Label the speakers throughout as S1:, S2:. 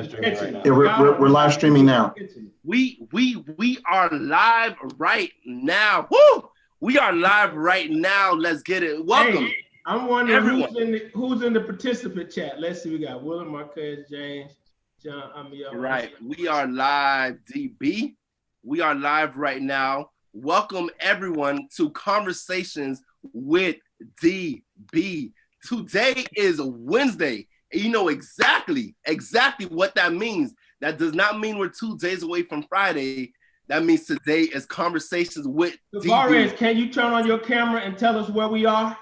S1: Right,
S2: yeah, we're live streaming now.
S3: We are live right now. Woo! We are live right now. Let's get it. Welcome.
S1: Hey, I'm wondering who's in the participant chat. Let's see. We got Willard, Marquez, James, John, Amiel.
S3: Right. We are live, DB. We are live right now. Welcome everyone to Conversations with DB. Today is Wednesday. And you know exactly what that means. That does not mean we're 2 days away from Friday. That means today is Conversations with
S1: DB. Can you turn on your camera and tell us where we are?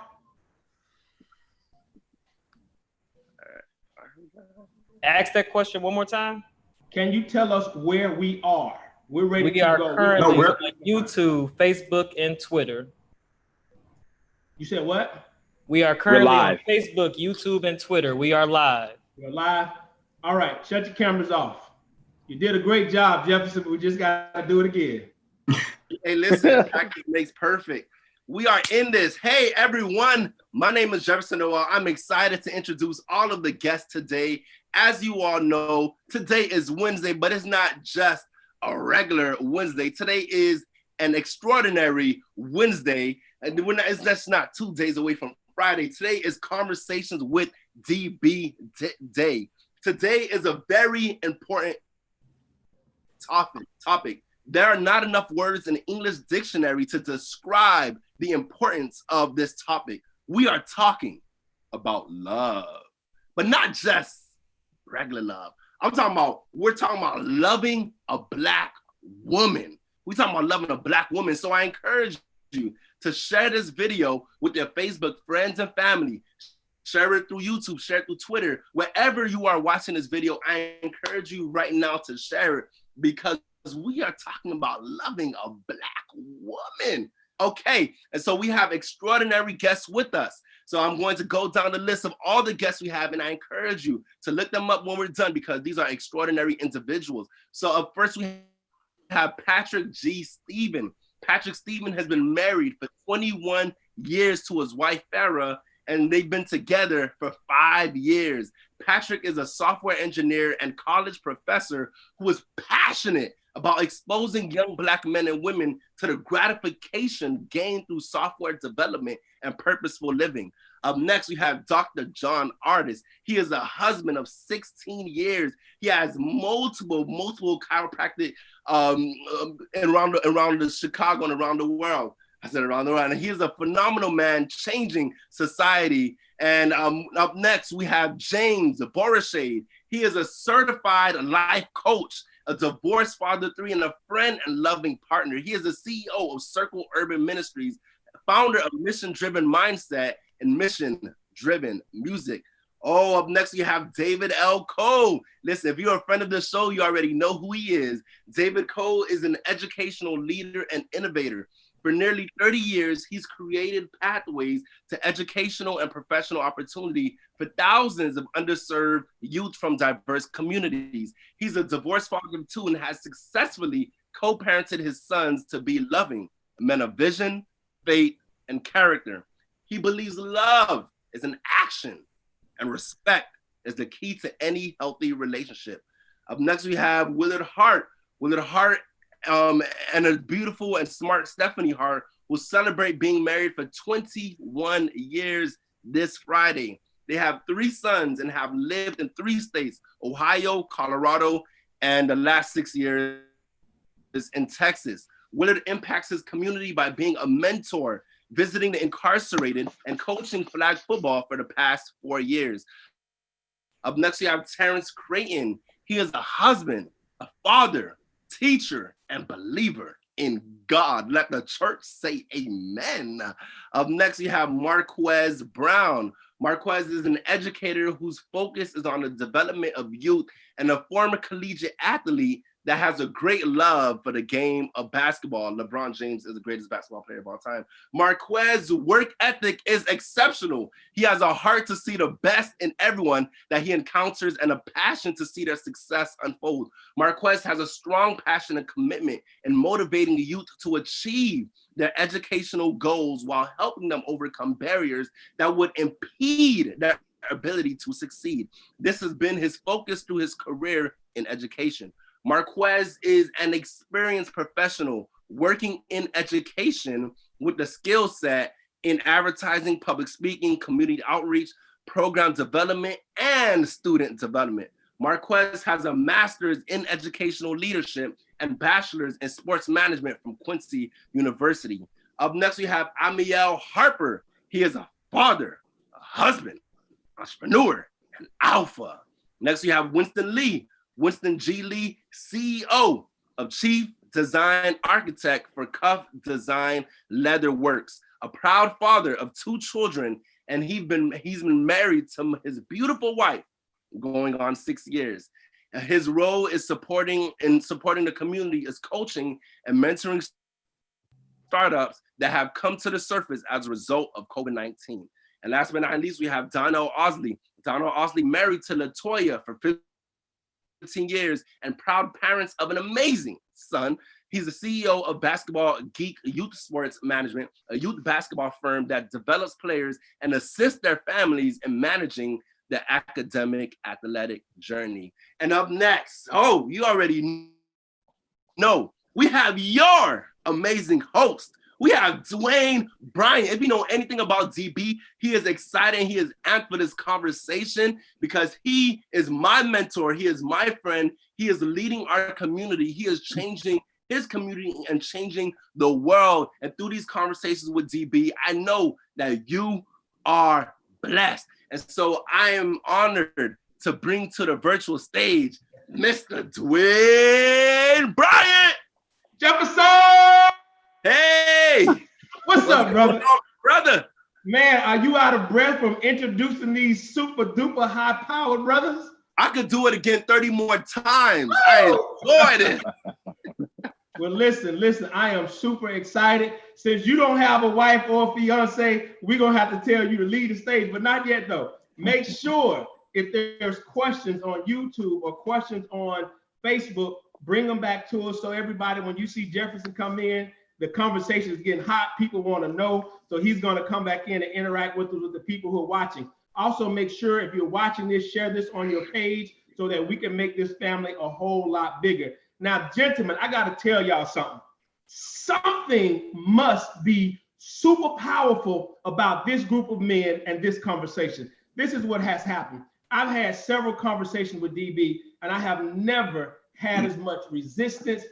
S4: Ask that question one more time.
S1: Can you tell us where we are? We're ready
S4: we
S1: to
S4: are
S1: go.
S4: Currently on YouTube, Facebook, and Twitter.
S1: You said what?
S4: We are currently on Facebook, YouTube, and Twitter. We are live.
S1: We're live. All right, shut your cameras off. You did a great job, Jefferson, but we just got to do it again.
S3: Hey, listen, practice makes perfect. We are in this. Hey, everyone. My name is Jefferson Noel. I'm excited to introduce all of the guests today. As you all know, today is Wednesday, but it's not just a regular Wednesday. Today is an extraordinary Wednesday, and it's just not 2 days away from Friday. Today is Conversations with DB Day. Today is a very important topic. There are not enough words in the English dictionary to describe the importance of this topic. We are talking about love, but not just regular love. We're talking about loving a Black woman. We're talking about loving a Black woman. So I encourage you to share this video with your Facebook friends and family. Share it through YouTube, share it through Twitter. Wherever you are watching this video, I encourage you right now to share it because we are talking about loving a Black woman. Okay, and so we have extraordinary guests with us. So I'm going to go down the list of all the guests we have, and I encourage you to look them up when we're done because these are extraordinary individuals. So up first we have Patrick G. Stephen. Patrick Stephen has been married for 21 years to his wife, Farah, and they've been together for 5 years. Patrick is a software engineer and college professor who is passionate about exposing young Black men and women to the gratification gained through software development and purposeful living. Up next, we have Dr. John Artis. He is a husband of 16 years. He has multiple chiropractic around the Chicago and around the world. I said around the world. And he is a phenomenal man changing society. And up next, we have James Borishade. He is a certified life coach, a divorced father 3, and a friend and loving partner. He is the CEO of Circle Urban Ministries, founder of Mission-Driven Mindset and Mission-Driven Music. Oh, up next, you have David L. Cole. Listen, if you're a friend of the show, you already know who he is. David Cole is an educational leader and innovator. For nearly 30 years, he's created pathways to educational and professional opportunity for thousands of underserved youth from diverse communities. He's a divorced father of 2 and has successfully co-parented his sons to be loving men of vision, faith, and character. He believes love is an action and respect is the key to any healthy relationship. Up next, we have Willard Hart. Willard Hart and a beautiful and smart Stephanie Hart will celebrate being married for 21 years this Friday. They have 3 sons and have lived in 3 states, Ohio, Colorado, and the last 6 years in Texas. Willard impacts his community by being a mentor, visiting the incarcerated, and coaching flag football for the past 4 years. Up next, we have Terence Clayton. He is a husband, a father, teacher, and believer in God. Let the church say amen. Up next, you have Marquez Brown. Marquez is an educator whose focus is on the development of youth and a former collegiate athlete that has a great love for the game of basketball. LeBron James is the greatest basketball player of all time. Marquez's work ethic is exceptional. He has a heart to see the best in everyone that he encounters and a passion to see their success unfold. Marquez has a strong passion and commitment in motivating the youth to achieve their educational goals while helping them overcome barriers that would impede their ability to succeed. This has been his focus through his career in education. Marquez is an experienced professional working in education with the skill set in advertising, public speaking, community outreach, program development, and student development. Marquez has a master's in educational leadership and bachelor's in sports management from Quincy University. Up next, we have Amiel Harper. He is a father, a husband, entrepreneur, and alpha. Next, we have Winston Lee. Winston G. Lee, CEO of Chief Design Architect for Cuff Design Leather Works, a proud father of 2 children, and he's been married to his beautiful wife, going on 6 years. And his role is supporting the community is coaching and mentoring startups that have come to the surface as a result of COVID-19. And last but not least, we have Donell Ausley. Donell Ausley married to LaToya for 15 years and proud parents of an amazing son. He's the CEO of Basketball Geek Youth Sports Management, a youth basketball firm that develops players and assists their families in managing the academic athletic journey. And up next, oh, you already know, we have your amazing host. We have Dwayne Bryant. If you know anything about DB, he is excited. He is amped for this conversation because he is my mentor. He is my friend. He is leading our community. He is changing his community and changing the world. And through these conversations with DB, I know that you are blessed. And so I am honored to bring to the virtual stage Mr. Dwayne Bryant.
S1: Jefferson!
S3: Hey!
S1: What's up, brother?
S3: Brother!
S1: Man, are you out of breath from introducing these super duper high powered brothers?
S3: I could do it again 30 more times. I enjoyed it.
S1: Well, listen, I am super excited. Since you don't have a wife or a fiance, we're going to have to tell you to lead the stage, but not yet though. Make sure if there's questions on YouTube or questions on Facebook, bring them back to us so everybody, when you see Jefferson come in, the conversation is getting hot. People want to know. So he's going to come back in and interact with the people who are watching. Also, make sure if you're watching this, share this on your page so that we can make this family a whole lot bigger. Now, gentlemen, I got to tell y'all something. Something must be super powerful about this group of men and this conversation. This is what has happened. I've had several conversations with DB, and I have never had as much resistance,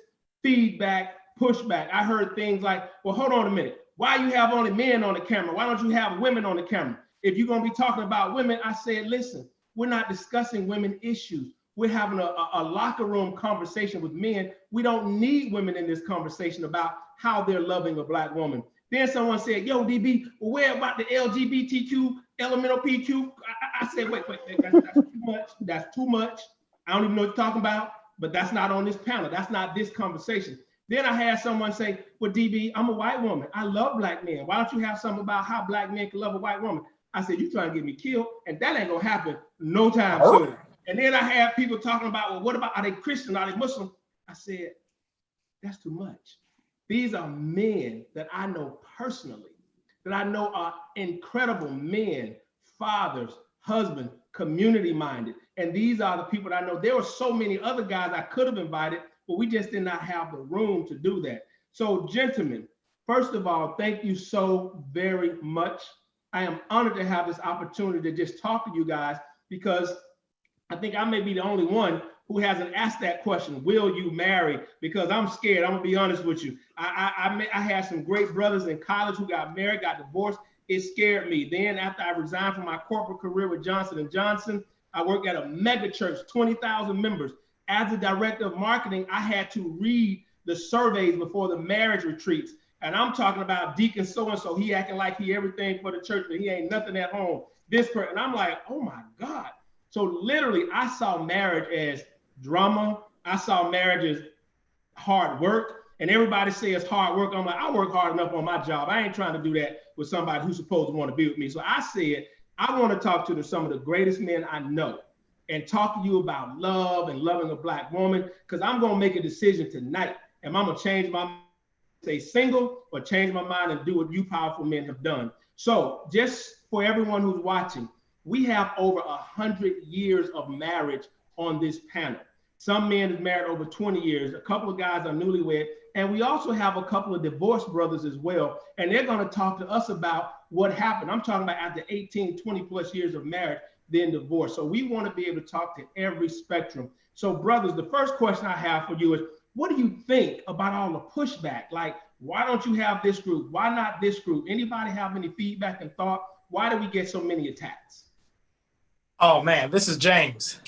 S1: feedback, pushback. I heard things like, well, hold on a minute. Why you have only men on the camera? Why don't you have women on the camera? If you're going to be talking about women, I said, listen, we're not discussing women issues. We're having a locker room conversation with men. We don't need women in this conversation about how they're loving a Black woman. Then someone said, yo, DB, well, where about the LGBTQ, elemental PQ? I said, wait, that's too much. That's too much. I don't even know what you're talking about, but that's not on this panel. That's not this conversation. Then I had someone say, well, DB, I'm a white woman. I love Black men. Why don't you have something about how Black men can love a white woman? I said, you trying to get me killed, and that ain't gonna happen no time soon. And then I have people talking about, well, what about, are they Christian? Are they Muslim? I said, that's too much. These are men that I know personally, that I know are incredible men, fathers, husbands, community-minded. And these are the people that I know. There were so many other guys I could have invited, but we just did not have the room to do that. So, gentlemen, first of all, thank you so very much. I am honored to have this opportunity to just talk to you guys, because I think I may be the only one who hasn't asked that question, will you marry? Because I'm scared, I'm gonna be honest with you. I had some great brothers in college who got married, got divorced. It scared me. Then after I resigned from my corporate career with Johnson & Johnson, I worked at a mega church, 20,000 members. As the director of marketing, I had to read the surveys before the marriage retreats. And I'm talking about Deacon so-and-so, he acting like he everything for the church, but he ain't nothing at home. This person, and I'm like, oh my God. So literally, I saw marriage as drama. I saw marriage as hard work. And everybody says hard work. I'm like, I work hard enough on my job. I ain't trying to do that with somebody who's supposed to want to be with me. So I said, I want to talk to some of the greatest men I know and talk to you about love and loving a Black woman, because I'm going to make a decision tonight. Am I going to change my mind, stay single, or change my mind and do what you powerful men have done? So just for everyone who's watching, we have over 100 years of marriage on this panel. Some men is married over 20 years. A couple of guys are newlywed. And we also have a couple of divorced brothers as well. And they're going to talk to us about what happened. I'm talking about after 18, 20 plus years of marriage, then divorce. So we want to be able to talk to every spectrum. So brothers, the first question I have for you is, what do you think about all the pushback? Like, why don't you have this group? Why not this group? Anybody have any feedback and thought? Why do we get so many attacks?
S5: Oh man, this is James.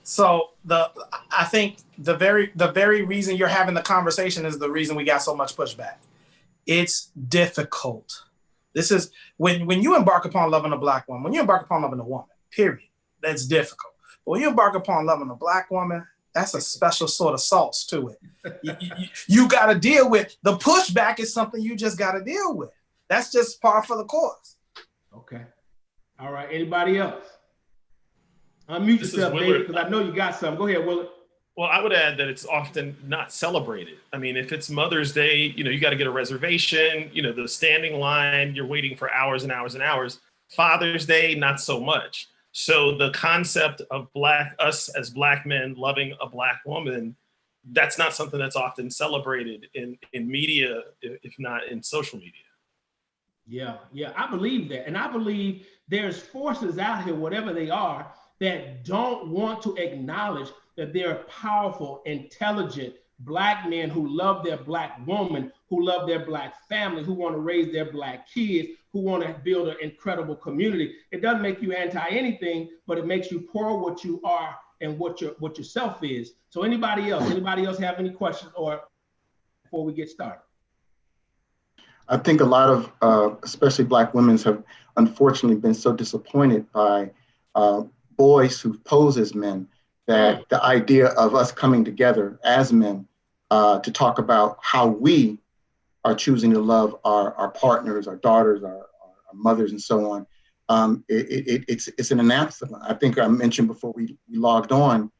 S5: So I think the very reason you're having the conversation is the reason we got so much pushback. It's difficult. This is when you embark upon loving a Black woman, when you embark upon loving a woman, period, that's difficult. But when you embark upon loving a Black woman, that's a special sort of sauce to it. You got to deal with the pushback is something you just got to deal with. That's just par for the course.
S1: Okay. All right. Anybody else? Unmute yourself, David, because I know you got something. Go ahead, Willard.
S6: Well, I would add that it's often not celebrated. I mean, if it's Mother's Day, you got to get a reservation, the standing line, you're waiting for hours and hours and hours. Father's Day, not so much. So the concept of us as Black men loving a Black woman, that's not something that's often celebrated in media, if not in social media.
S1: Yeah, I believe that. And I believe there's forces out here, whatever they are, that don't want to acknowledge that there are powerful, intelligent Black men who love their Black woman, who love their Black family, who want to raise their Black kids, who want to build an incredible community. It doesn't make you anti anything, but it makes you pro what you are and what your self is. So anybody else have any questions or before we get started?
S2: I think a lot of, especially Black women, have unfortunately been so disappointed by boys who pose as men, that the idea of us coming together as men to talk about how we are choosing to love our partners, our daughters, our mothers, and so on, it's an anathema. I think I mentioned before we logged on,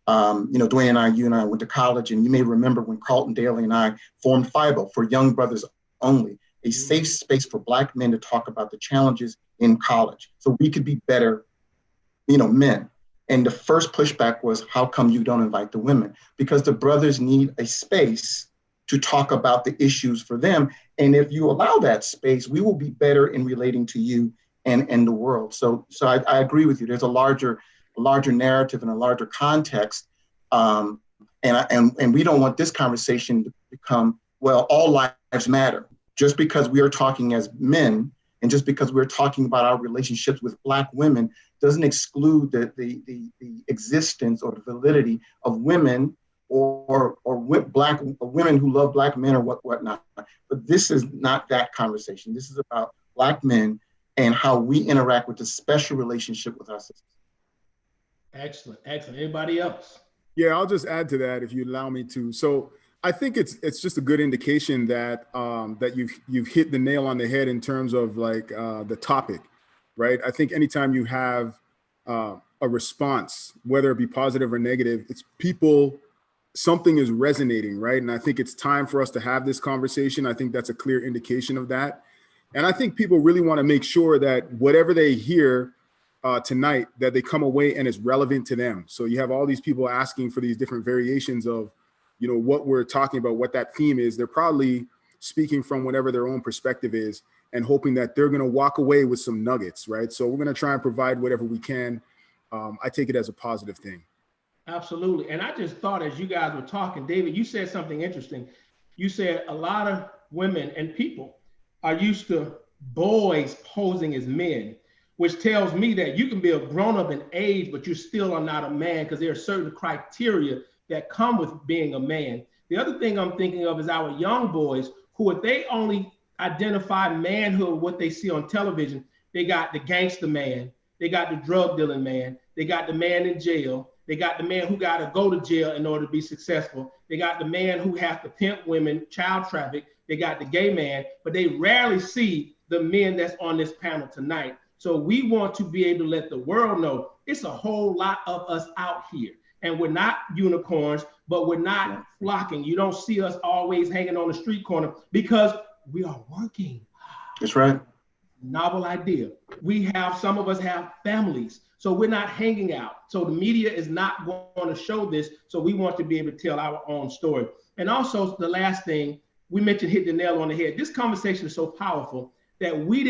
S2: Dwayne you and I went to college, and you may remember when Carlton Daly and I formed FIBO, for young brothers only, a safe space for Black men to talk about the challenges in college so we could be better men. And the first pushback was, how come you don't invite the women? Because the brothers need a space to talk about the issues for them. And if you allow that space, we will be better in relating to you and the world. So I agree with you. There's a larger narrative and a larger context. And we don't want this conversation to become, well, all lives matter. Just because we are talking as men, and just because we're talking about our relationships with Black women, doesn't exclude the existence or the validity of women or Black women who love Black men or whatnot. But this is not that conversation. This is about Black men and how we interact with the special relationship with our sisters.
S1: Excellent. Anybody else?
S7: Yeah, I'll just add to that if you allow me to. So I think it's just a good indication that that you've hit the nail on the head in terms of the topic, right? I think anytime you have a response, whether it be positive or negative, it's something is resonating, right? And I think it's time for us to have this conversation. I think that's a clear indication of that. And I think people really want to make sure that whatever they hear tonight, that they come away and it's relevant to them. So you have all these people asking for these different variations of what we're talking about, what that theme is. They're probably speaking from whatever their own perspective is and hoping that they're going to walk away with some nuggets, right? So we're going to try and provide whatever we can. I take it as a positive thing.
S1: Absolutely. And I just thought as you guys were talking, David, you said something interesting. You said a lot of women and people are used to boys posing as men, which tells me that you can be a grown-up in age, but you still are not a man because there are certain criteria that come with being a man. The other thing I'm thinking of is our young boys who, if they only identify manhood, what they see on television, they got the gangster man, they got the drug dealing man, they got the man in jail, they got the man who got to go to jail in order to be successful, they got the man who has to pimp women, child traffic, they got the gay man, but they rarely see the men that's on this panel tonight. So we want to be able to let the world know it's a whole lot of us out here. And we're not unicorns, but we're not flocking. You don't see us always hanging on the street corner because we are working.
S2: That's right.
S1: Novel idea. Some of us have families, so we're not hanging out. So the media is not going to show this. So we want to be able to tell our own story. And also the last thing we mentioned, hit the nail on the head. This conversation is so powerful that we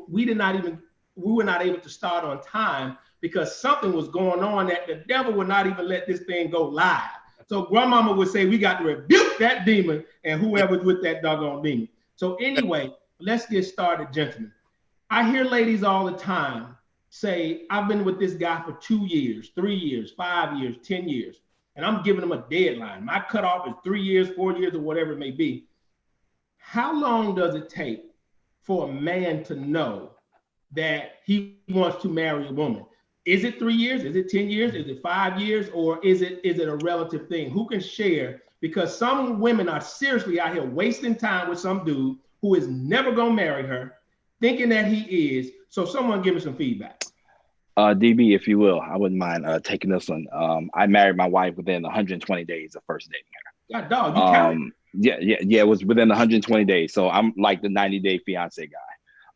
S1: were not able to start on time because something was going on that the devil would not even let this thing go live. So grandmama would say, we got to rebuke that demon and whoever's with that doggone demon. So anyway, let's get started, gentlemen. I hear ladies all the time say, I've been with this guy for 2 years, 3 years, 5 years, 10 years, and I'm giving him a deadline. My cutoff is 3 years, 4 years, or whatever it may be. How long does it take for a man to know that he wants to marry a woman? Is it 3 years? Is it 10 years? Is it 5 years? Or is it a relative thing? Who can share? Because some women are seriously out here wasting time with some dude who is never gonna marry her, thinking that he is. So someone give me some feedback.
S8: DB, if you will, I wouldn't mind taking this one. I married my wife within 120 days of first dating her.
S1: God, dog, you count?
S8: Yeah, it was within 120 days. So I'm like the 90-day fiance guy.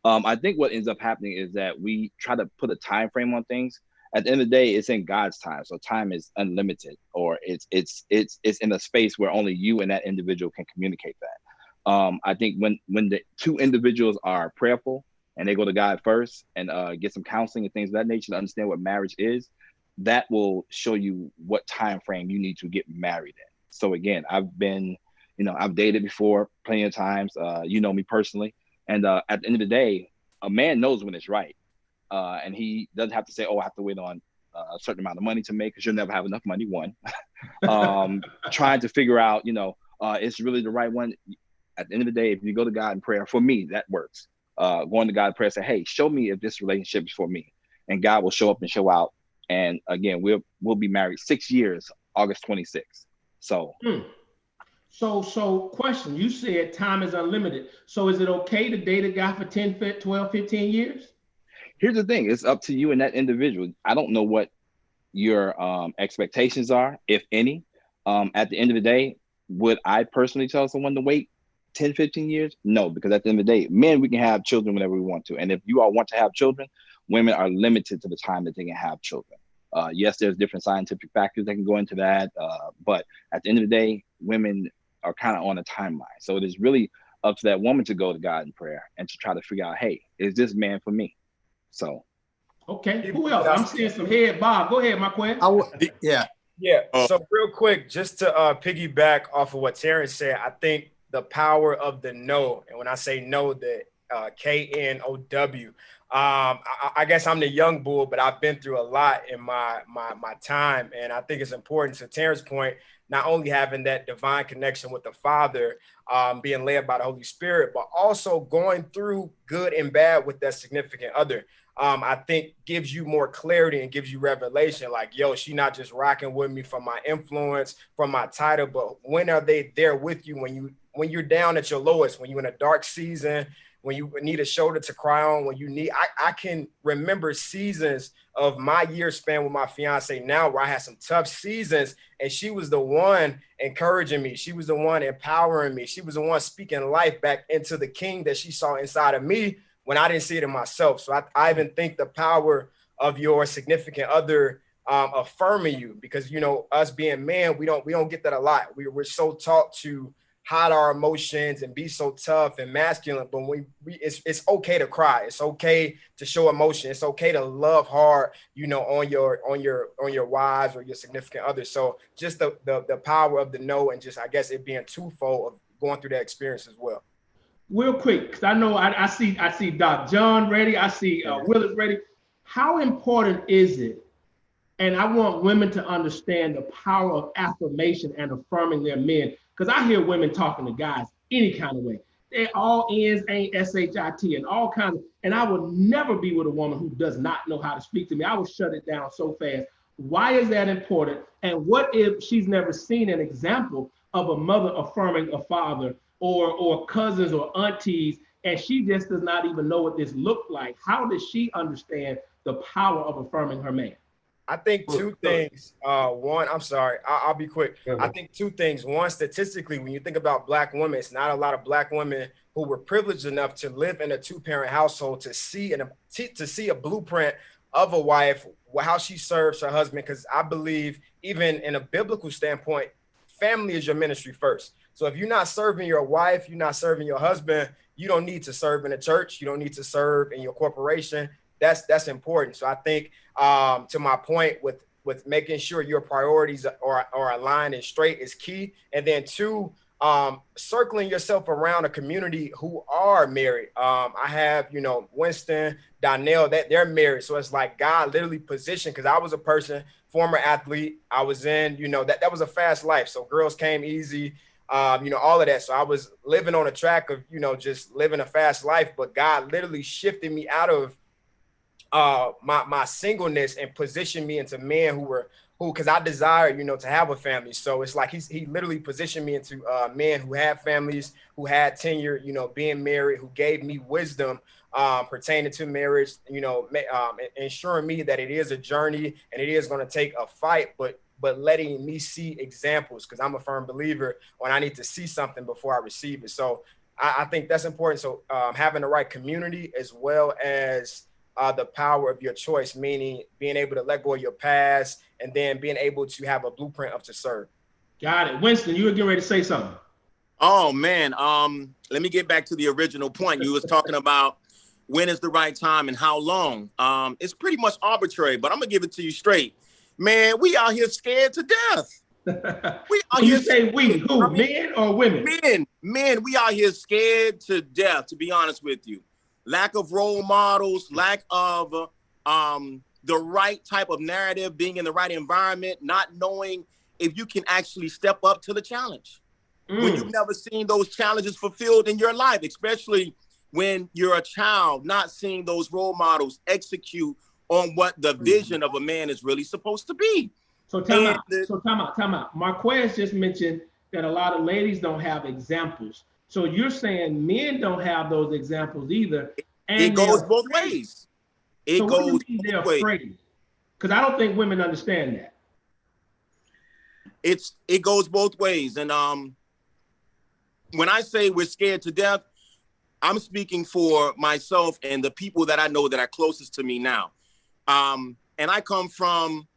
S8: I think what ends up happening is that we try to put a time frame on things. At the end of the day, it's in God's time. So time is unlimited, or it's in a space where only you and that individual can communicate that. I think when the two individuals are prayerful and they go to God first and get some counseling and things of that nature to understand what marriage is, that will show you what time frame you need to get married in. So again, I've dated before plenty of times. You know me personally. And at the end of the day, a man knows when it's right. And he doesn't have to say, oh, I have to wait on a certain amount of money to make, because you'll never have enough money, one. Trying to figure out, it's really the right one. At the end of the day, if you go to God in prayer, for me, that works. Going to God in prayer and say, hey, show me if this relationship is for me. And God will show up and show out. And again, we'll be married 6 years, August 26th. So.
S1: So question, you said time is unlimited. So is it okay to date a guy for 10, 12, 15 years?
S8: Here's the thing, it's up to you and that individual. I don't know what your expectations are, if any. At the end of the day, would I personally tell someone to wait 10, 15 years? No, because at the end of the day, men, we can have children whenever we want to. And if you all want to have children, women are limited to the time that they can have children. Yes, there's different scientific factors that can go into that. But at the end of the day, women are kind of on a timeline. So it is really up to that woman to go to God in prayer and to try to figure out, hey, is this man for me? So.
S1: Okay, who else? I'm seeing some head. Bob, go ahead, Marquez.
S9: Yeah. So real quick, just to piggyback off of what Terence said, I think the power of the no, and when I say no, the KNOW. I guess I'm the young bull, but I've been through a lot in my time, and I think it's important, to Terence's point, not only having that divine connection with the Father, being led by the Holy Spirit, but also going through good and bad with that significant other. I think gives you more clarity and gives you revelation. Like, yo, she not just rocking with me from my influence, from my title, but when are they there with you when you're down at your lowest, when you're in a dark season, when you need a shoulder to cry on, when you need, I can remember seasons of my year span with my fiance now where I had some tough seasons, and she was the one encouraging me. She was the one empowering me. She was the one speaking life back into the king that she saw inside of me when I didn't see it in myself. So I even think the power of your significant other affirming you, because, us being men, we don't get that a lot. We're so taught to hide our emotions and be so tough and masculine, but it's okay to cry. It's okay to show emotion. It's okay to love hard, on your wives or your significant others. So just the power of the no, and just, I guess, it being twofold of going through that experience as well.
S1: Real quick, because I know I see Doc John ready. I see Willard ready. How important is it? And I want women to understand the power of affirmation and affirming their men. Because I hear women talking to guys any kind of way. They all ends ain't SHIT and all kinds of, and I will never be with a woman who does not know how to speak to me. I will shut it down so fast. Why is that important? And what if she's never seen an example of a mother affirming a father, or cousins or aunties, and she just does not even know what this looked like? How does she understand the power of affirming her man?
S9: I think two things. One, I'm sorry, I'll be quick. I think two things. One, statistically, when you think about Black women, it's not a lot of Black women who were privileged enough to live in a two-parent household to see a blueprint of a wife, how she serves her husband. Because I believe, even in a biblical standpoint, family is your ministry first. So if you're not serving your wife, you're not serving your husband, you don't need to serve in a church. You don't need to serve in your corporation. That's important. So I think, to my point, with making sure your priorities are aligned and straight is key. And then two, circling yourself around a community who are married. I have, Winston, Donell, that they're married. So it's like God literally positioned, because I was a person, former athlete. I was in, that was a fast life. So girls came easy, all of that. So I was living on a track of, just living a fast life. But God literally shifted me out of my singleness and positioned me into men who because I desired, to have a family. So it's like he literally positioned me into men who had families, who had tenure, being married, who gave me wisdom pertaining to marriage, ensuring me that it is a journey and it is going to take a fight, but letting me see examples, because I'm a firm believer when I need to see something before I receive it. So I think that's important. So having the right community, as well as the power of your choice, meaning being able to let go of your past and then being able to have a blueprint of to serve. Got it. Winston, you were getting ready to say something.
S10: Oh man, let me get back to the original point. You was talking about when is the right time and how long. It's pretty much arbitrary, but I'm gonna give it to you straight. Man, we out here scared to death. We out here. You say we, who, men or women? Men, we out here scared to death, to be honest with you. Lack of role models, lack of the right type of narrative, being in the right environment, not knowing if you can actually step up to the challenge. When you've never seen those challenges fulfilled in your life, especially when you're a child, not seeing those role models execute on what the vision of a man is really supposed to be. So time out. Marquez just mentioned that a lot of ladies don't have examples. So you're saying men don't have those examples either. And it goes both ways. It goes both ways. Because I don't think women understand that. It goes both ways. And when I say we're scared to death, I'm speaking for myself and the people that I know that are closest to me now. And I come from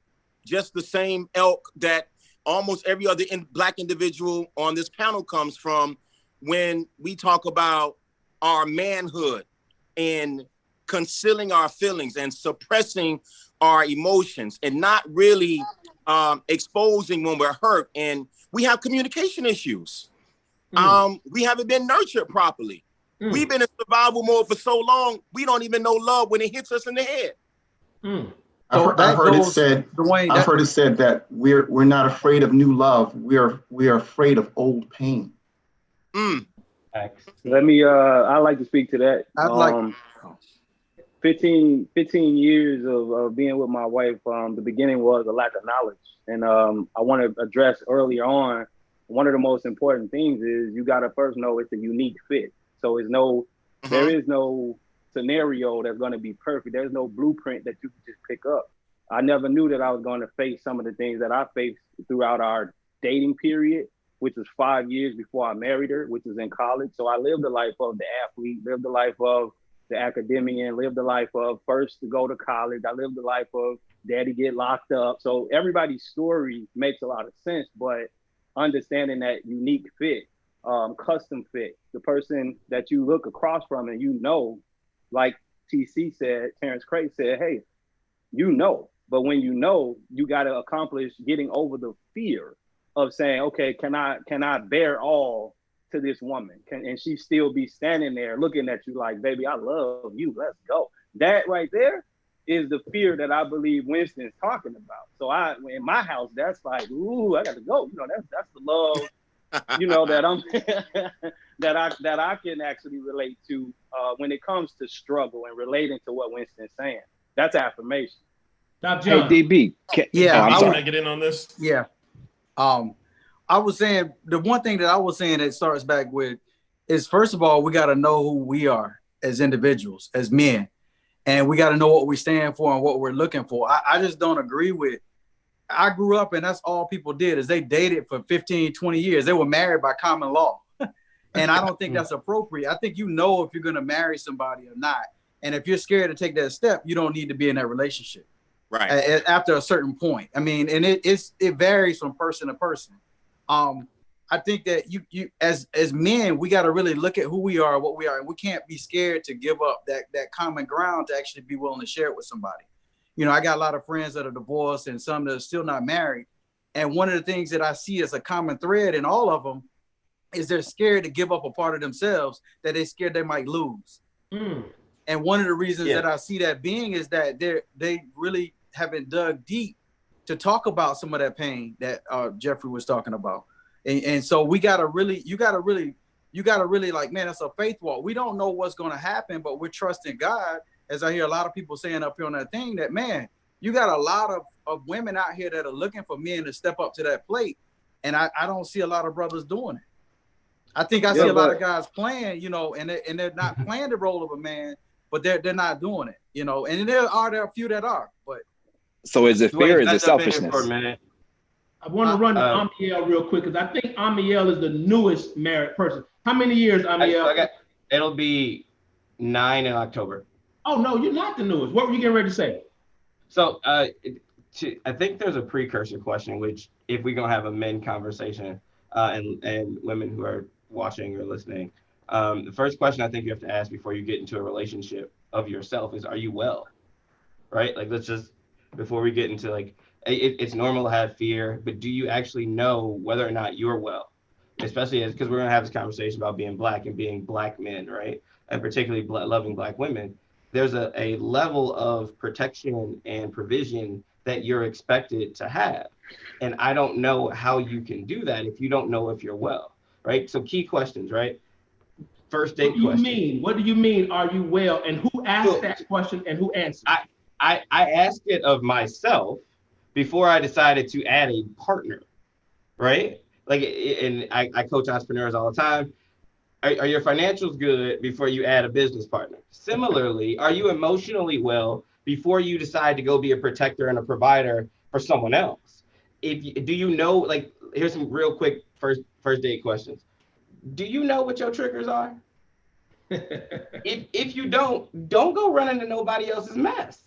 S10: just the same ilk that almost every other Black individual on this panel comes from, when we talk about our manhood and concealing our feelings and suppressing our emotions and not really exposing when we're hurt. And we have communication issues. We haven't been nurtured properly. We've been in survival mode for so long, we don't even know love when it hits us in the head.
S2: I've heard it said, Dwayne, I've heard it said that we're not afraid of new love. We are afraid of old pain.
S11: Let me I like to speak to that. I'd like 15 years of being with my wife. The beginning was a lack of knowledge, and I want to address earlier on, one of the most important things is you got to first know it's a unique fit. So there is no scenario that's going to be perfect. There's no blueprint that you can just pick up. I never knew that I was going to face some of the things that I faced throughout our dating period, which was 5 years before I married her, which was in college. So I lived the life of the athlete, lived the life of the academician, lived the life of first to go to college. I lived the life of daddy get locked up. So everybody's story makes a lot of sense, but understanding that unique fit, custom fit, the person that you look across from and like TC said, Terence Clayton said, hey, but when you got to accomplish getting over the fear of saying, okay, can I bear all to this woman? And she still be standing there looking at you like, baby, I love you, let's go. That right there is the fear that I believe Winston's talking about. So in my house, that's like, ooh, I got to go. That's the love, that I'm that I can actually relate to when it comes to struggle and relating to what Winston's saying. That's affirmation.
S8: Hey, DB.
S12: I
S6: want to get in on this.
S12: Yeah. I was saying, the one thing that I was saying that starts back with is, first of all, we got to know who we are as individuals, as men. and we got to know what we stand for and what we're looking for. I just don't agree with. I grew up and that's all people did is they dated for 15, 20 years. They were married by common law. And I don't think that's appropriate. I think if you're going to marry somebody or not. And if you're scared to take that step, you don't need to be in that relationship.
S10: Right.
S12: After a certain point. I mean, and it varies from person to person. I think that you as men, we got to really look at who we are, what we are, and we can't be scared to give up that common ground to actually be willing to share it with somebody. You know, I got a lot of friends that are divorced and some that are still not married. And one of the things that I see as a common thread in all of them is they're scared to give up a part of themselves that they're scared they might lose. And one of the reasons that I see that being is that they really haven't dug deep to talk about some of that pain that Jeffrey was talking about. And so you gotta really like, man, it's a faith walk. We don't know what's going to happen, but we're trusting God. As I hear a lot of people saying up here on that thing that, man, you got a lot of women out here that are looking for men to step up to that plate. And I don't see a lot of brothers doing it. I think I see a lot of guys playing, you know, and they're not playing the role of a man, but they're not doing it, you know, and there are a few that are, but.
S8: So is it fear? Is it selfishness?
S1: I want to run to Amiel real quick because I think Amiel is the newest married person. How many years, Amiel?
S13: It'll be 9 in October.
S1: Oh, no, you're not the newest. What were you getting ready to say?
S13: So I think there's a precursor question, which if we're going to have a men conversation and women who are watching or listening, the first question I think you have to ask before you get into a relationship of yourself is, are you well? Right? Like, let's just, before we get into like, it's normal to have fear, but do you actually know whether or not you're well? Especially because we're going to have this conversation about being Black and being Black men, right? And particularly loving Black women. There's a level of protection and provision that you're expected to have. And I don't know how you can do that if you don't know if you're well, right? So key questions, right? First date question.
S1: What do you mean, are you well? And who asked that question and who answered?
S13: I asked it of myself before I decided to add a partner, right? Like, and I coach entrepreneurs all the time. Are your financials good before you add a business partner? Similarly, are you emotionally well before you decide to go be a protector and a provider for someone else? Do you know, like, here's some real quick first date questions. Do you know what your triggers are? if you don't go run into nobody else's mess.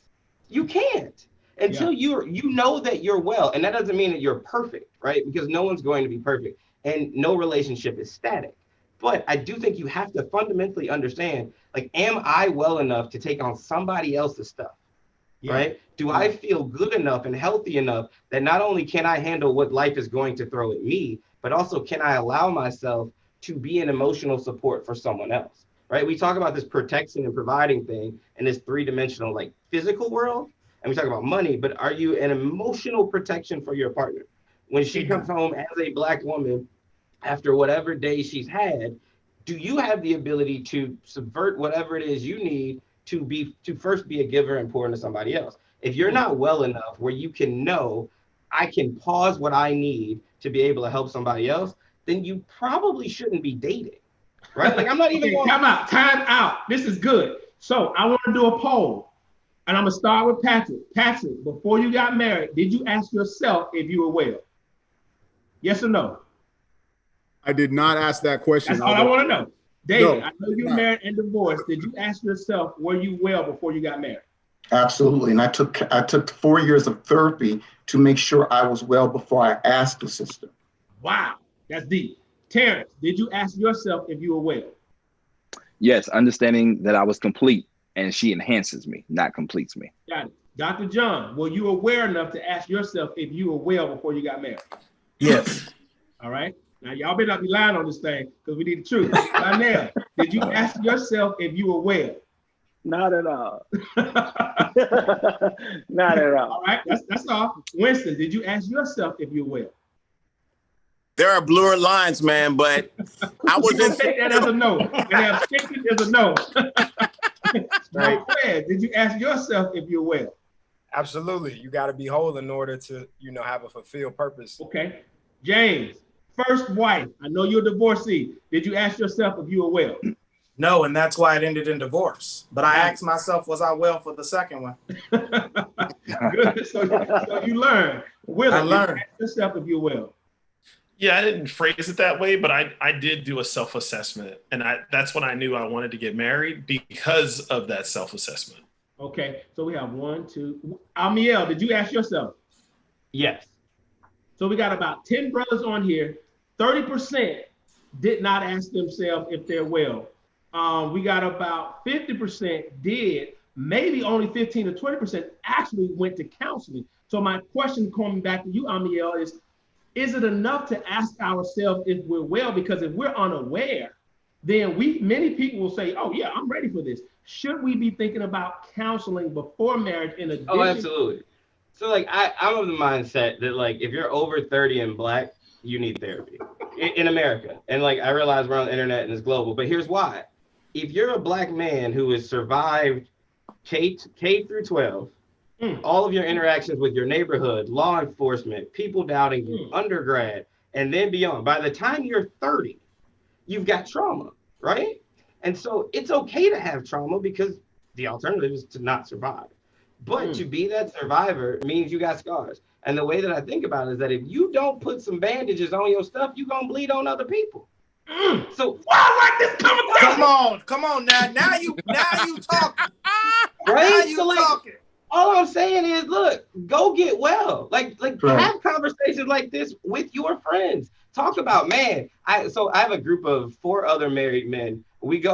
S13: You can't until you know that you're well. And that doesn't mean that you're perfect, right? Because no one's going to be perfect and no relationship is static. But I do think you have to fundamentally understand, like, am I well enough to take on somebody else's stuff, right? Do I feel good enough and healthy enough that not only can I handle what life is going to throw at me, but also can I allow myself to be an emotional support for someone else, right? We talk about this protection and providing thing in this three-dimensional, like, physical world, and we talk about money, but are you an emotional protection for your partner? When she comes home as a Black woman, after whatever day she's had, do you have the ability to subvert whatever it is you need to first be a giver and pour into somebody else? If you're not well enough where you can know, I can pause what I need to be able to help somebody else, then you probably shouldn't be dating, right? Like, I'm not even
S1: Time out. This is good. So I want to do a poll, and I'm gonna start with Patrick. Patrick, before you got married, did you ask yourself if you were well? Yes or no?
S7: I did not ask that question.
S1: That's all I want to know. David, I know you're married and divorced. Did you ask yourself, were you well before you got married?
S2: Absolutely. And I took 4 years of therapy to make sure I was well before I asked the sister.
S1: Wow, that's deep. Terence, did you ask yourself if you were well?
S8: Yes, understanding that I was complete, and she enhances me, not completes me.
S1: Got it. Dr. John, were you aware enough to ask yourself if you were well before you got married?
S12: Yes.
S1: All right. Now, y'all better not be lying on this thing because we need the truth. Now, did you ask yourself if you were well?
S11: Not at all. Not at all.
S1: All right, that's all. Winston, did you ask yourself if you were well?
S10: There are blurred lines, man, but I was in.
S1: Take that as a no. And abstention is a no. Marquez, did you ask yourself if you're well?
S9: Absolutely. You got to be whole in order to, have a fulfilled purpose.
S1: Okay. James, first wife. I know you're a divorcee. Did you ask yourself if you were well?
S5: No, and that's why it ended in divorce. But I asked myself, was I well for the second one?
S1: Good. So you learn. Willard,
S5: I learned.
S1: Ask yourself if you're well.
S6: Yeah, I didn't phrase it that way, but I did do a self-assessment, and that's when I knew I wanted to get married, because of that self-assessment.
S1: Okay, so we have 1, 2. Amiel, did you ask yourself?
S13: Yes.
S1: So we got about 10 brothers on here. 30% did not ask themselves if they're well. We got about 50% did. Maybe only 15 to 20% actually went to counseling. So my question coming back to you, Amiel, is it enough to ask ourselves if we're well? Because if we're unaware, then many people will say, oh yeah, I'm ready for this. Should we be thinking about counseling before marriage in addition?
S13: Oh, absolutely. So like I'm of the mindset that like if you're over 30 and Black, you need therapy in America. And like I realize we're on the internet and it's global, but here's why. If you're a Black man who has survived K through 12, all of your interactions with your neighborhood, law enforcement, people doubting you, undergrad, and then beyond, by the time you're 30, you've got trauma, right? And so it's okay to have trauma because the alternative is to not survive. But to be that survivor means you got scars. And the way that I think about it is that if you don't put some bandages on your stuff, you're going to bleed on other people. So
S1: I like this conversation.
S5: Come on now you talking.
S13: Right?
S5: Now you talking.
S13: All I'm saying is, look, go get well. Like have conversations like this with your friends. Talk about, man. I have a group of 4 other married men. We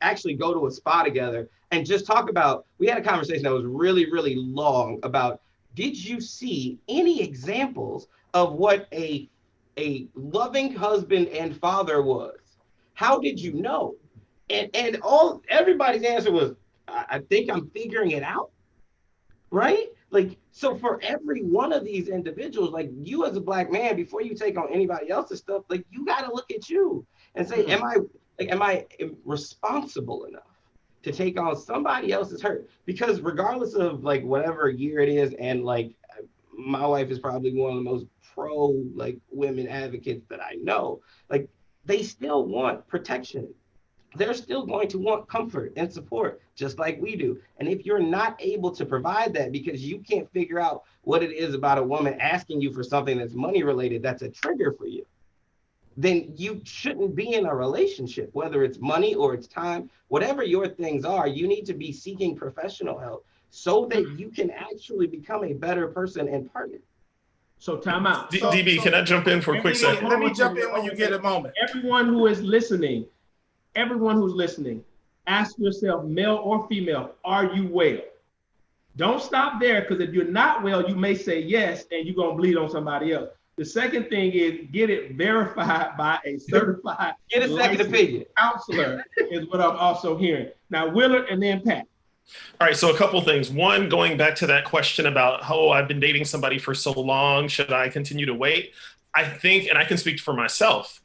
S13: actually go to a spa together and just talk about. We had a conversation that was really, really long about. Did you see any examples of what a loving husband and father was? How did you know? And everybody's answer was, I think I'm figuring it out. Right? Like, so for every one of these individuals, like you as a Black man, before you take on anybody else's stuff, like you got to look at you and say, am I responsible enough to take on somebody else's hurt? Because regardless of like whatever year it is, and like my wife is probably one of the most pro like women advocates that I know, like they still want protection. They're still going to want comfort and support, just like we do. And if you're not able to provide that because you can't figure out what it is about a woman asking you for something that's money related, that's a trigger for you, then you shouldn't be in a relationship, whether it's money or it's time, whatever your things are, you need to be seeking professional help so that you can actually become a better person and partner.
S1: So time out.
S6: DB, can I jump in for a quick second?
S5: Let me jump in when you get a moment.
S1: Everyone who's listening, ask yourself, male or female, are you well? Don't stop there, because if you're not well, you may say yes, and you're going to bleed on somebody else. The second thing is get it verified by a certified
S13: get a second opinion
S1: counselor is what I'm also hearing. Now, Willard and then Pat.
S6: All right, so a couple things. One, going back to that question about, I've been dating somebody for so long, should I continue to wait? I think, and I can speak for myself,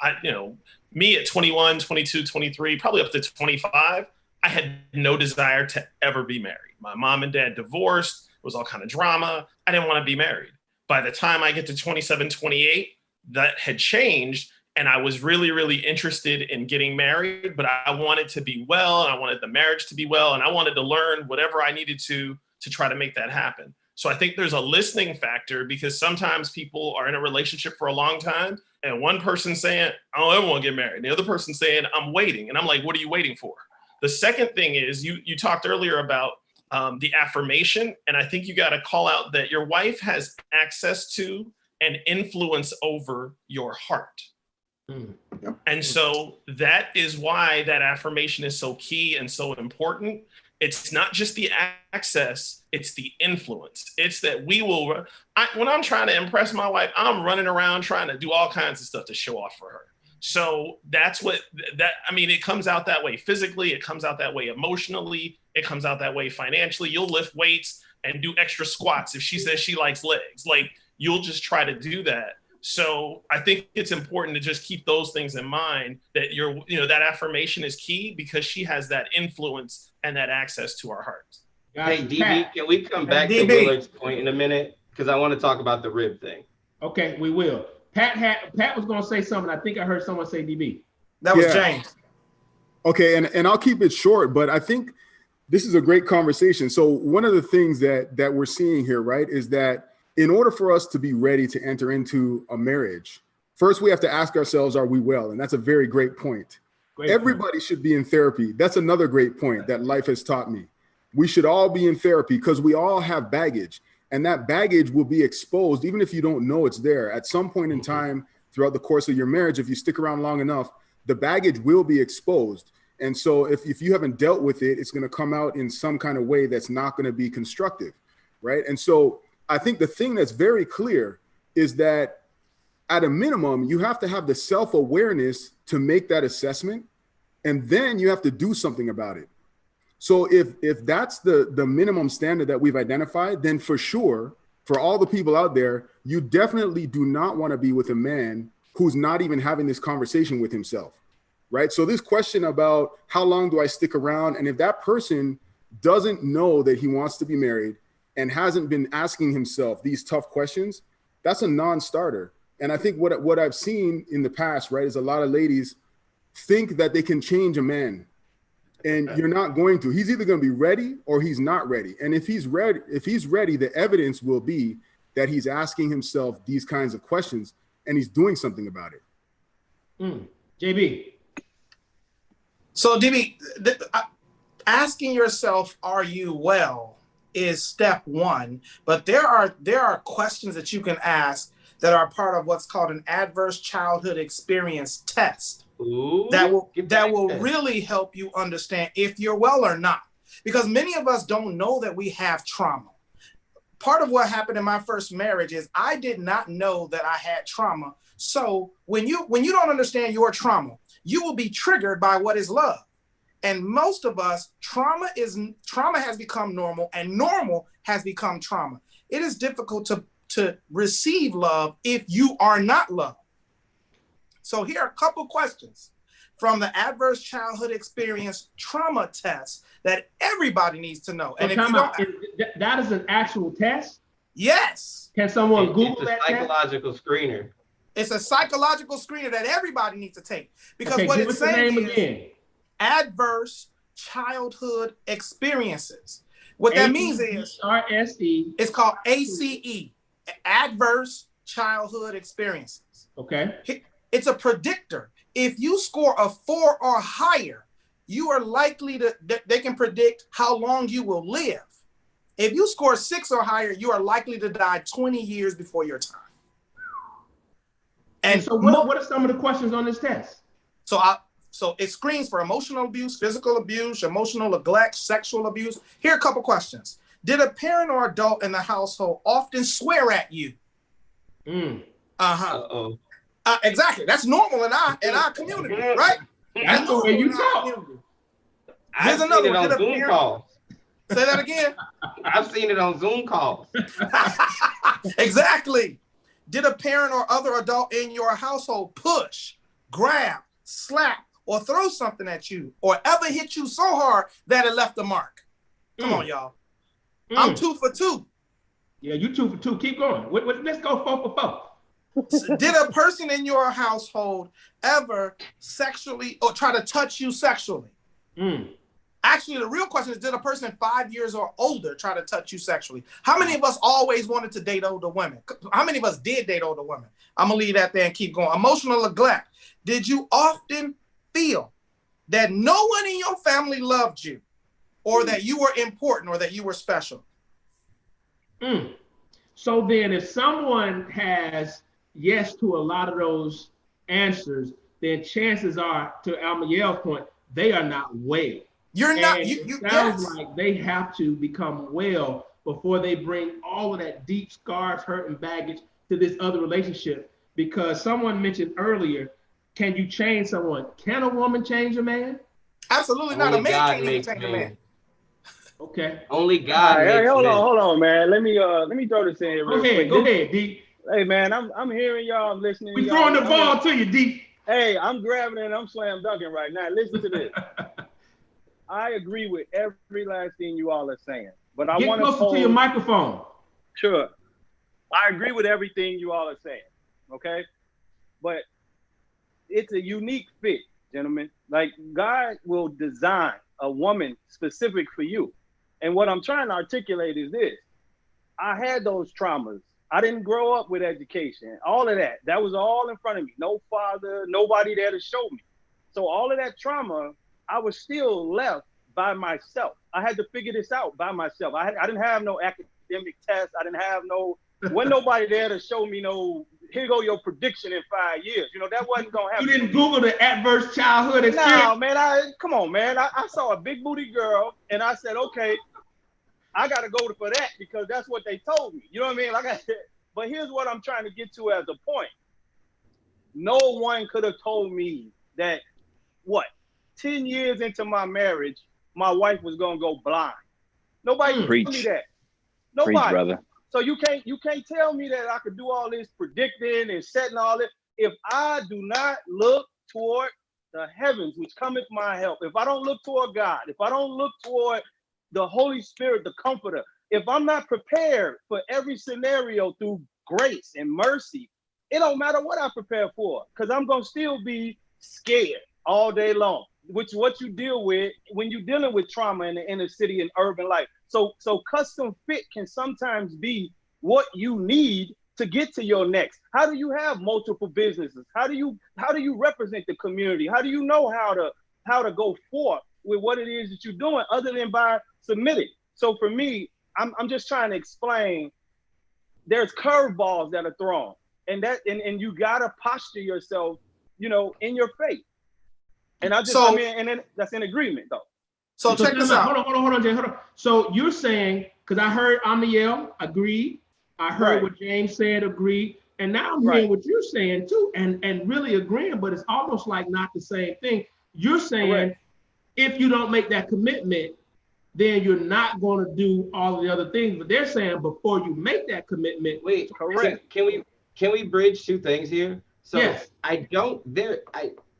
S6: me at 21, 22, 23, probably up to 25, I had no desire to ever be married. My mom and dad divorced. It was all kind of drama. I didn't want to be married. By the time I get to 27, 28, that had changed. And I was really, really interested in getting married, but I wanted to be well, and I wanted the marriage to be well, and I wanted to learn whatever I needed to try to make that happen. So I think there's a listening factor, because sometimes people are in a relationship for a long time, and one person saying, I don't ever want to get married. And the other person saying, I'm waiting. And I'm like, what are you waiting for? The second thing is you talked earlier about the affirmation. And I think you got to call out that your wife has access to and influence over your heart. And so that is why that affirmation is so key and so important. It's not just the access, it's the influence. It's that when I'm trying to impress my wife, I'm running around trying to do all kinds of stuff to show off for her. So it comes out that way physically, it comes out that way emotionally, it comes out that way financially. You'll lift weights and do extra squats if she says she likes legs. Like, you'll just try to do that. So I think it's important to just keep those things in mind, that that affirmation is key, because she has that influence and that access to our hearts.
S13: Hey, DB, can we come back to Willard's point in a minute? Because I want to talk about the rib thing.
S1: Okay, we will. Pat was going to say something. I think I heard someone say DB.
S5: That was James.
S7: Okay, and I'll keep it short, but I think this is a great conversation. So one of the things that we're seeing here, right, is that in order for us to be ready to enter into a marriage, first we have to ask ourselves, are we well? And that's a very great point. Everybody should be in therapy. That's another great point that life has taught me. We should all be in therapy because we all have baggage, and that baggage will be exposed even if you don't know it's there. At some point in time throughout the course of your marriage, if you stick around long enough, the baggage will be exposed. And so if you haven't dealt with it, it's going to come out in some kind of way that's not going to be constructive, right? And so I think the thing that's very clear is that at a minimum, you have to have the self-awareness to make that assessment, and then you have to do something about it. So if that's the minimum standard that we've identified, then for sure, for all the people out there, you definitely do not want to be with a man who's not even having this conversation with himself, right? So this question about how long do I stick around, and if that person doesn't know that he wants to be married and hasn't been asking himself these tough questions, that's a non-starter. And I think what I've seen in the past, right, is a lot of ladies think that they can change a man, and you're not going to. He's either going to be ready or he's not ready. And if he's ready, the evidence will be that he's asking himself these kinds of questions and he's doing something about it.
S1: JB.
S5: So DB, asking yourself, are you well, is step one, but there are questions that you can ask that are part of what's called an adverse childhood experience test.
S13: Ooh,
S5: that will really help you understand if you're well or not, because many of us don't know that we have trauma. Part of what happened in my first marriage is I did not know that I had trauma. So when you don't understand your trauma, you will be triggered by what is love. And most of us, trauma has become normal, and normal has become trauma. It is difficult to receive love if you are not loved. So here are a couple questions from the adverse childhood experience trauma test that everybody needs to know. And if you don't,
S1: that is an actual test?
S5: Yes.
S1: Can someone Google that?
S13: It's a psychological screener.
S5: It's a psychological screener that everybody needs to take, because what it's saying is adverse childhood experiences. What that means is
S1: RSE.
S5: It's called ACE, adverse childhood experiences.
S1: Okay.
S5: It's a predictor. If you score a 4 or higher, you are likely they can predict how long you will live. If you score 6 or higher, you are likely to die 20 years before your time. And
S1: so what are some of the questions on this test?
S5: So it screens for emotional abuse, physical abuse, emotional neglect, sexual abuse. Here are a couple questions. Did a parent or adult in the household often swear at you?
S13: Uh-oh.
S5: Exactly. That's normal in our community, right?
S1: That's the way you talk.
S13: I've seen it on Zoom calls.
S5: Say that again.
S13: I've seen it on Zoom calls.
S5: Exactly. Did a parent or other adult in your household push, grab, slap, or throw something at you, or ever hit you so hard that it left a mark? Come on, y'all. I'm 2 for 2.
S1: Yeah, you 2 for 2. Keep going. Let's go 4 for 4.
S5: Did a person in your household ever sexually or try to touch you sexually? Actually, the real question is, did a person 5 years or older try to touch you sexually? How many of us always wanted to date older women? How many of us did date older women? I'm going to leave that there and keep going. Emotional neglect. Did you often feel that no one in your family loved you, or that you were important, or that you were special?
S1: So then if someone has yes to a lot of those answers, then chances are, to Amiel's point, they are not well.
S5: You're not.
S1: It sounds like they have to become well before they bring all of that deep scars, hurt, and baggage to this other relationship. Because someone mentioned earlier, can you change someone? Can a woman change a man?
S5: Absolutely not. A man can't even change a man.
S1: Okay.
S13: Only God.
S11: Hey, hold on, man. Let me throw this in here.
S1: Go ahead, D.
S11: Hey, man, I'm hearing y'all. I'm listening.
S1: We throwing the ball to you, D.
S11: Hey, I'm grabbing it and I'm slam dunking right now. Listen to this. I agree with every last thing you all are saying, but I want to
S1: get closer to your microphone.
S11: Sure. I agree with everything you all are saying. Okay, but it's a unique fit gentlemen. Like God will design a woman specific for you. And what I'm trying to articulate is this. I had those traumas. I didn't grow up with education, all of that. That was all in front of me. No father, nobody there to show me. So all of that trauma, I was still left by myself. I had to figure this out by myself. I didn't have no academic tests. I didn't have wasn't nobody there to show me here go your prediction in 5 years. You know, that wasn't gonna happen.
S1: You didn't Google the adverse childhood experience?
S11: No, man, come on, man. I saw a big booty girl and I said, okay, I gotta go for that because that's what they told me. You know what I mean? But here's what I'm trying to get to as a point. No one could have told me that 10 years into my marriage, my wife was gonna go blind. Nobody told me that. Nobody.
S8: Preach, brother.
S11: So you can't tell me that I could do all this predicting and setting all this. If I do not look toward the heavens, which cometh my help, if I don't look toward God, if I don't look toward the Holy Spirit, the Comforter, if I'm not prepared for every scenario through grace and mercy, it don't matter what I prepare for, because I'm gonna still be scared all day long, which is what you deal with when you're dealing with trauma in the inner city and urban life. So custom fit can sometimes be what you need to get to your next. How do you have multiple businesses? How do you represent the community? How do you know how to go forth with what it is that you're doing other than by submitting? So for me, I'm just trying to explain there's curveballs that are thrown, and you gotta posture yourself, in your faith. And then that's in agreement though.
S5: So check this out.
S1: Hold on, Jay. Hold on. So you're saying, because I heard Amiel agree, I heard what James said, agree, and now I'm hearing what you're saying too, and really agreeing, but it's almost like not the same thing. You're saying if you don't make that commitment, then you're not going to do all of the other things. But they're saying before you make that commitment.
S13: Wait, correct. Can we bridge two things here? So yes.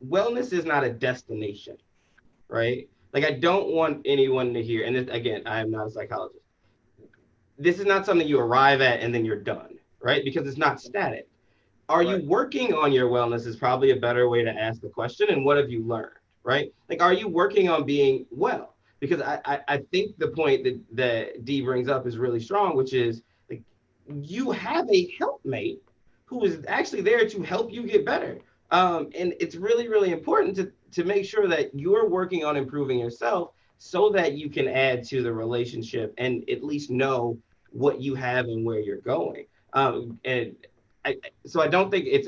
S13: Wellness is not a destination, right? Like, I don't want anyone to hear, and this, again, I am not a psychologist. This is not something you arrive at and then you're done, right? Because it's not static. Are you working on your wellness is probably a better way to ask the question. And what have you learned, right? Like, are you working on being well? Because I think the point that Dee brings up is really strong, which is like, you have a helpmate who is actually there to help you get better. And it's really, really important to make sure that you're working on improving yourself so that you can add to the relationship and at least know what you have and where you're going. So I don't think it's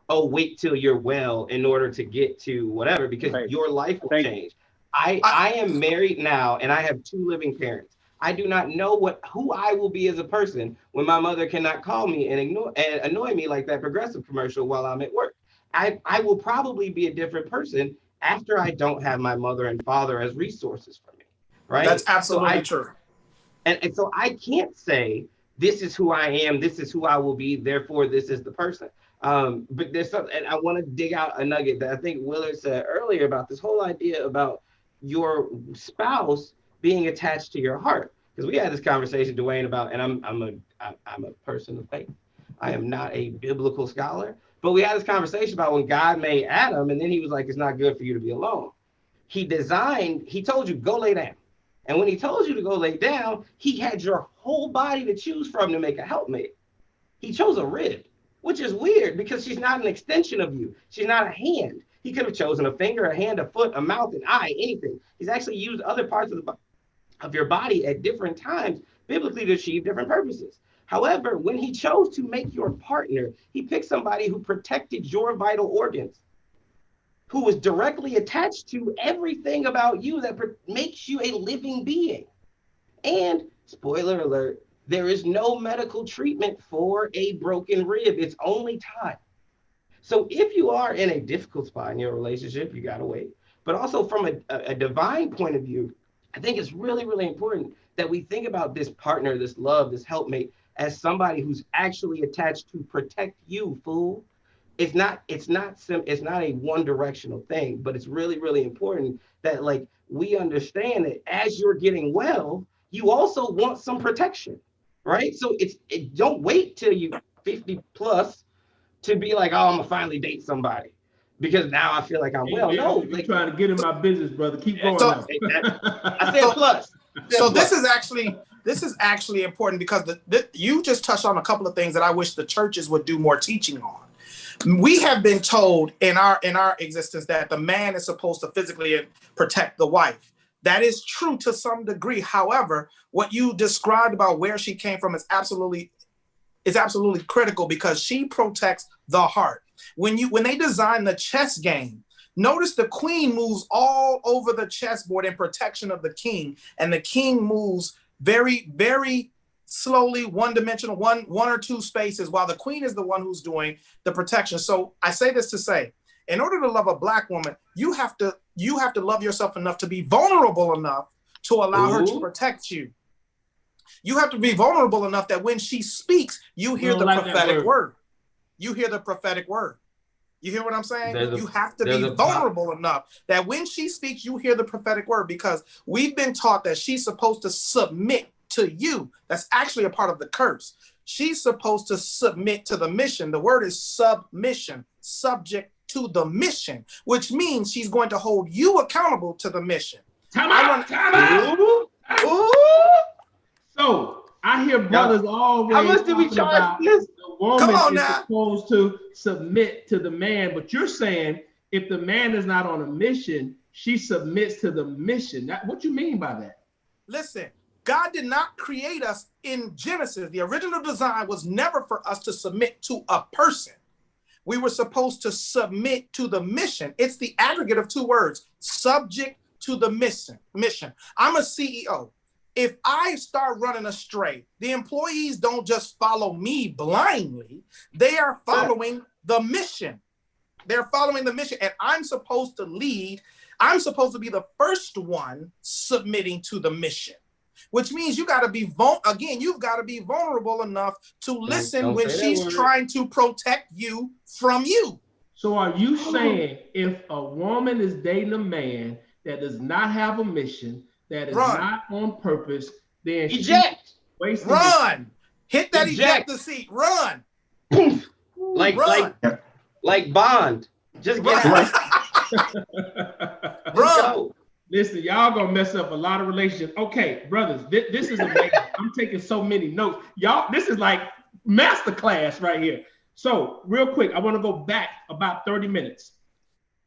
S13: wait till you're well in order to get to whatever, because your life will change. I am married now and I have 2 living parents. I do not know who I will be as a person when my mother cannot call me and annoy me like that Progressive commercial while I'm at work. I will probably be a different person after I don't have my mother and father as resources for me, right?
S5: That's absolutely true.
S13: And so I can't say, this is who I am, this is who I will be, therefore this is the person. But there's something, and I want to dig out a nugget that I think Willard said earlier about this whole idea about your spouse being attached to your heart. Because we had this conversation, Dwayne, about, and I'm a person of faith. I am not a biblical scholar, but we had this conversation about when God made Adam, and then he was like, it's not good for you to be alone. He told you, go lay down. And when he told you to go lay down, he had your whole body to choose from to make a helpmate. He chose a rib, which is weird because she's not an extension of you. She's not a hand. He could have chosen a finger, a hand, a foot, a mouth, an eye, anything. He's actually used other parts of your body at different times, biblically, to achieve different purposes. However, when he chose to make your partner, he picked somebody who protected your vital organs, who was directly attached to everything about you that makes you a living being. And, spoiler alert, there is no medical treatment for a broken rib. It's only time. So if you are in a difficult spot in your relationship, you gotta wait. But also from a divine point of view, I think it's really, really important that we think about this partner, this love, this helpmate, as somebody who's actually attached to protect you, fool. It's not a one-directional thing, but it's really, really important that we understand that as you're getting well, you also want some protection, right? So don't wait till you 50 plus to be like, oh, I'm gonna finally date somebody. because now I feel like I'm well. No,
S1: you're trying to get in my business, brother. Keep going.
S5: So,
S13: I said plus.
S5: So this is actually important because you just touched on a couple of things that I wish the churches would do more teaching on. We have been told in our existence that the man is supposed to physically protect the wife. That is true to some degree. However, what you described about where she came from is absolutely critical because she protects the heart. When they design the chess game, notice the queen moves all over the chessboard in protection of the king, and the king moves very, very slowly, one-dimensional, one or two spaces, while the queen is the one who's doing the protection. So I say this to say, in order to love a Black woman, you have to love yourself enough to be vulnerable enough to allow her to protect you. You have to be vulnerable enough that when she speaks, you hear the prophetic word. You hear the prophetic word. You hear what I'm saying? You have to be vulnerable enough that when she speaks, you hear the prophetic word, because we've been taught that she's supposed to submit to you. That's actually a part of the curse. She's supposed to submit to the mission. The word is submission, subject to the mission, which means she's going to hold you accountable to the mission.
S1: Time out. Ooh. So I hear brothers always.
S13: How much do we charge this?
S1: The woman is supposed to submit to the man, but you're saying if the man is not on a mission, she submits to the mission. What you mean by that?
S5: Listen, God did not create us in Genesis. The original design was never for us to submit to a person. We were supposed to submit to the mission. It's the aggregate of two words, subject to the mission. I'm a CEO. If I start running astray, the employees don't just follow me blindly. They are following the mission. They're following the mission, and I'm supposed to lead. I'm supposed to be the first one submitting to the mission, which means you got to be you've got to be vulnerable enough to listen when she's trying to protect you from you.
S1: So are you saying if a woman is dating a man that does not have a mission, that is not on purpose, then
S13: eject,
S5: run, hit that ejector seat, run,
S13: like Bond, just get out.
S5: Run.
S1: Listen, y'all gonna mess up a lot of relationships. Okay, brothers, this is amazing. I'm taking so many notes. Y'all, this is like masterclass right here. So real quick, I want to go back about 30 minutes.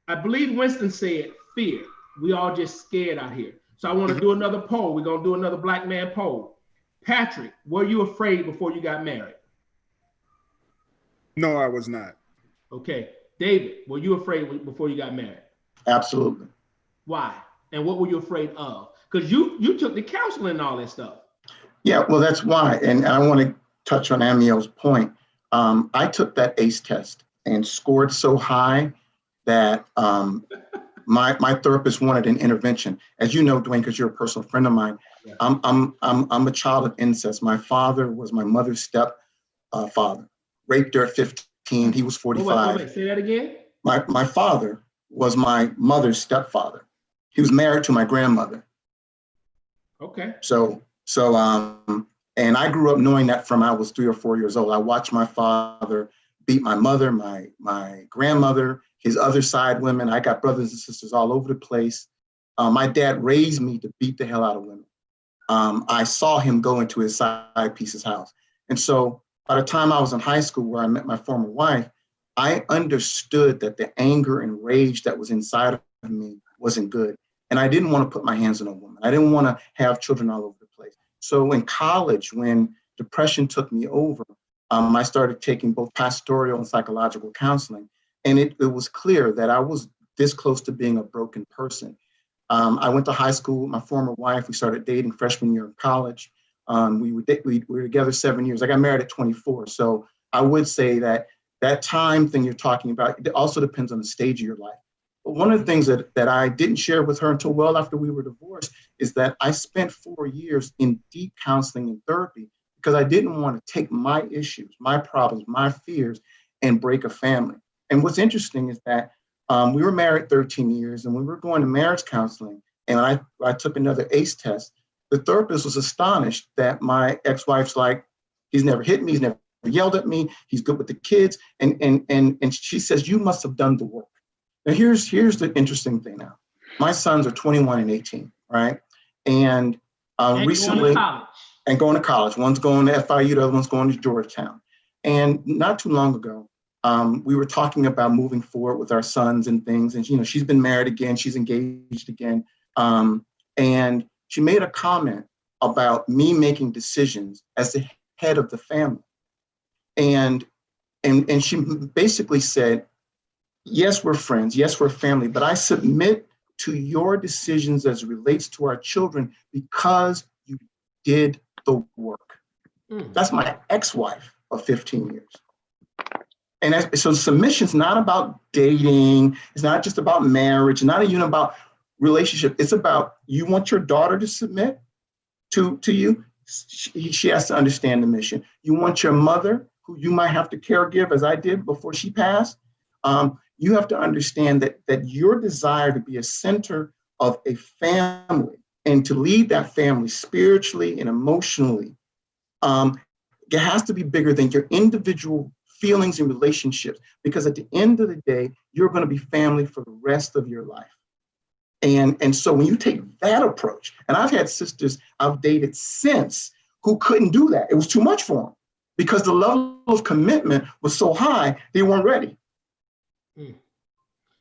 S1: I believe Winston said fear. We all just scared out here. So I want to do another poll. We're going to do another Black man poll. Patrick, were you afraid before you got married?
S7: No, I was not.
S1: Okay. David, were you afraid before you got married?
S2: Absolutely.
S1: Why? And what were you afraid of? Because you took the counseling and all that stuff. Yeah,
S2: well, that's why. And I want to touch on Amiel's point. I took that ACE test and scored so high that my therapist wanted an intervention. As you know, Dwayne, because you're a personal friend of mine, yeah. I'm a child of incest. My father was my mother's father. Raped her at 15. He was 45.
S1: Wait, say that again.
S2: My father was my mother's stepfather. He was married to my grandmother.
S1: Okay.
S2: So, and I grew up knowing that from I was 3 or 4 years old. I watched my father beat my mother, my grandmother, his other side women. I got brothers and sisters all over the place. My dad raised me to beat the hell out of women. I saw him go into his side piece's house. And so by the time I was in high school where I met my former wife, I understood that the anger and rage that was inside of me wasn't good. And I didn't want to put my hands on a woman. I didn't want to have children all over the place. So in college, when depression took me over, I started taking both pastoral and psychological counseling. And it was clear that I was this close to being a broken person. I went to high school with my former wife. We started dating freshman year of college. We were together 7 years. I got married at 24. So I would say that time thing you're talking about, it also depends on the stage of your life. But one of the things that I didn't share with her until well after we were divorced is that I spent 4 years in deep counseling and therapy because I didn't want to take my issues, my problems, my fears, and break a family. And what's interesting is that we were married 13 years, and when we were going to marriage counseling, and I took another ACE test, the therapist was astonished that my ex-wife's like, he's never hit me, he's never yelled at me, he's good with the kids. And she says, you must have done the work. Now here's the interesting thing now. My sons are 21 and 18, right? And recently, going to college. One's going to FIU, the other one's going to Georgetown. And not too long ago, we were talking about moving forward with our sons and things. And, she's been married again. She's engaged again. And she made a comment about me making decisions as the head of the family. And she basically said, yes, we're friends. Yes, we're family. But I submit to your decisions as it relates to our children because you did the work. That's my ex-wife of 15 years. And so submission's not about dating. It's not just about marriage. It's not even about relationship. It's about, you want your daughter to submit to you. She has to understand the mission. You want your mother, who you might have to caregive, as I did before she passed. You have to understand that your desire to be a center of a family and to lead that family spiritually and emotionally, it has to be bigger than your individual feelings and relationships, because at the end of the day, you're going to be family for the rest of your life. And so when you take that approach, and I've had sisters I've dated since who couldn't do that. It was too much for them because the level of commitment was so high, they weren't ready.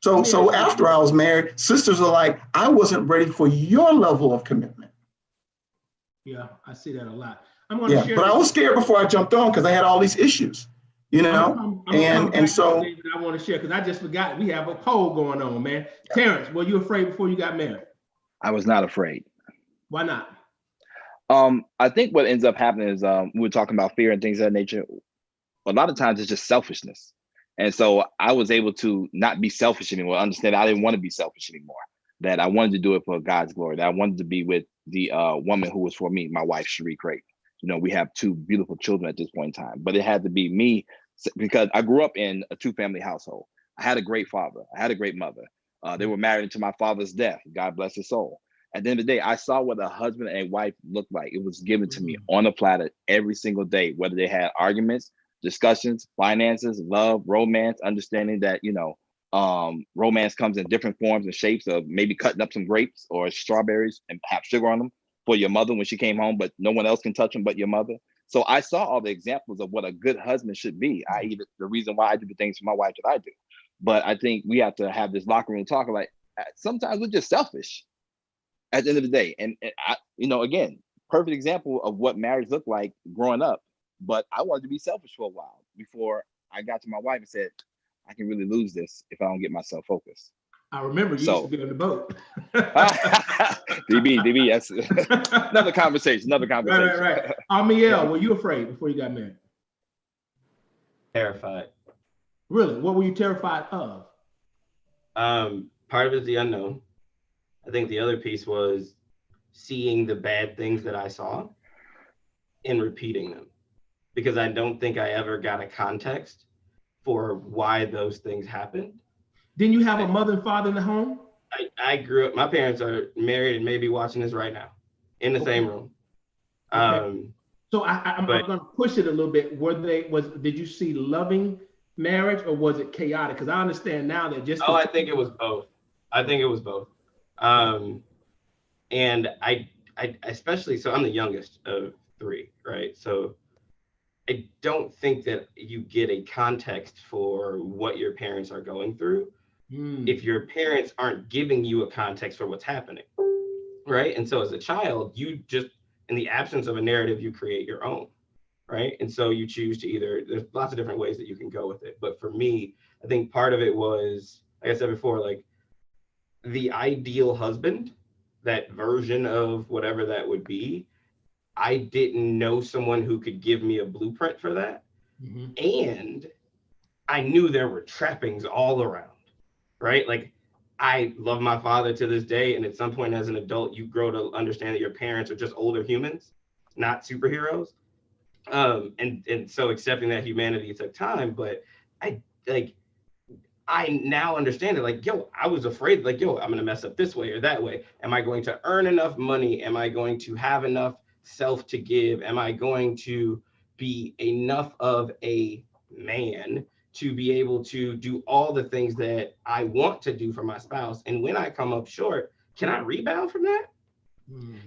S2: So after I was married, sisters are like, I wasn't ready for your level of commitment.
S1: Yeah, I see that a lot. Share
S2: but I was scared before I jumped on because I had all these issues, and so
S1: I want to share because I just forgot we have a poll going on, man. Terence, were you afraid before you got married?
S8: I was not afraid.
S1: Why not?
S8: I think what ends up happening is we were talking about fear and things of that nature. A lot of times it's just selfishness. And so I was able to not be selfish anymore, understand I didn't want to be selfish anymore, that I wanted to do it for God's glory, that I wanted to be with the woman who was for me, my wife, Cherie Creighton. We have two beautiful children at this point in time, but it had to be me because I grew up in a two-family household. I had a great father. I had a great mother. They were married into my father's death. God bless his soul. At the end of the day, I saw what a husband and wife looked like. It was given to me on a platter every single day, whether they had arguments, discussions, finances, love, romance, understanding that, romance comes in different forms and shapes of maybe cutting up some grapes or strawberries and have sugar on them for your mother when she came home, but no one else can touch them but your mother. So I saw all the examples of what a good husband should be, i.e. the reason why I do the things for my wife that I do. But I think we have to have this locker room talk like, sometimes we're just selfish at the end of the day. And I, again, perfect example of what marriage looked like growing up. But I wanted to be selfish for a while before I got to my wife and said, I can really lose this if I don't get myself focused.
S1: I remember you used to be on the boat.
S8: DB, that's another conversation.
S1: Right. Amiel, were you afraid before you got married?
S13: Terrified.
S1: Really? What were you terrified of?
S13: Part of it is the unknown. I think the other piece was seeing the bad things that I saw and repeating them, because I don't think I ever got a context for why those things happened.
S1: Didn't you have a mother and father in the home?
S13: I grew up, my parents are married and maybe watching this right now in the same room.
S1: So I'm going to push it a little bit. Did you see loving marriage or was it chaotic? Because I understand now that just.
S13: I think it was both. And I especially, so I'm the youngest of three, right? So I don't think that you get a context for what your parents are going through if your parents aren't giving you a context for what's happening, right? And so as a child, you just, in the absence of a narrative, you create your own, right? And so you choose to there's lots of different ways that you can go with it. But for me, I think part of it was, like I said before, like the ideal husband, that version of whatever that would be, I didn't know someone who could give me a blueprint for that. And I knew there were trappings all around, right? Like I love my father to this day. And at some point as an adult, you grow to understand that your parents are just older humans, not superheroes. And so accepting that humanity took time, but I now understand it. Like, I was afraid, like, I'm going to mess up this way or that way. Am I going to earn enough money? Am I going to have enough self to give? Am I going to be enough of a man to be able to do all the things that I want to do for my spouse. And when I come up short, can I rebound from that?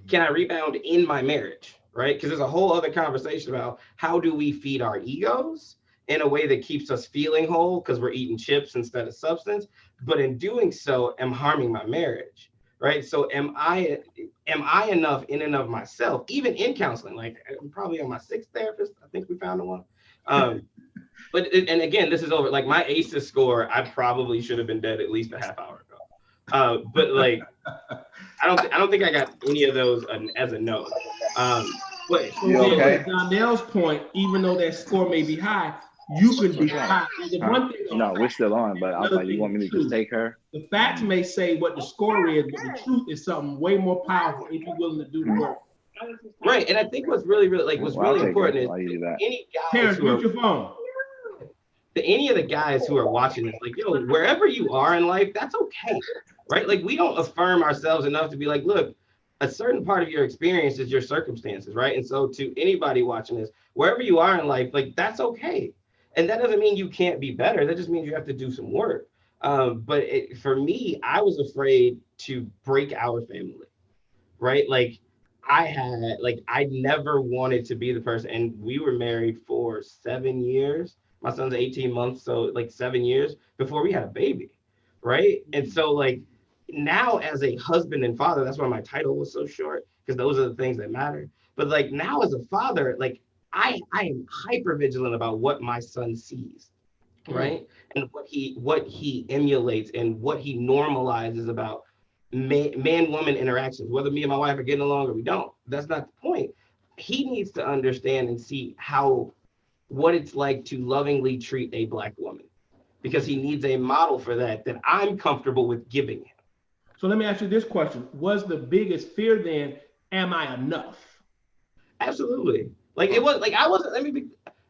S13: Can I rebound in my marriage, right? Because there's a whole other conversation about how do we feed our egos in a way that keeps us feeling whole because we're eating chips instead of substance. But in doing so, am harming my marriage, right? So am I enough in and of myself, even in counseling? Like I'm probably on my 6th therapist. I think we found the one. And again, this is over. Like my ACEs score, I probably should have been dead at least a half hour ago. But like, I don't think I got any of those as a no. But
S8: okay?
S1: Donell's point, even though that score may be high, you can be high. One thing
S8: no, we're still on, but I was like, you want me to just take her?
S1: The facts may say what the score is, but the truth is something way more powerful if you're willing to do the work.
S13: Right, and I think what's really important is any guys
S1: Terence, mute your phone.
S13: Any of the guys who are watching this, like, yo, wherever you are in life, that's okay, right? Like, we don't affirm ourselves enough to be like, look, a certain part of your experience is your circumstances, right? And so to anybody watching this, wherever you are in life, like, that's okay. And that doesn't mean you can't be better. That just means you have to do some work. But for me, I was afraid to break our family, right? Like, I never wanted to be the person, and we were married for 7 years. My son's 18 months, so like 7 years before we had a baby, right? And so like now as a husband and father, that's why my title was so short, because those are the things that matter. But like now as a father, like I am hyper vigilant about what my son sees, right? And what he emulates and what he normalizes about man-woman interactions, whether me and my wife are getting along or we don't. That's not the point. He needs to understand and see what it's like to lovingly treat a Black woman, because he needs a model for that I'm comfortable with giving him.
S1: So let me ask you this question. Was the biggest fear then, am I enough?
S13: Absolutely. Like it was like,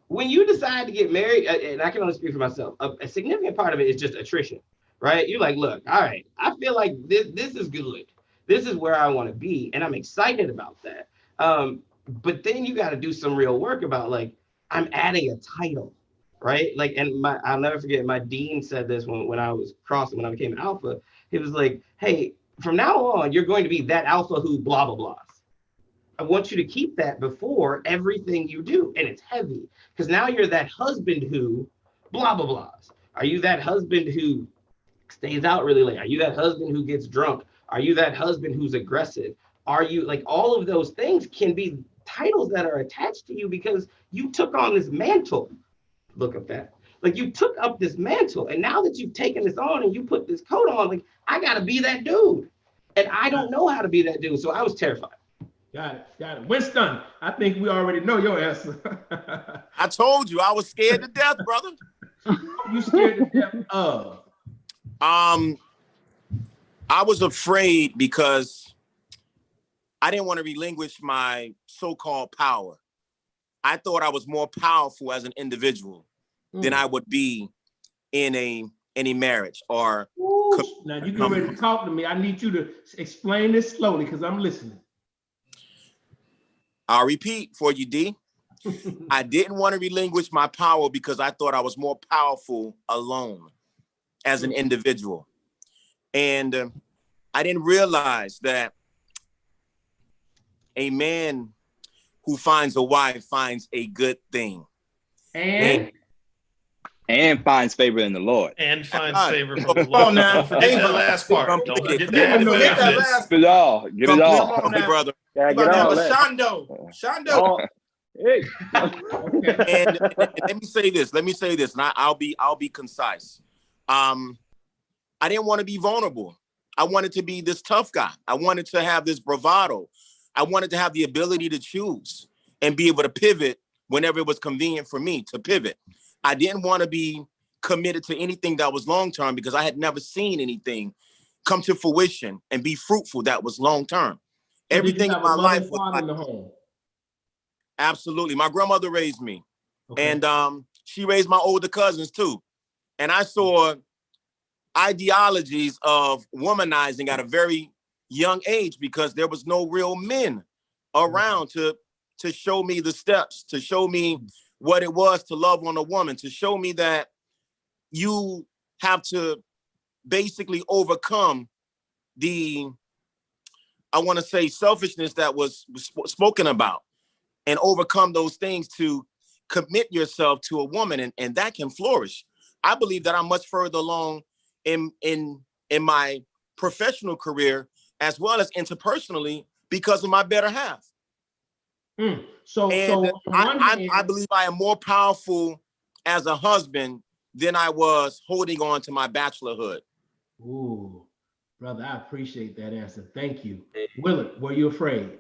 S13: when you decide to get married, and I can only speak for myself, a significant part of it is just attrition, right? You're like, look, all right, I feel like this is good. This is where I want to be. And I'm excited about that. But then you got to do some real work about like, I'm adding a title, right? Like, and I'll never forget, my dean said this when I was crossing, when I became alpha. He was like, hey, from now on, you're going to be that alpha who blah, blah, blahs. I want you to keep that before everything you do. And it's heavy, because now you're that husband who blah, blah, blahs. Are you that husband who stays out really late? Are you that husband who gets drunk? Are you that husband who's aggressive? Are you, like, all of those things can be titles that are attached to you because you took on this mantle. Look at that. Like, you took up this mantle, and now that you've taken this on and you put this coat on, like, I got to be that dude. And I don't know how to be that dude. So I was terrified.
S1: Got it. Winston, I think we already know your answer.
S10: I told you, I was scared to death, brother.
S1: You scared to death of?
S10: I was afraid because I didn't want to relinquish my so-called power. I thought I was more powerful as an individual than I would be in a marriage or.
S1: Now you get ready to talk to me. I need you to explain this slowly because I'm listening.
S10: I'll repeat for you, D. I didn't want to relinquish my power because I thought I was more powerful alone as an individual. And I didn't realize that a man who finds a wife finds a good thing.
S8: And finds favor in the Lord.
S6: And finds favor from the Lord. Don't forget that last part. Don't forget that.
S8: Get it all. Get it all.
S10: Hey, brother.
S8: Yeah, get all that.
S9: Shondo.
S8: Hey.
S10: and let me say this, and I'll be concise. I didn't want to be vulnerable. I wanted to be this tough guy. I wanted to have this bravado. I wanted to have the ability to choose and be able to pivot whenever it was convenient for me to pivot. I didn't want to be committed to anything that was long-term because I had never seen anything come to fruition and be fruitful that was long-term. Everything in my life was like, in the home? Absolutely. My grandmother raised me. Okay. And she raised my older cousins too. And I saw ideologies of womanizing at a very young age because there was no real men around to show me the steps, to show me what it was to love on a woman, to show me that you have to basically overcome the, I want to say, selfishness that was spoken about, and overcome those things to commit yourself to a woman, and that can flourish. I believe that I'm much further along in my professional career as well as interpersonally because of my better half. I believe I am more powerful as a husband than I was holding on to my bachelorhood.
S1: Ooh, brother, I appreciate that answer. Thank you. Willard, were you afraid?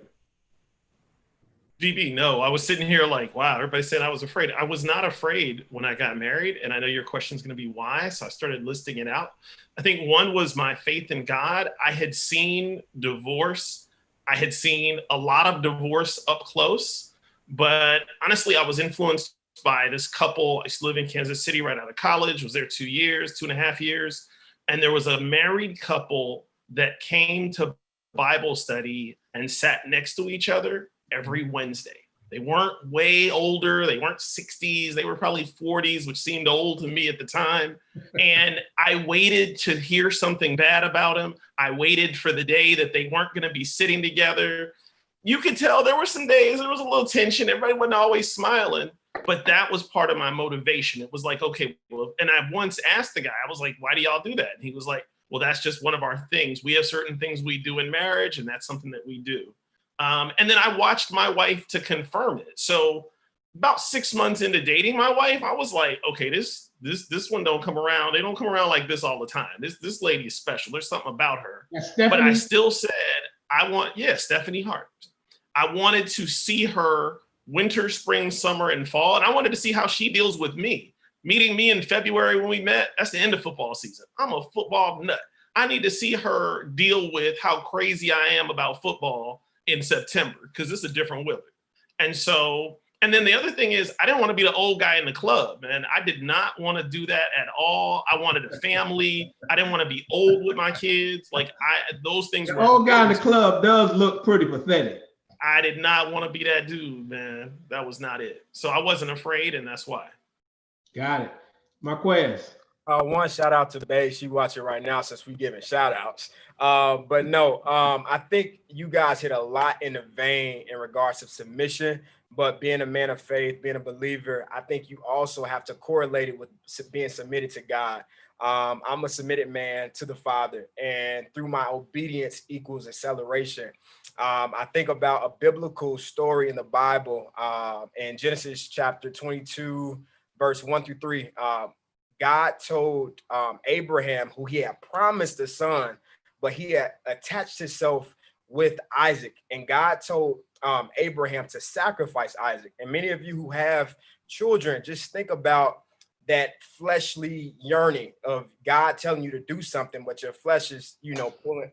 S6: DB, no. I was sitting here like, wow, everybody said I was afraid. I was not afraid when I got married. And I know your question is going to be why. So I started listing it out. I think one was my faith in God. I had seen divorce. I had seen a lot of divorce up close. But honestly, I was influenced by this couple. I used to live in Kansas City right out of college, was there 2 years, 2.5 years. And there was a married couple that came to Bible study and sat next to each other every Wednesday. They weren't way older. They weren't 60s. They were probably 40s, which seemed old to me at the time. And I waited to hear something bad about him. I waited for the day that they weren't going to be sitting together. You could tell there were some days there was a little tension. Everybody wasn't always smiling, but that was part of my motivation. It was like, okay, well, and I once asked the guy, I was like, why do y'all do that? And he was like, well, that's just one of our things. We have certain things we do in marriage, and that's something that we do. And then I watched my wife to confirm it. So about 6 months into dating my wife, I was like, okay, this one don't come around. They don't come around like this all the time. This lady is special. There's something about her. But I still said, Stephanie Hart. I wanted to see her winter, spring, summer, and fall. And I wanted to see how she deals with me. Meeting me in February when we met, that's the end of football season. I'm a football nut. I need to see her deal with how crazy I am about football in September, because it's a different Willard. And so, and then the other thing is, I didn't want to be the old guy in the club, man. I did not want to do that at all. I wanted a family. I didn't want to be old with my kids. Like those things. The
S1: old guy in the club does look pretty pathetic.
S6: I did not want to be that dude, man. That was not it. So I wasn't afraid, and that's why.
S1: Got it. Marquez.
S9: One shout out to Bae. She watching right now since we giving shout outs. But no, I think you guys hit a lot in the vein in regards to submission, but being a man of faith, being a believer, I think you also have to correlate it with being submitted to God. I'm a submitted man to the Father, and through my obedience equals acceleration. I think about a biblical story in the Bible in Genesis chapter 22, verse 1-3. God told Abraham, who he had promised a son, but he had attached himself with Isaac. And God told Abraham to sacrifice Isaac. And many of you who have children, just think about that fleshly yearning of God telling you to do something, but your flesh is,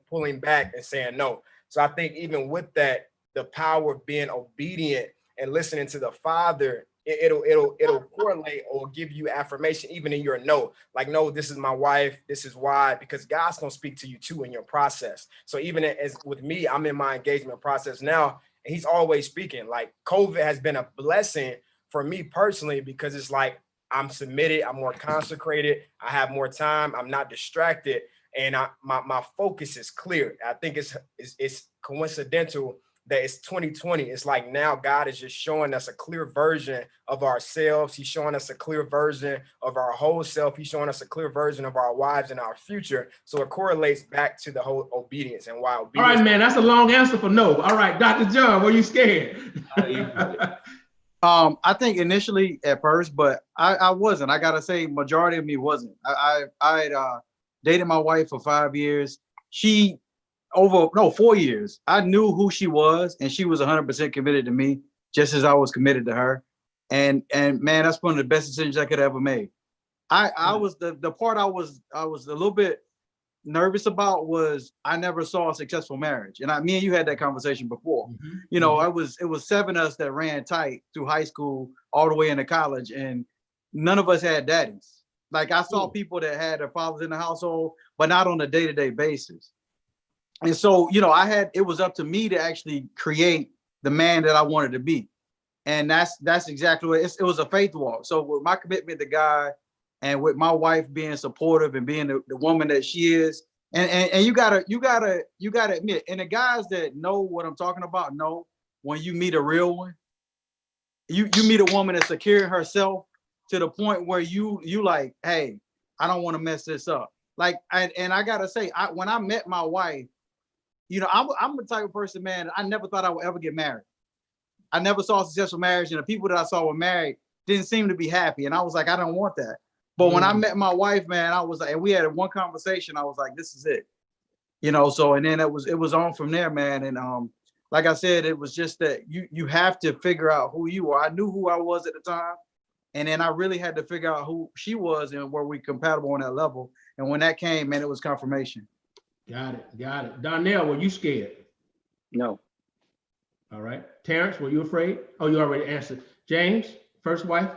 S9: pulling back and saying no. So I think even with that, the power of being obedient and listening to the Father, it'll correlate or give you affirmation even in your no. Like, no, this is my wife. This is why, because God's gonna speak to you too in your process. So even as with me, I'm in my engagement process now, and he's always speaking. Like, COVID has been a blessing for me personally, because it's like I'm submitted, I'm more consecrated, I have more time, I'm not distracted, and my focus is clear. I think it's coincidental that it's 2020. It's like now God is just showing us a clear version of ourselves. He's showing us a clear version of our whole self. He's showing us a clear version of our wives and our future. So it correlates back to the whole obedience and why obedience.
S1: All right, man, that's a long answer for no. All right, Dr. John, were you scared?
S12: I think initially at first, but I wasn't. I gotta say, majority of me wasn't. I had dated my wife for 5 years. 4 years. I knew who she was, and she was 100% committed to me, just as I was committed to her. And man, that's one of the best decisions I could have ever made. I was the part I was a little bit nervous about was I never saw a successful marriage. And me and you had that conversation before. It was 7 of us that ran tight through high school all the way into college, and none of us had daddies. Like, I saw people that had their fathers in the household, but not on a day-to-day basis. And so, it was up to me to actually create the man that I wanted to be. And that's exactly what it was, a faith walk. So with my commitment to God, and with my wife being supportive and being the woman that she is, and you gotta admit, and the guys that know what I'm talking about know when you meet a real one, you meet a woman that's secure in herself to the point where you like, hey, I don't want to mess this up. Like, and I gotta say, when I met my wife, you know, I'm the type of person, man, I never thought I would ever get married. I never saw a successful marriage, and the people that I saw were married didn't seem to be happy. And I was like, I don't want that. But when I met my wife, man, I was like, and we had one conversation, I was like, this is it. You know, so, and then it was on from there, man. And like I said, it was just that you have to figure out who you are. I knew who I was at the time. And then I really had to figure out who she was and were we compatible on that level. And when that came, man, it was confirmation.
S1: Got it. Donell, were you scared?
S11: No.
S1: All right. Terence, were you afraid? Oh, you already answered. James, first wife?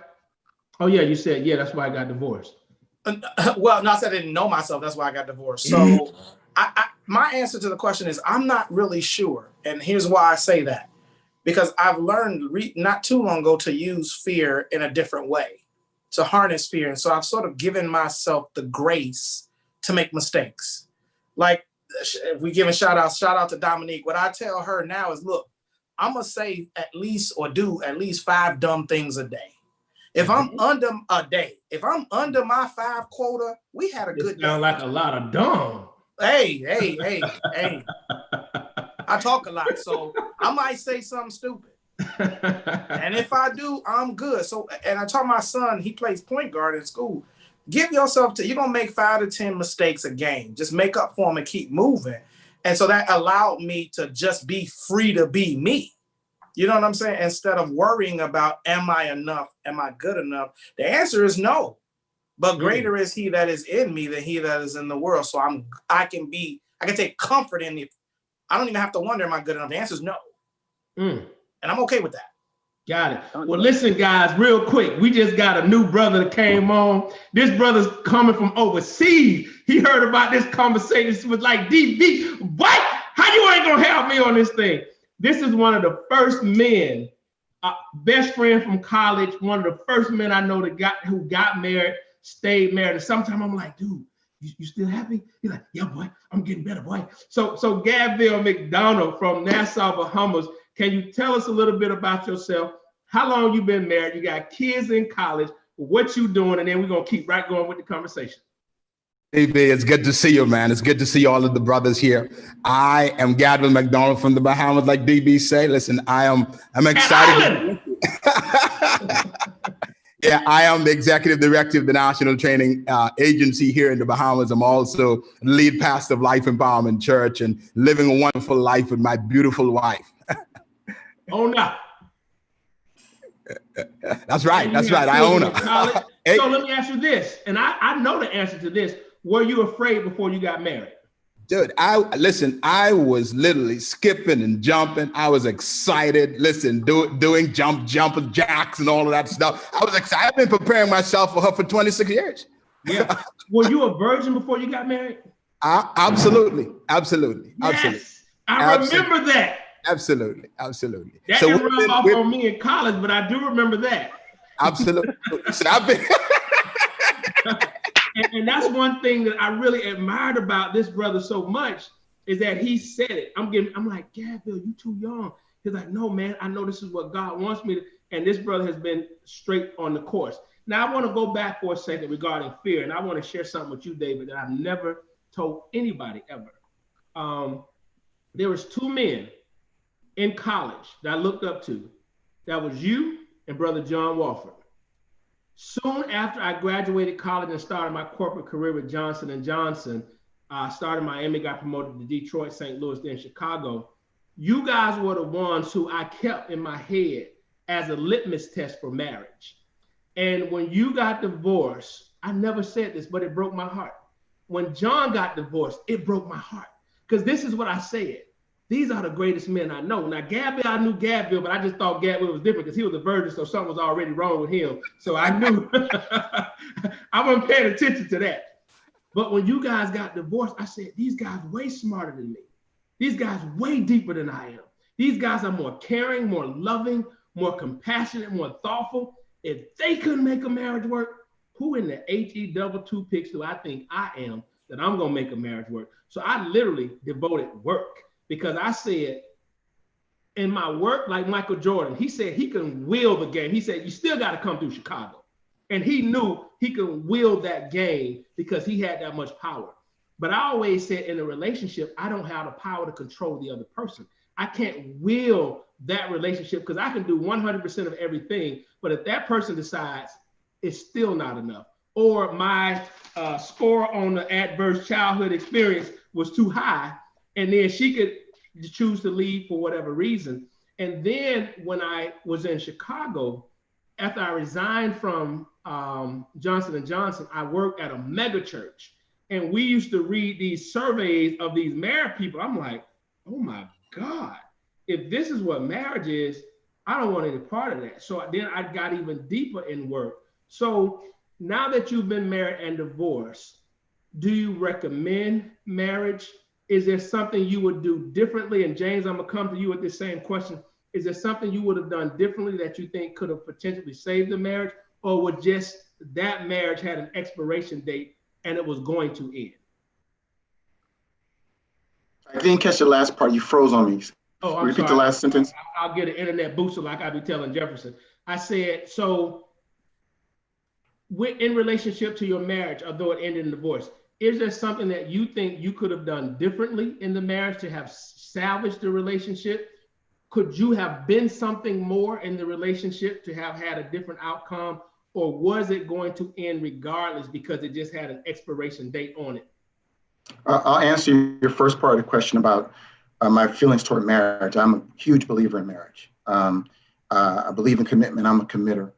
S1: Oh, yeah, you said, yeah, that's why I got divorced.
S5: Well, no, I said I didn't know myself. That's why I got divorced. So my answer to the question is I'm not really sure. And here's why I say that. Because I've learned not too long ago to use fear in a different way, to harness fear. And so I've sort of given myself the grace to make mistakes. Like, if we give a shout out to Dominique. What I tell her now is, look, I'm going to say at least or do at least 5 dumb things a day. If I'm under if I'm under my 5 quota, we had a good day.
S1: Sound like a lot of dumb.
S5: Hey. I talk a lot, so I might say something stupid. And if I do, I'm good. So, and I taught my son, he plays point guard in school. Give yourself you're going to make 5 to 10 mistakes a game. Just make up for them and keep moving. And so that allowed me to just be free to be me. You know what I'm saying? Instead of worrying about, am I enough? Am I good enough? The answer is no. But greater is he that is in me than he that is in the world. So I can take comfort in it. I don't even have to wonder, am I good enough? The answer is no. And I'm okay with that.
S1: Got it. Well, listen, guys, real quick. We just got a new brother that came on. This brother's coming from overseas. He heard about this conversation. Was like, DB, what? How you ain't gonna have me on this thing? This is one of the first men, best friend from college, one of the first men I know who got married, stayed married. And sometimes I'm like, dude, you still happy? He's like, yeah, boy, I'm getting better, boy. So Gabrielle McDonald from Nassau, Bahamas, can you tell us a little bit about yourself? How long you been married? You got kids in college, what you doing? And then we're gonna keep right going with the conversation.
S14: Hey, B, it's good to see you, man. It's good to see all of the brothers here. I am Gabriel McDonald from the Bahamas, like DB say. Listen, I'm excited. Yeah, I am the executive director of the National Training Agency here in the Bahamas. I'm also lead pastor of Life Empowerment Church and living a wonderful life with my beautiful wife.
S1: Oh, no.
S14: That's right. I own her.
S1: Hey. So let me ask you this, and I know the answer to this. Were you afraid before you got married?
S14: Dude, I was literally skipping and jumping. I was excited. Listen, doing jumping jacks and all of that stuff. I was excited. I've been preparing myself for her for 26 years.
S1: Yeah. Were you a virgin before you got married?
S14: Absolutely.
S1: Yes. I remember that.
S14: Absolutely.
S1: That didn't rub off on me in college, but I do remember that.
S14: Absolutely. So I've been.
S1: And that's one thing that I really admired about this brother so much is that he said it. I'm like, Gabriel, you too young. He's like, no, man, I know this is what God wants me to. And this brother has been straight on the course. Now I want to go back for a second regarding fear. And I want to share something with you, David, that I've never told anybody ever. There was 2 men in college that I looked up to. That was you and Brother John Walford. Soon after I graduated college and started my corporate career with Johnson & Johnson, I started Miami, got promoted to Detroit, St. Louis, then Chicago. You guys were the ones who I kept in my head as a litmus test for marriage. And when you got divorced, I never said this, but it broke my heart. When John got divorced, it broke my heart. Because this is what I said. These are the greatest men I know. Now, Gabriel, I knew Gabriel, but I just thought Gabriel was different because he was a virgin, so something was already wrong with him. So I knew. I wasn't paying attention to that. But when you guys got divorced, I said, these guys are way smarter than me. These guys are way deeper than I am. These guys are more caring, more loving, more compassionate, more thoughtful. If they couldn't make a marriage work, who in the HE22 picks who I think I am that I'm gonna make a marriage work. So I literally devoted work because I said in my work, like Michael Jordan, he said he can will the game. He said, you still got to come through Chicago. And he knew he could will that game because he had that much power. But I always said in a relationship, I don't have the power to control the other person. I can't will that relationship because I can do 100% of everything. But if that person decides it's still not enough, or my score on the adverse childhood experience was too high, and then she could choose to leave for whatever reason. And then when I was in Chicago, after I resigned from Johnson & Johnson, I worked at a mega church. And we used to read these surveys of these married people. I'm like, oh my God, if this is what marriage is, I don't want any part of that. So then I got even deeper in work. So now that you've been married and divorced, do you recommend marriage? Is there something you would do differently? And James, I'm gonna come to you with this same question. Is there something you would have done differently that you think could have potentially saved the marriage? Or would just that marriage had an expiration date and it was going to end?
S2: I didn't catch the last part. You froze on me.
S1: Oh, I'm
S2: Repeat
S1: sorry.
S2: the last sentence.
S1: I'll get an internet booster like I be telling Jefferson. I said, so in relationship to your marriage, although it ended in divorce, is there something that you think you could have done differently in the marriage to have salvaged the relationship? Could you have been something more in the relationship to have had a different outcome? Or was it going to end regardless because it just had an expiration date on it?
S2: I'll answer your first part of the question about my feelings toward marriage. I'm a huge believer in marriage. I believe in commitment. I'm a committer.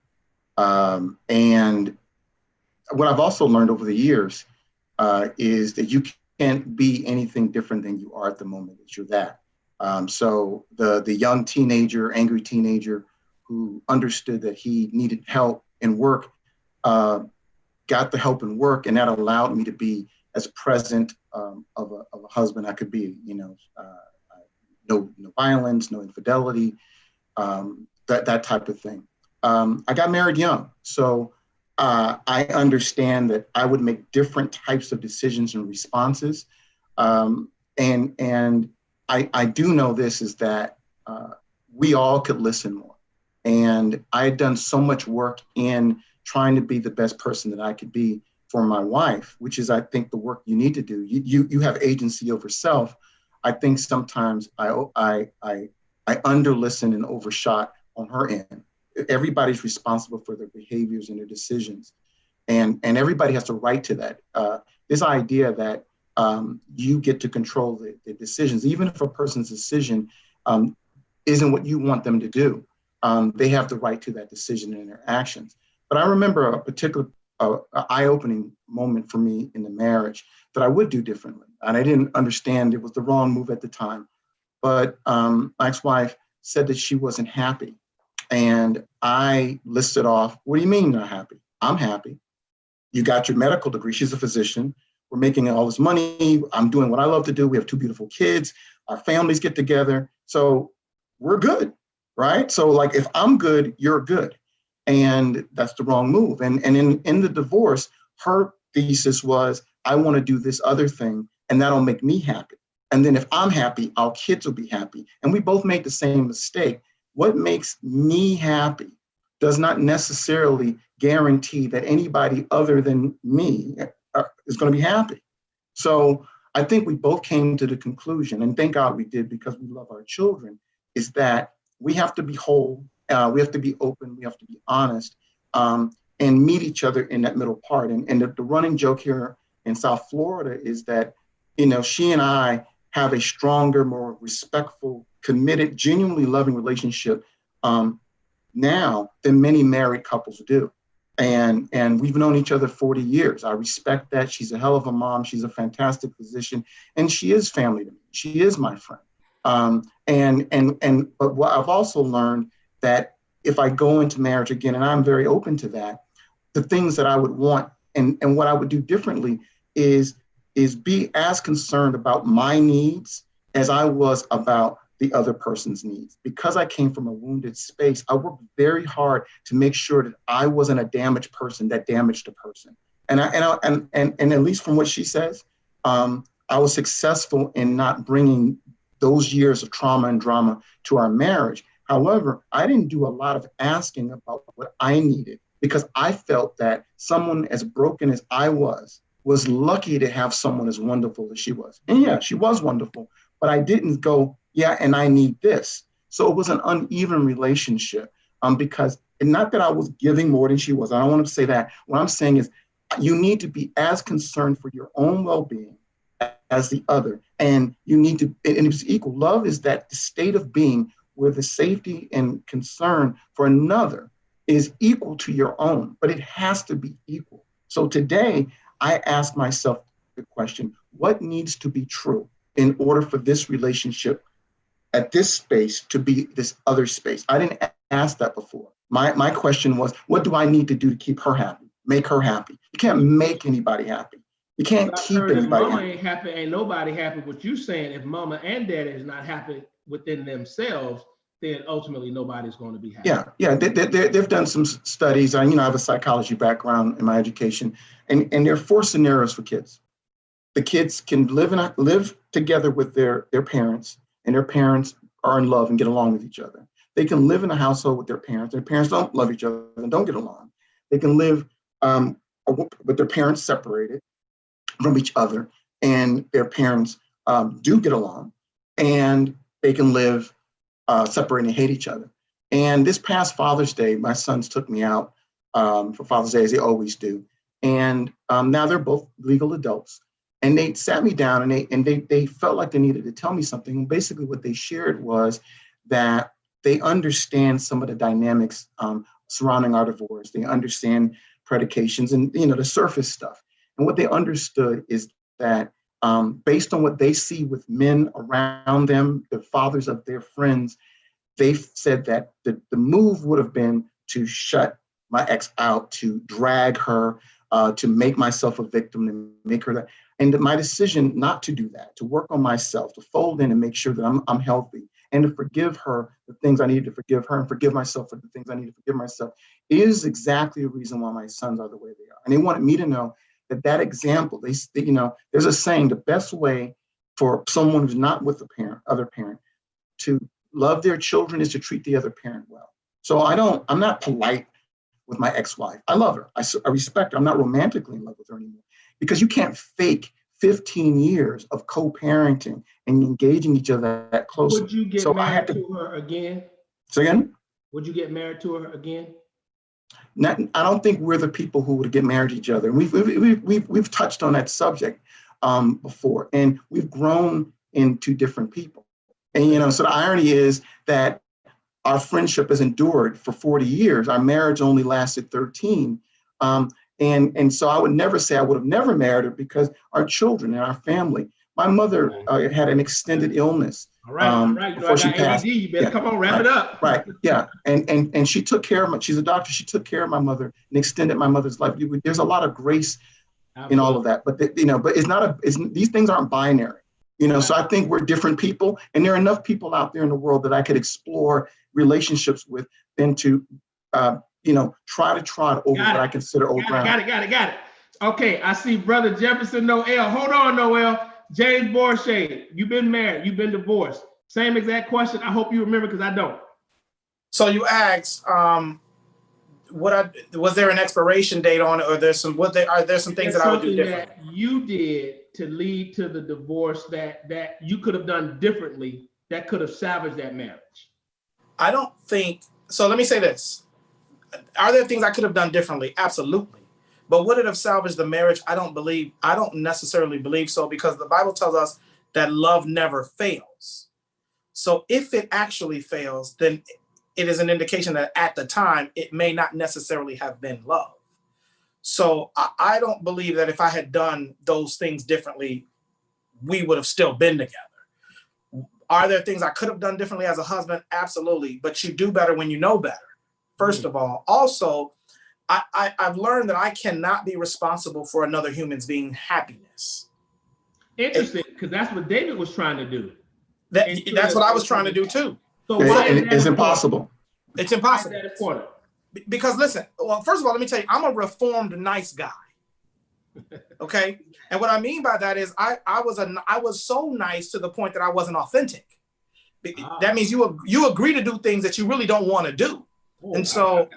S2: And what I've also learned over the years is that you can't be anything different than you are at the moment that you're that. So the young teenager, angry teenager who understood that he needed help in work, got the help in work, and that allowed me to be as present of a husband I could be. No violence, no infidelity, that type of thing. I got married young, so I understand that I would make different types of decisions and responses. And I do know this is that we all could listen more. And I had done so much work in trying to be the best person that I could be for my wife, which is, I think, the work you need to do. You have agency over self. I think sometimes I under listened and overshot on her end. Everybody's responsible for their behaviors and their decisions. And everybody has a right to that. This idea that you get to control the decisions, even if a person's decision isn't what you want them to do, they have the right to that decision and their actions. But I remember a particular eye-opening moment for me in the marriage that I would do differently. And I didn't understand it was the wrong move at the time. But my ex-wife said that she wasn't happy. And I listed off, what do you mean not happy? I'm happy. You got your medical degree. She's a physician. We're making all this money. I'm doing what I love to do. We have 2 beautiful kids. Our families get together. So we're good, right? So like, if I'm good, you're good. And that's the wrong move. And in the divorce, her thesis was, I want to do this other thing, and that'll make me happy. And then if I'm happy, our kids will be happy. And we both made the same mistake. What makes me happy does not necessarily guarantee that anybody other than me is going to be happy. So I think we both came to the conclusion, and thank God we did because we love our children, is that we have to be whole, we have to be open, we have to be honest, and meet each other in that middle part. And the running joke here in South Florida is that, she and I have a stronger, more respectful, committed, genuinely loving relationship now than many married couples do. And we've known each other 40 years. I respect that. She's a hell of a mom. She's a fantastic physician, and she is family to me. She is my friend. But what I've also learned that if I go into marriage again, and I'm very open to that, the things that I would want and what I would do differently is be as concerned about my needs as I was about the other person's needs. Because I came from a wounded space, I worked very hard to make sure that I wasn't a damaged person that damaged a person. And at least from what she says, I was successful in not bringing those years of trauma and drama to our marriage. However, I didn't do a lot of asking about what I needed, because I felt that someone as broken as I was lucky to have someone as wonderful as she was. And yeah, she was wonderful, but I didn't go, yeah, and I need this. So it was an uneven relationship, because, and not that I was giving more than she was. I don't want to say that. What I'm saying is you need to be as concerned for your own well-being as the other. And you need to, and it's equal. Love is that state of being where the safety and concern for another is equal to your own, but it has to be equal. So today, I ask myself the question, what needs to be true in order for this relationship at this space to be this other space? I didn't ask that before. My question was, what do I need to do to keep her happy, make her happy? You can't make anybody happy. You can't keep anybody
S1: if mama
S2: happy.
S1: Ain't happy, ain't nobody happy. What you saying, if mama and daddy is not happy within themselves, then ultimately nobody's going to be happy.
S2: Yeah. They've done some studies. I have a psychology background in my education, and there are 4 scenarios for kids. The kids can live together with their parents, and their parents are in love and get along with each other. They can live in a household with their parents don't love each other and don't get along. They can live with their parents separated from each other, and their parents do get along, and they can live separated and hate each other. And this past Father's Day, my sons took me out for Father's Day, as they always do. And now they're both legal adults. And they sat me down, and they felt like they needed to tell me something. And basically what they shared was that they understand some of the dynamics surrounding our divorce. They understand predications and the surface stuff. And what they understood is that based on what they see with men around them, the fathers of their friends, they said that the move would have been to shut my ex out, to drag her, to make myself a victim, and make her that. And my decision not to do that, to work on myself, to fold in and make sure that I'm healthy, and to forgive her the things I needed to forgive her, and forgive myself for the things I need to forgive myself, is exactly the reason why my sons are the way they are. And they wanted me to know that example, there's a saying, the best way for someone who's not with the other parent to love their children is to treat the other parent well. So I'm not polite with my ex-wife. I love her. I respect her. I'm not romantically in love with her anymore, because you can't fake 15 years of co-parenting and engaging each other that closely.
S1: Would you get married to her again?
S2: Say again?
S1: Would you get married to her again?
S2: I don't think we're the people who would get married to each other. We've touched on that subject before, and we've grown into different people. And so the irony is that our friendship has endured for 40 years. Our marriage only lasted 13. And so I would never say I would have never married her, because our children and our family. My mother had an extended illness.
S1: All right.
S2: Before she passed.
S1: You better come on, wrap it up.
S2: Right. Yeah. And she took care of she's a doctor. She took care of my mother and extended my mother's life. There's a lot of grace in all of that. But but these things aren't binary. So I think we're different people, and there are enough people out there in the world that I could explore relationships with than to try to trot over what I consider old ground.
S1: Got it. Okay, I see Brother Jefferson Noel. Hold on, Noel. James Borishade, you've been married, you've been divorced. Same exact question. I hope you remember, because I don't.
S5: So you asked, was there an expiration date on it, or are there some things that I would do differently?
S1: That you did to lead to the divorce that you could have done differently, that could have salvaged that marriage?
S5: I don't think so. Let me say this. Are there things I could have done differently? Absolutely. But would it have salvaged the marriage? I don't necessarily believe so, because the Bible tells us that love never fails. So if it actually fails, then it is an indication that at the time, it may not necessarily have been love. So I don't believe that if I had done those things differently, we would have still been together. Are there things I could have done differently as a husband? Absolutely. But you do better when you know better, first of all. Also, I've learned that I cannot be responsible for another human's being happiness.
S1: Interesting, because that's what David was trying to do.
S5: That's what I was trying to do too.
S1: So why
S2: it's impossible.
S5: It's impossible.
S1: Why is that important?
S5: Because listen, well, first of all, let me tell you, I'm a reformed nice guy. Okay, and what I mean by that is I was so nice to the point that I wasn't authentic. That means you agree to do things that you really don't want to do, and so,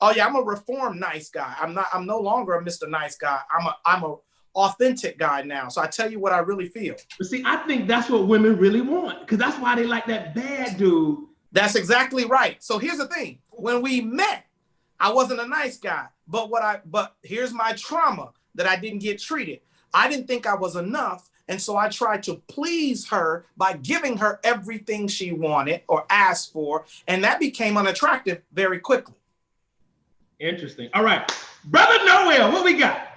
S5: oh yeah, I'm a reformed nice guy. I'm no longer a Mr. Nice Guy. I'm a authentic guy now. So I tell you what I really feel.
S1: But see, I think that's what women really want, because that's why they like that bad dude.
S5: That's exactly right. So here's the thing. When we met, I wasn't a nice guy, but here's my trauma that I didn't get treated. I didn't think I was enough. And so I tried to please her by giving her everything she wanted or asked for. And that became unattractive very quickly.
S1: Interesting. All right. Brother Noel, what we got?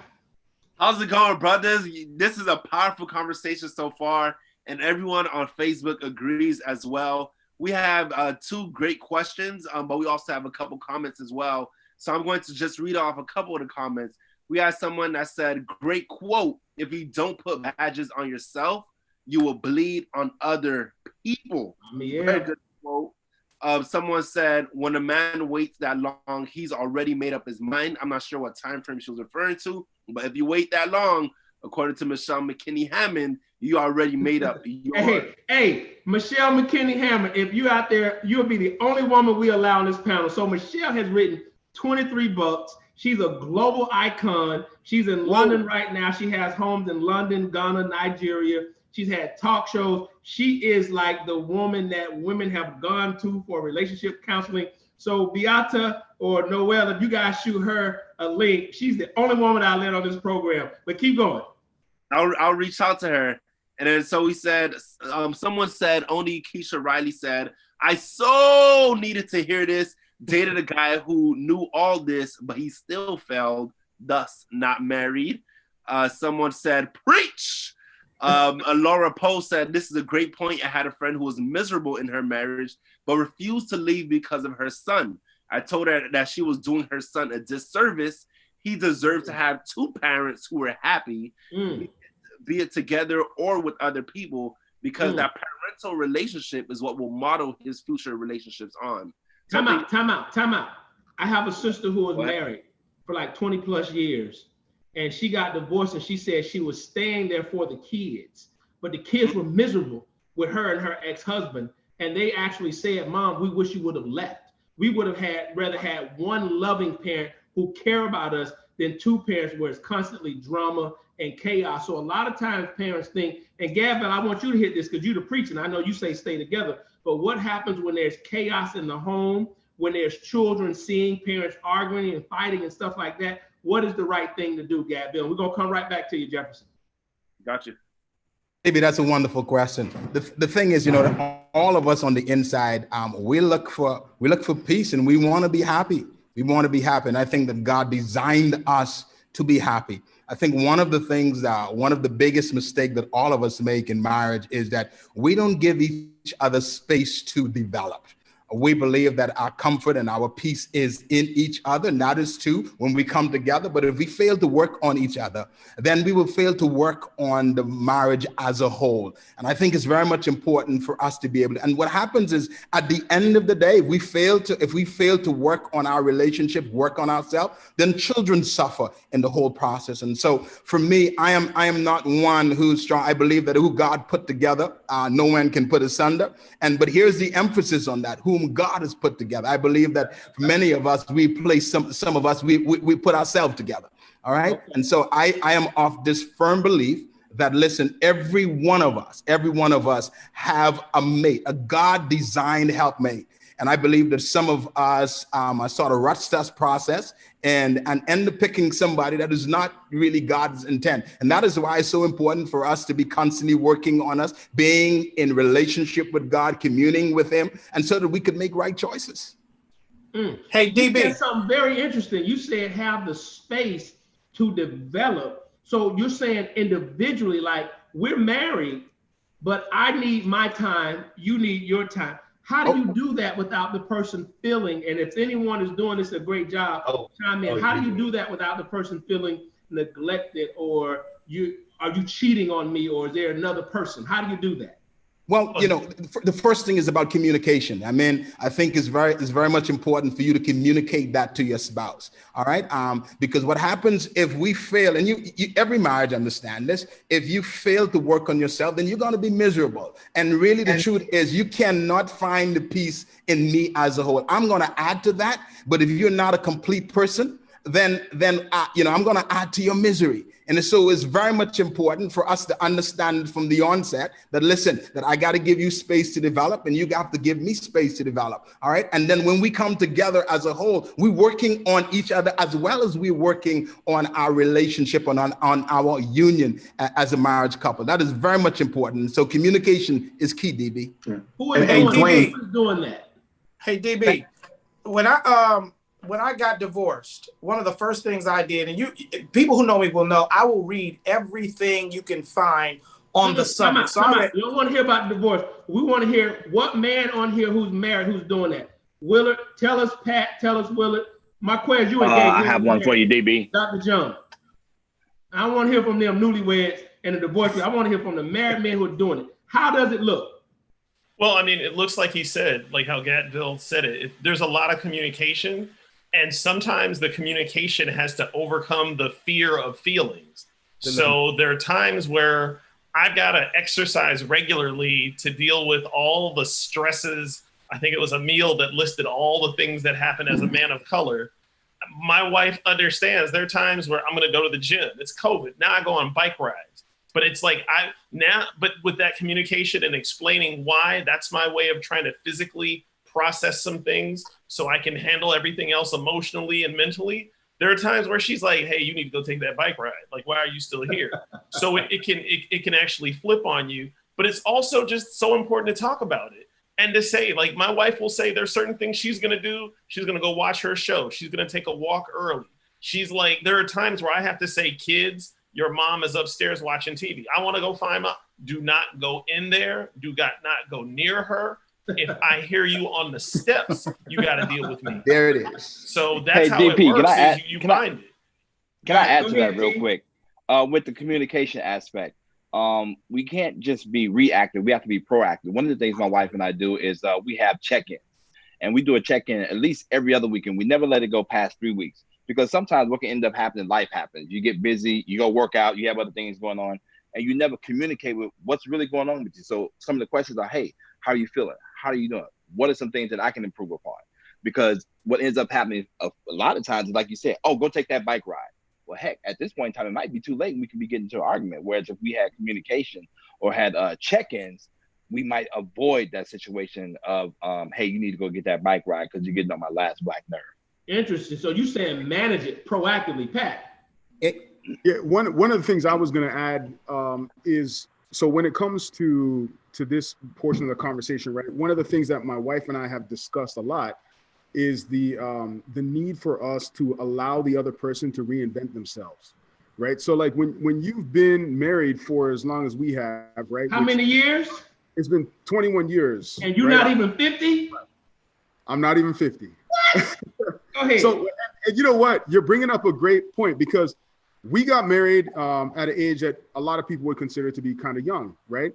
S3: How's it going, brothers? This is a powerful conversation so far, and everyone on Facebook agrees as well. We have 2 great questions, but we also have a couple comments as well. So I'm going to just read off a couple of the comments. We had someone that said, great quote, if you don't put badges on yourself, you will bleed on other people. Very good quote. Someone said, when a man waits that long, he's already made up his mind. I'm not sure what time frame she was referring to, but if you wait that long, according to Michelle McKinney-Hammond, you already made up your...
S1: Hey, Michelle McKinney-Hammond, if you're out there, you'll be the only woman we allow on this panel. So Michelle has written 23 books. She's a global icon. She's in London right now. She has homes in London, Ghana, Nigeria. She's had talk shows. She is like the woman that women have gone to for relationship counseling. So Beata or Noel, if you guys shoot her a link, she's the only woman I let on this program. But keep going.
S3: I'll reach out to her. And then so we said, someone said, only Keisha Riley said, I so needed to hear this. Dated a guy who knew all this, but he still failed, thus not married. Someone said, preach. Laura Poe said, this is a great point. I had a friend who was miserable in her marriage, but refused to leave because of her son. I told her that she was doing her son a disservice. He deserved to have 2 parents who were happy, be it together or with other people, because that parental relationship is what will model his future relationships on.
S1: Time out. I have a sister who was married for like 20 plus years, and she got divorced, and she said she was staying there for the kids, but the kids were miserable with her and her ex-husband, and they actually said, Mom, we wish you would have left. We would have rather had one loving parent who care about us than 2 parents where it's constantly drama and chaos. So a lot of times parents think, and Gavin, I want you to hit this because you're the preacher, and I know you say stay together, but what happens when there's chaos in the home, when there's children seeing parents arguing and fighting and stuff like that? What is the right thing to do, Gavin? We're gonna come right back to you, Jefferson.
S3: Got you.
S14: Maybe that's a wonderful question. The thing is, all of us on the inside, we look for peace, and we want to be happy. We want to be happy, and I think that God designed us to be happy. I think one of the things, one of the biggest mistakes that all of us make in marriage is that we don't give each other space to develop. We believe that our comfort and our peace is in each other, and that is true when we come together. But if we fail to work on each other, then we will fail to work on the marriage as a whole. And I think it's very much important for us to be able to, and what happens is at the end of the day, if we fail to work on our relationship, work on ourselves, then children suffer in the whole process. And so for me, I am not one who's strong. I believe that who God put together, no one can put asunder. But here's the emphasis on that, whom God has put together. I believe that for many of us, we place some of us, we put ourselves together. All right. Okay. And so I am of this firm belief that, listen, every one of us have a mate, a God-designed helpmate. And I believe that some of us sort of rush this process and end up picking somebody that is not really God's intent. And that is why it's so important for us to be constantly working on us, being in relationship with God, communing with him, and so that we could make right choices.
S5: Hey, DB.
S1: You said something very interesting. You said have the space to develop. So you're saying individually, like we're married, but I need my time, you need your time. How do you do that without the person feeling, and if anyone is doing this a great job, chime in. How do you do that without the person feeling neglected, or are you cheating on me, or is there another person? How do you do that?
S14: Well, the first thing is about communication. I mean, I think it's very much important for you to communicate that to your spouse. All right. Because what happens if we fail, and you every marriage understand this, if you fail to work on yourself, then you're going to be miserable. And really the truth is you cannot find the peace in me as a whole. I'm going to add to that. But if you're not a complete person, then I'm going to add to your misery. And so it's very much important for us to understand from the onset that, listen, that I got to give you space to develop and you have to give me space to develop. All right. And then when we come together as a whole, we're working on each other as well as we're working on our relationship and on our union as a marriage couple. That is very much important. So communication is key, DB.
S1: Yeah. Who is doing that?
S5: Hey, DB, when I got divorced, one of the first things I did, and people who know me will know, I will read everything you can find on the subject.
S1: You don't want to hear about divorce. We want to hear what man on here who's married who's doing that. Willard, tell us. Pat, tell us. Willard. Marquez, you engaged.
S8: I have one for you, DB.
S1: Dr. John. I want to hear from them newlyweds and the divorce. I want to hear from the married men who are doing it. How does it look?
S6: Well, I mean, it looks like he said, like how Gatville said it. There's a lot of communication. And sometimes the communication has to overcome the fear of feelings. So there are times where I've got to exercise regularly to deal with all the stresses. I think it was Amiel that listed all the things that happen as a man of color. My wife understands there are times where I'm going to go to the gym. It's COVID. Now I go on bike rides. But it's like but with that communication and explaining why, that's my way of trying to physically process some things so I can handle everything else emotionally and mentally. There are times where she's like, hey, you need to go take that bike ride. Like, why are you still here? So it can actually flip on you, but it's also just so important to talk about it and to say, like, my wife will say there's certain things she's going to do. She's going to go watch her show. She's going to take a walk early. She's like, there are times where I have to say, kids, your mom is upstairs watching TV. I want to go find mom. Do not go in there. Do not go near her. If I hear you on the steps, you got to deal with me.
S14: There it is.
S6: So that's how
S8: DP,
S6: it works. You find it.
S8: Can I add to that real quick? With the communication aspect, we can't just be reactive. We have to be proactive. One of the things my wife and I do is we have check-ins. And we do a check-in at least every other weekend. We never let it go past 3 weeks. Because sometimes what can end up happening, life happens. You get busy, you go work out, you have other things going on, and you never communicate with what's really going on with you. So some of the questions are, hey, how are you feeling? How are you doing? What are some things that I can improve upon? Because what ends up happening a lot of times is, like you said, oh, go take that bike ride. Well, heck, at this point in time, it might be too late and we could be getting into an argument. Whereas if we had communication or had check-ins, we might avoid that situation of, hey, you need to go get that bike ride because you're getting on my last black nerve.
S1: Interesting. So you're saying manage it proactively, Pat.
S7: Yeah, one of the things I was going to add is, so when it comes to this portion of the conversation, right? One of the things that my wife and I have discussed a lot is the need for us to allow the other person to reinvent themselves, right? So like when you've been married for as long as we have, right?
S1: How many years?
S7: It's been 21 years.
S1: And you're not even 50?
S7: I'm not even 50.
S1: What? Go ahead.
S7: So, and you know what? You're bringing up a great point because we got married at an age that a lot of people would consider to be kind of young, right?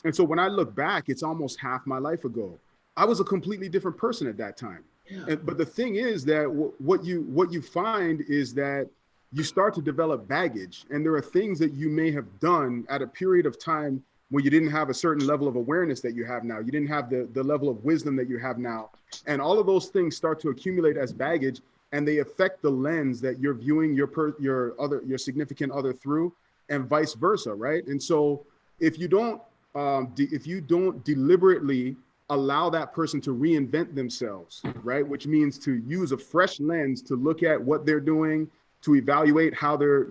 S7: And so when I look back, it's almost half my life ago. I was a completely different person at that time. Yeah. But the thing is that what you find is that you start to develop baggage, and there are things that you may have done at a period of time where you didn't have a certain level of awareness that you have now. You didn't have the level of wisdom that you have now. And all of those things start to accumulate as baggage, and they affect the lens that you're viewing your significant other through, and vice versa, right? And so if you don't deliberately allow that person to reinvent themselves, right? Which means to use a fresh lens to look at what they're doing, to evaluate how they're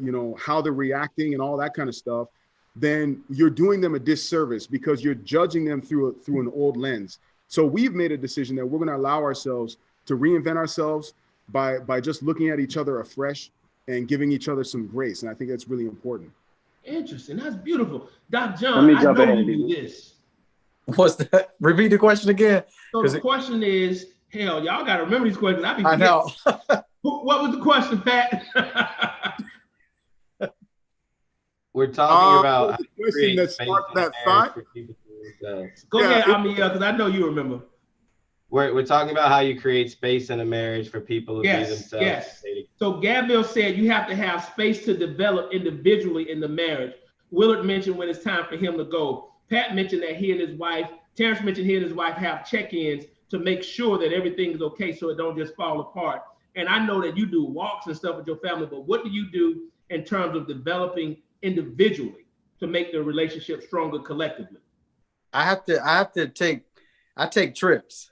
S7: reacting and all that kind of stuff, then you're doing them a disservice because you're judging them through an old lens. So we've made a decision that we're going to allow ourselves to reinvent ourselves by just looking at each other afresh and giving each other some grace. And I think that's really important.
S1: Interesting. That's beautiful. Doc John, I know you do this.
S5: What's that? Repeat the question again.
S1: So the question is, hell, y'all got to remember these questions.
S5: I know.
S1: What was the question, Pat?
S13: We're talking about
S7: the question that sparked that thought.
S1: Go ahead, Amiel, because I know you remember.
S13: We're talking about how you create space in a marriage for people to be themselves.
S1: Yes. So Gabriel said you have to have space to develop individually in the marriage. Willard mentioned when it's time for him to go. Pat mentioned that he and his wife, Terence mentioned he and his wife have check-ins to make sure that everything is okay so it don't just fall apart. And I know that you do walks and stuff with your family, but what do you do in terms of developing individually to make the relationship stronger collectively?
S12: I take trips.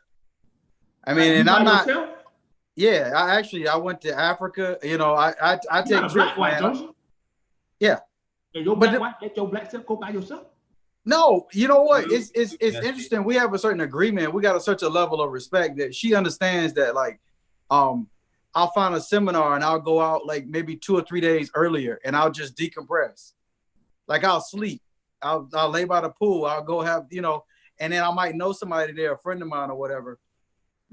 S12: I mean, and I'm not. Yourself? Yeah, I went to Africa. You know, I take trips.
S1: Black, don't you?
S12: Yeah.
S1: And your black wife let your black self go by yourself?
S12: No, you know what? It's interesting. We have a certain agreement. We got such a level of respect that she understands that, like, I'll find a seminar and I'll go out like maybe 2 or 3 days earlier and I'll just decompress. Like I'll sleep. I'll lay by the pool. I'll go have, you know, and then I might know somebody there, a friend of mine or whatever.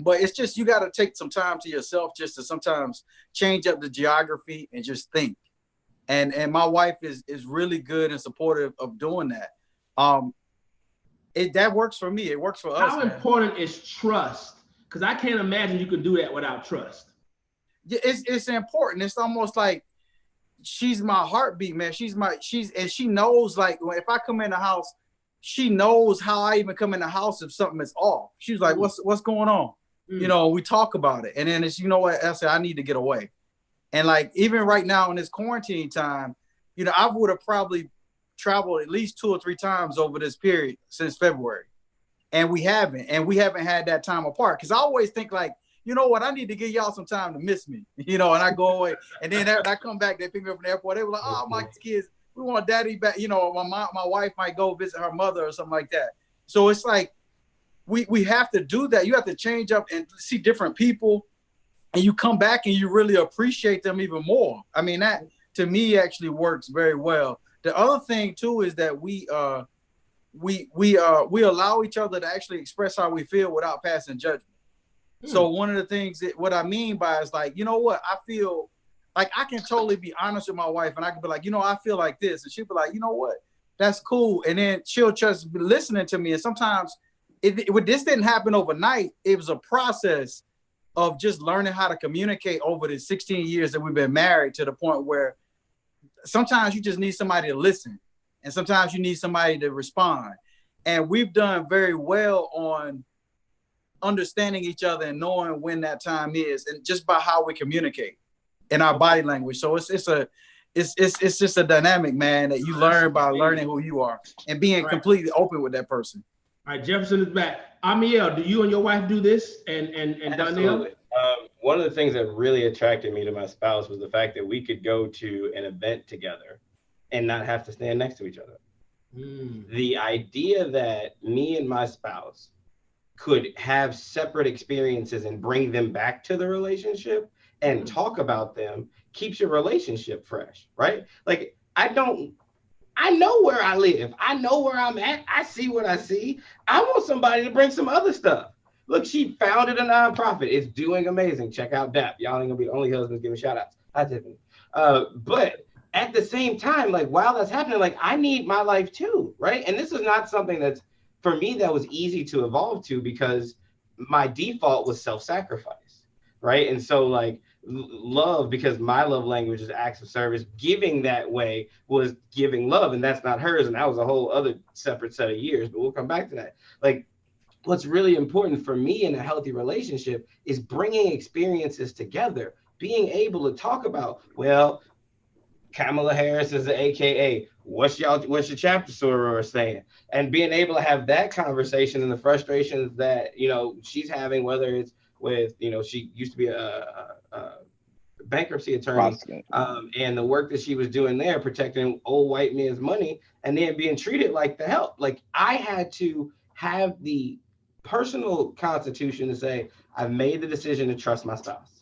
S12: But it's just, you got to take some time to yourself just to sometimes change up the geography and just think. And my wife is really good and supportive of doing that. That works for me. It works for us.
S1: How important is trust? Because I can't imagine you could do that without trust.
S12: Yeah, it's important. It's almost like she's my heartbeat, man. And she knows, like, if I come in the house, she knows how I even come in the house if something is off. She's like, what's going on? You know, we talk about it. And then it's, you know what, I said, I need to get away. And like, even right now in this quarantine time, you know, I would have probably traveled at least 2 or 3 times over this period since February. And we haven't had that time apart. Cause I always think like, you know what, I need to give y'all some time to miss me, you know, and I go away. And then I come back, they pick me up from the airport. They were like, oh, my kids, we want daddy back. You know, my wife might go visit her mother or something like that. So it's like, we have to do that. You have to change up and see different people, and you come back and you really appreciate them even more. I mean, that to me actually works very well. The other thing too is that we allow each other to actually express how we feel without passing judgment. So one of the things that what I mean by is like, you know what, I feel like I can totally be honest with my wife, and I can be like, you know, I feel like this, and she'll be like, you know what, that's cool, and then she'll just be listening to me. And sometimes this didn't happen overnight. It was a process of just learning how to communicate over the 16 years that we've been married, to the point where sometimes you just need somebody to listen, and sometimes you need somebody to respond. And we've done very well on understanding each other and knowing when that time is, and just by how we communicate in our body language. So it's just a dynamic, man, that you learn by learning who you are and being completely open with that person.
S1: All right, Jefferson is back. Amiel, do you and your wife do this? And Donell?
S13: One of the things that really attracted me to my spouse was the fact that we could go to an event together and not have to stand next to each other. The idea that me and my spouse could have separate experiences and bring them back to the relationship and talk about them keeps your relationship fresh, right? Like, I know where I live. I know where I'm at. I see what I see. I want somebody to bring some other stuff. Look, she founded a nonprofit. It's doing amazing. Check out DAP. Y'all ain't gonna be the only husbands giving shout outs. Hi, Tiffany. But at the same time, like, while that's happening, like, I need my life too, right? And this is not something that's, for me, that was easy to evolve to, because my default was self-sacrifice, right? And so, like, love, because my love language is acts of service, giving that way was giving love, and that's not hers, and that was a whole other separate set of years, but we'll come back to that. Like, what's really important for me in a healthy relationship is bringing experiences together, being able to talk about, well, Kamala Harris is the AKA, what's your chapter soror saying, and being able to have that conversation and the frustrations that, you know, she's having, whether it's with, you know, she used to be a bankruptcy attorney, and the work that she was doing there, protecting old white men's money, and then being treated like the help. Like, I had to have the personal constitution to say, I've made the decision to trust my spouse.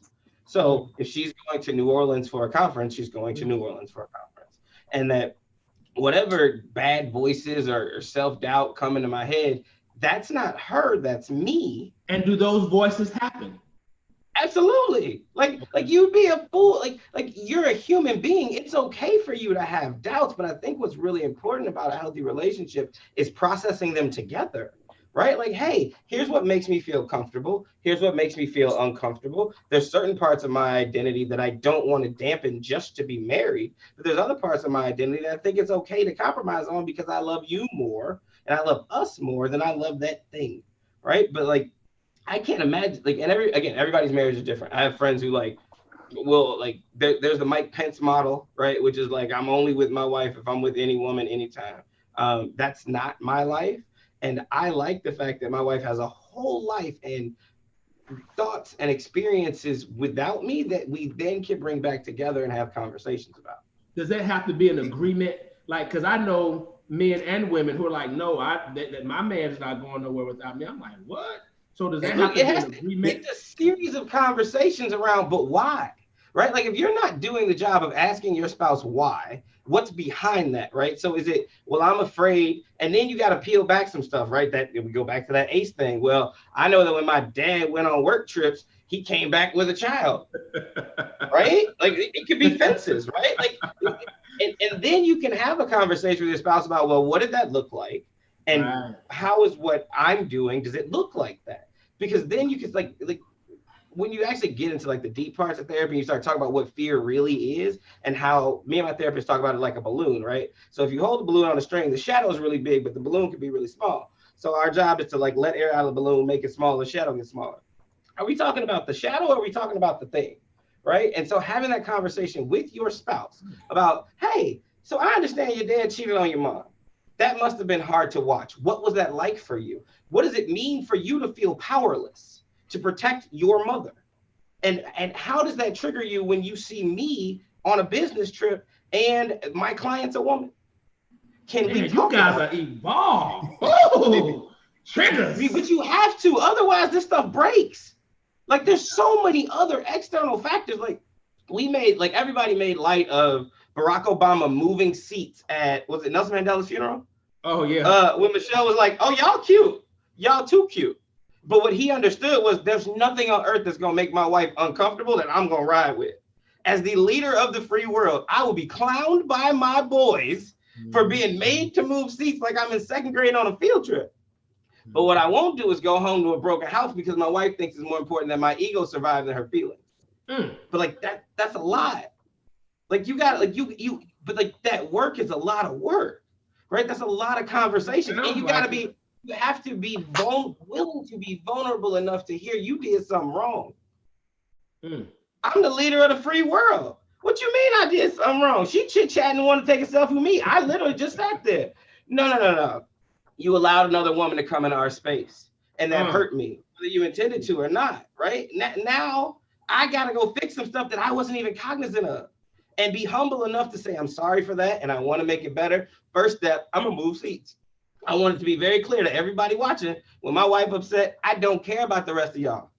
S13: So if she's going to New Orleans for a conference, she's going to New Orleans for a conference. And that whatever bad voices or self-doubt come into my head, that's not her, that's me.
S1: And do those voices happen?
S13: Absolutely. Like you'd be a fool. Like you're a human being. It's okay for you to have doubts, but I think what's really important about a healthy relationship is processing them together. Right? Like, hey, here's what makes me feel comfortable. Here's what makes me feel uncomfortable. There's certain parts of my identity that I don't want to dampen just to be married. But there's other parts of my identity that I think it's okay to compromise on because I love you more and I love us more than I love that thing. Right? But like, I can't imagine, like, and everybody's marriage is different. I have friends who there's the Mike Pence model, right? Which is like, I'm only with my wife if I'm with any woman, anytime. That's not my life. And I like the fact that my wife has a whole life and thoughts and experiences without me that we then can bring back together and have conversations about.
S1: Does that have to be an agreement? Like, because I know men and women who are like, no, that my man's not going nowhere without me. I'm like, what? So does that have to be an agreement?
S13: It's a series of conversations around, but why? Right? Like, if you're not doing the job of asking your spouse why, what's behind that, right? So is it, well, I'm afraid, and then you got to peel back some stuff, right? That we go back to that ACE thing. Well, I know that when my dad went on work trips, he came back with a child, right? Like, it could be fences, right? Like, and then you can have a conversation with your spouse about, well, what did that look like? And how is what I'm doing, does it look like that? Because then you can like when you actually get into like the deep parts of therapy, you start talking about what fear really is and how me and my therapist talk about it like a balloon, right? So if you hold the balloon on a string, the shadow is really big, but the balloon can be really small. So our job is to like let air out of the balloon, make it smaller, the shadow gets smaller. Are we talking about the shadow or are we talking about the thing, right? And so having that conversation with your spouse about, hey, so I understand your dad cheated on your mom. That must have been hard to watch. What was that like for you? What does it mean for you to feel powerless to protect your mother? And how does that trigger you when you see me on a business trip and my client's a woman? Can we talk
S1: you guys
S13: about
S1: are evolved. Oh, triggers.
S13: But you have to, otherwise this stuff breaks. Like, there's so many other external factors. Like, everybody made light of Barack Obama moving seats at, was it Nelson Mandela's funeral?
S1: Oh, yeah.
S13: When Michelle was like, oh, y'all cute. Y'all too cute. But what he understood was there's nothing on earth that's going to make my wife uncomfortable that I'm going to ride with. As the leader of the free world, I will be clowned by my boys for being made to move seats like I'm in second grade on a field trip. But what I won't do is go home to a broken house because my wife thinks it's more important that my ego survives than her feelings. But like that's a lot. Like you got but like that work is a lot of work, right? That's a lot of conversation, and you have to be willing to be vulnerable enough to hear you did something wrong. I'm the leader of the free world. What you mean I did something wrong? She chit-chatting and want to take a selfie with me. I literally just sat there. No. You allowed another woman to come into our space, and that hurt me, whether you intended to or not, right? Now I got to go fix some stuff that I wasn't even cognizant of and be humble enough to say, I'm sorry for that, and I want to make it better. First step, I'm going to move seats. I want it to be very clear to everybody watching, when my wife upset, I don't care about the rest of y'all.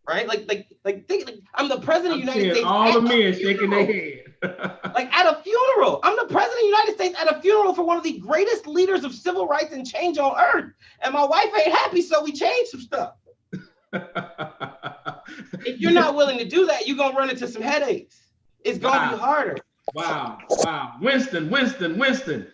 S13: Right? Like, I'm the president of the United States.
S1: All the men shaking their head.
S13: Like at a funeral. I'm the president of the United States at a funeral for one of the greatest leaders of civil rights and change on earth. And my wife ain't happy, so we changed some stuff. If you're not willing to do that, you're going to run into some headaches. It's going to be harder.
S1: Wow. Winston.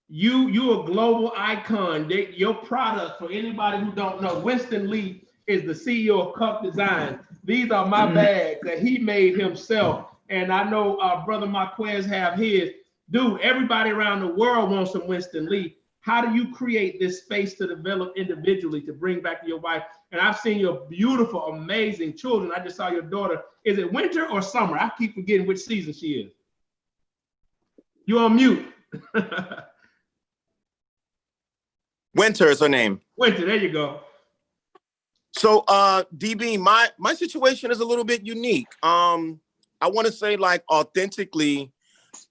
S1: You a global icon. Your product, for anybody who don't know, Winston Lee is the CEO of Cup Design. These are my bags that he made himself. And I know Brother Marquez have his. Dude, everybody around the world wants some Winston Lee. How do you create this space to develop individually to bring back to your wife? And I've seen your beautiful, amazing children. I just saw your daughter. Is it winter or summer? I keep forgetting which season she is. You're on mute.
S10: Winter is her name.
S1: Winter, there you go.
S10: So DB, my situation is a little bit unique. I want to say, like, authentically,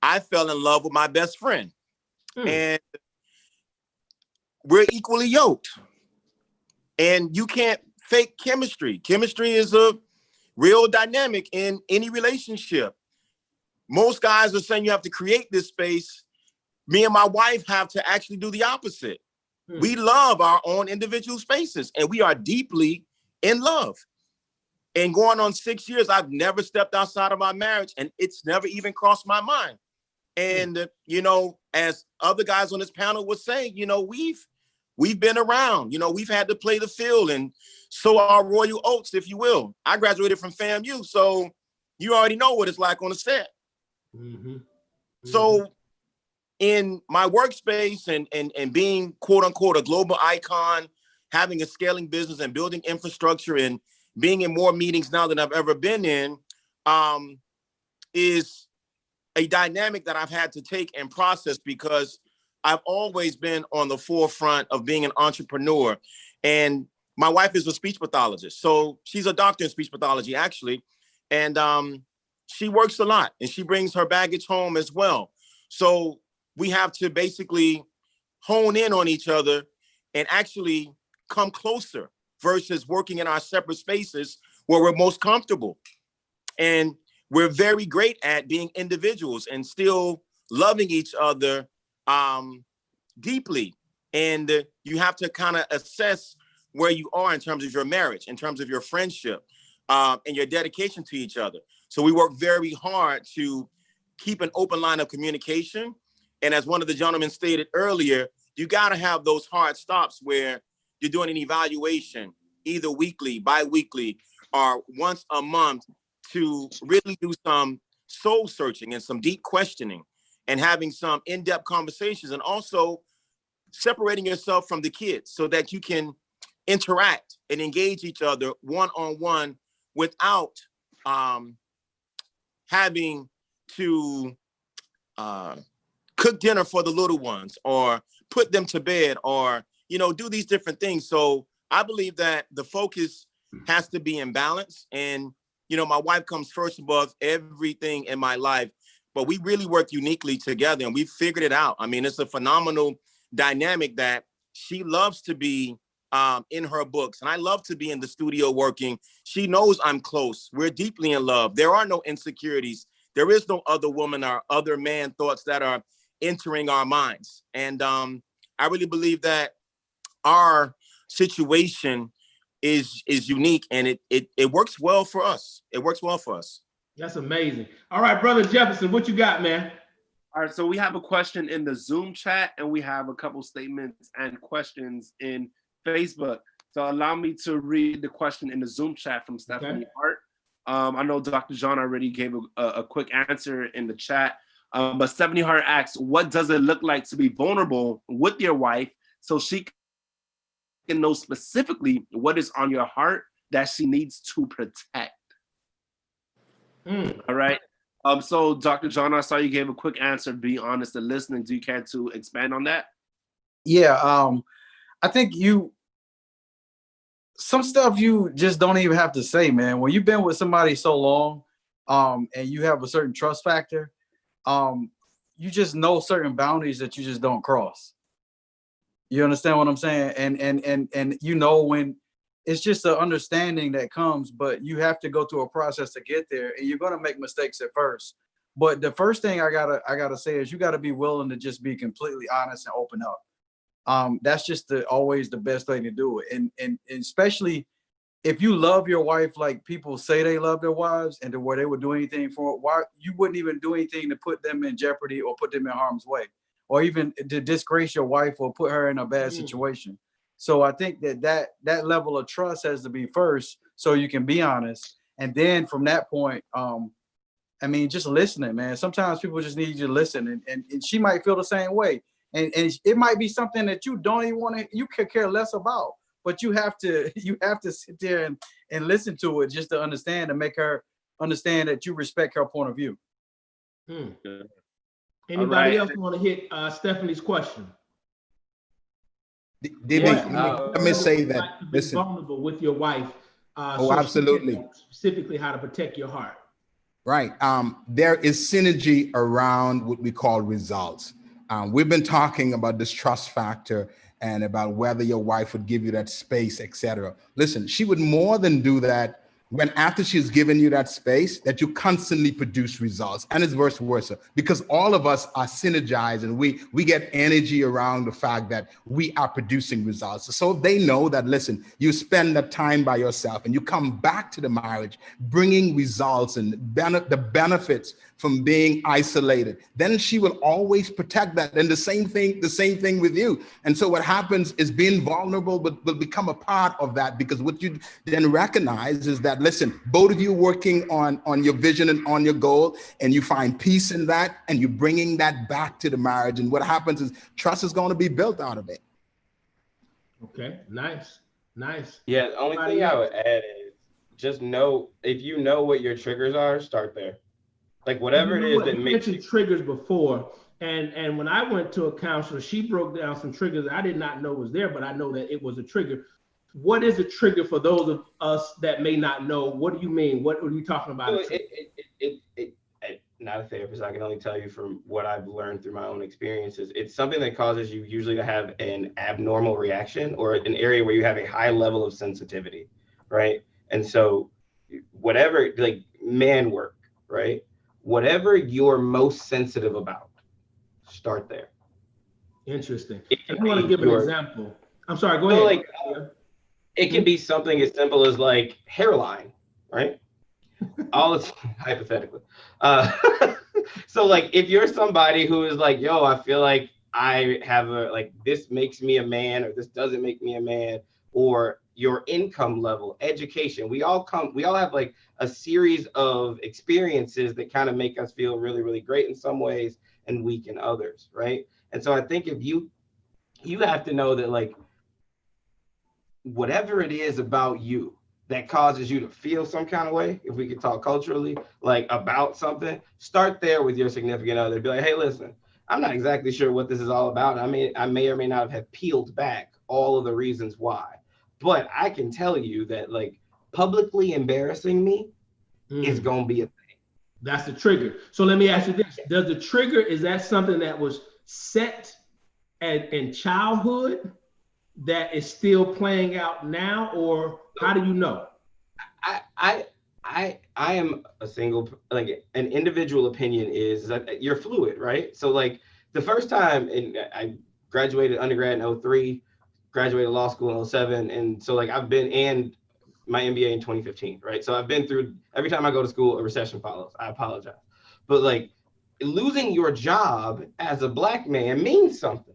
S10: I fell in love with my best friend. And we're equally yoked. And you can't fake chemistry. Chemistry is a real dynamic in any relationship. Most guys are saying you have to create this space. Me and my wife have to actually do the opposite. We love our own individual spaces, and we are deeply in love. And going on 6 years, I've never stepped outside of my marriage, and it's never even crossed my mind. And, you know, as other guys on this panel were saying, you know, we've been around, you know, we've had to play the field and sow our royal oats, if you will. I graduated from FAMU, so you already know what it's like on the set. So in my workspace and being, quote unquote, a global icon, having a scaling business and building infrastructure and being in more meetings now than I've ever been in, is a dynamic that I've had to take and process, because I've always been on the forefront of being an entrepreneur. And my wife is a speech pathologist. So she's a doctor in speech pathology, actually. And she works a lot and she brings her baggage home as well. So we have to basically hone in on each other and actually come closer versus working in our separate spaces where we're most comfortable. And we're very great at being individuals and still loving each other deeply. And you have to kind of assess where you are in terms of your marriage, in terms of your friendship, and your dedication to each other. So we work very hard to keep an open line of communication. And as one of the gentlemen stated earlier, you got to have those hard stops where you're doing an evaluation, either weekly, bi-weekly, or once a month, to really do some soul searching and some deep questioning and having some in-depth conversations, and also separating yourself from the kids so that you can interact and engage each other one-on-one without having to cook dinner for the little ones or put them to bed or, you know, do these different things. So I believe that the focus has to be in balance. And, you know, my wife comes first above everything in my life, but we really work uniquely together and we figured it out. I mean, it's a phenomenal dynamic that she loves to be in her books, and I love to be in the studio working. She knows I'm close. We're deeply in love. There are no insecurities. There is no other woman or other man thoughts that are entering our minds. And I really believe that our situation is unique, and it works well for us. It works well for us.
S1: That's amazing. All right, Brother Jefferson, what you got, man?
S3: All right, so we have a question in the Zoom chat, and we have a couple statements and questions in Facebook. So allow me to read the question in the Zoom chat from Stephanie Hart. I know Dr. John already gave a quick answer in the chat, but Stephanie Hart asks, what does it look like to be vulnerable with your wife so she can know specifically what is on your heart that she needs to protect? All right. So Dr. John, I saw you gave a quick answer. Be honest and listening. Do you care to expand on that?
S12: Yeah, I think some stuff you just don't even have to say, man. When you've been with somebody so long, and you have a certain trust factor, you just know certain boundaries that you just don't cross. You understand what I'm saying? And you know, when it's just an understanding that comes, but you have to go through a process to get there, and you're gonna make mistakes at first. But the first thing I gotta say is you gotta be willing to just be completely honest and open up. That's just always the best thing to do. And especially if you love your wife like people say they love their wives, and to where they would do anything for it, why you wouldn't even do anything to put them in jeopardy or put them in harm's way, or even to disgrace your wife or put her in a bad situation. So I think that level of trust has to be first, so you can be honest. And then from that point, I mean, just listening, man. Sometimes people just need you to listen, and she might feel the same way. And it might be something that you don't even want to, you could care less about, but you have to sit there and listen to it just to understand, and make her understand that you respect her point of view.
S1: Anybody else want to hit Stephanie's question?
S14: Let me say that. Listen,
S1: vulnerable with your wife.
S14: So absolutely.
S1: Specifically, how to protect your heart.
S14: Right. There is synergy around what we call results. We've been talking about this trust factor and about whether your wife would give you that space, etc. Listen, she would more than do that when after she's given you that space, that you constantly produce results, and it's vice versa, because all of us are synergized and we get energy around the fact that we are producing results. So they know that, listen, you spend that time by yourself and you come back to the marriage, bringing results and the benefits from being isolated, then she will always protect that. And the same thing with you. And so what happens is being vulnerable will become a part of that, because what you then recognize is that, listen, both of you working on your vision and on your goal, and you find peace in that, and you're bringing that back to the marriage. And what happens is trust is going to be built out of it.
S1: Okay, nice.
S13: Yeah, the only thing I would add is just know, if you know what your triggers are, start there. Like whatever it is that makes you
S1: triggers before. And when I went to a counselor, she broke down some triggers I did not know was there, but I know that it was a trigger. What is a trigger for those of us that may not know? What do you mean? What are you talking about?
S13: Not a therapist, I can only tell you from what I've learned through my own experiences. It's something that causes you usually to have an abnormal reaction, or an area where you have a high level of sensitivity, right? And so whatever, like man work, right? Whatever you're most sensitive about, start there.
S1: Interesting. I want to give an example. I'm sorry, go ahead.
S13: Like, it can be something as simple as like hairline, right? All it's hypothetically. So like if you're somebody who is like, yo, I feel like I have this makes me a man, or this doesn't make me a man, or your income level, education, we all have like a series of experiences that kind of make us feel really, really great in some ways and weak in others, right? And so I think if you have to know that, like, whatever it is about you that causes you to feel some kind of way, if we could talk culturally, like about something, start there with your significant other. Be like, hey, listen, I'm not exactly sure what this is all about. I mean, I may or may not have peeled back all of the reasons why, but I can tell you that, like, publicly embarrassing me is going to be a thing.
S1: That's the trigger. So let me ask you this. Does the trigger, is that something that was set in childhood that is still playing out now, or how do you know?
S13: I am a single, like, an individual opinion is that you're fluid, right? So like the first time, I graduated undergrad in 2003, graduated law school in 2007. And so like I've been in my MBA in 2015, right? So I've been through, every time I go to school, a recession follows. I apologize. But like losing your job as a Black man means something,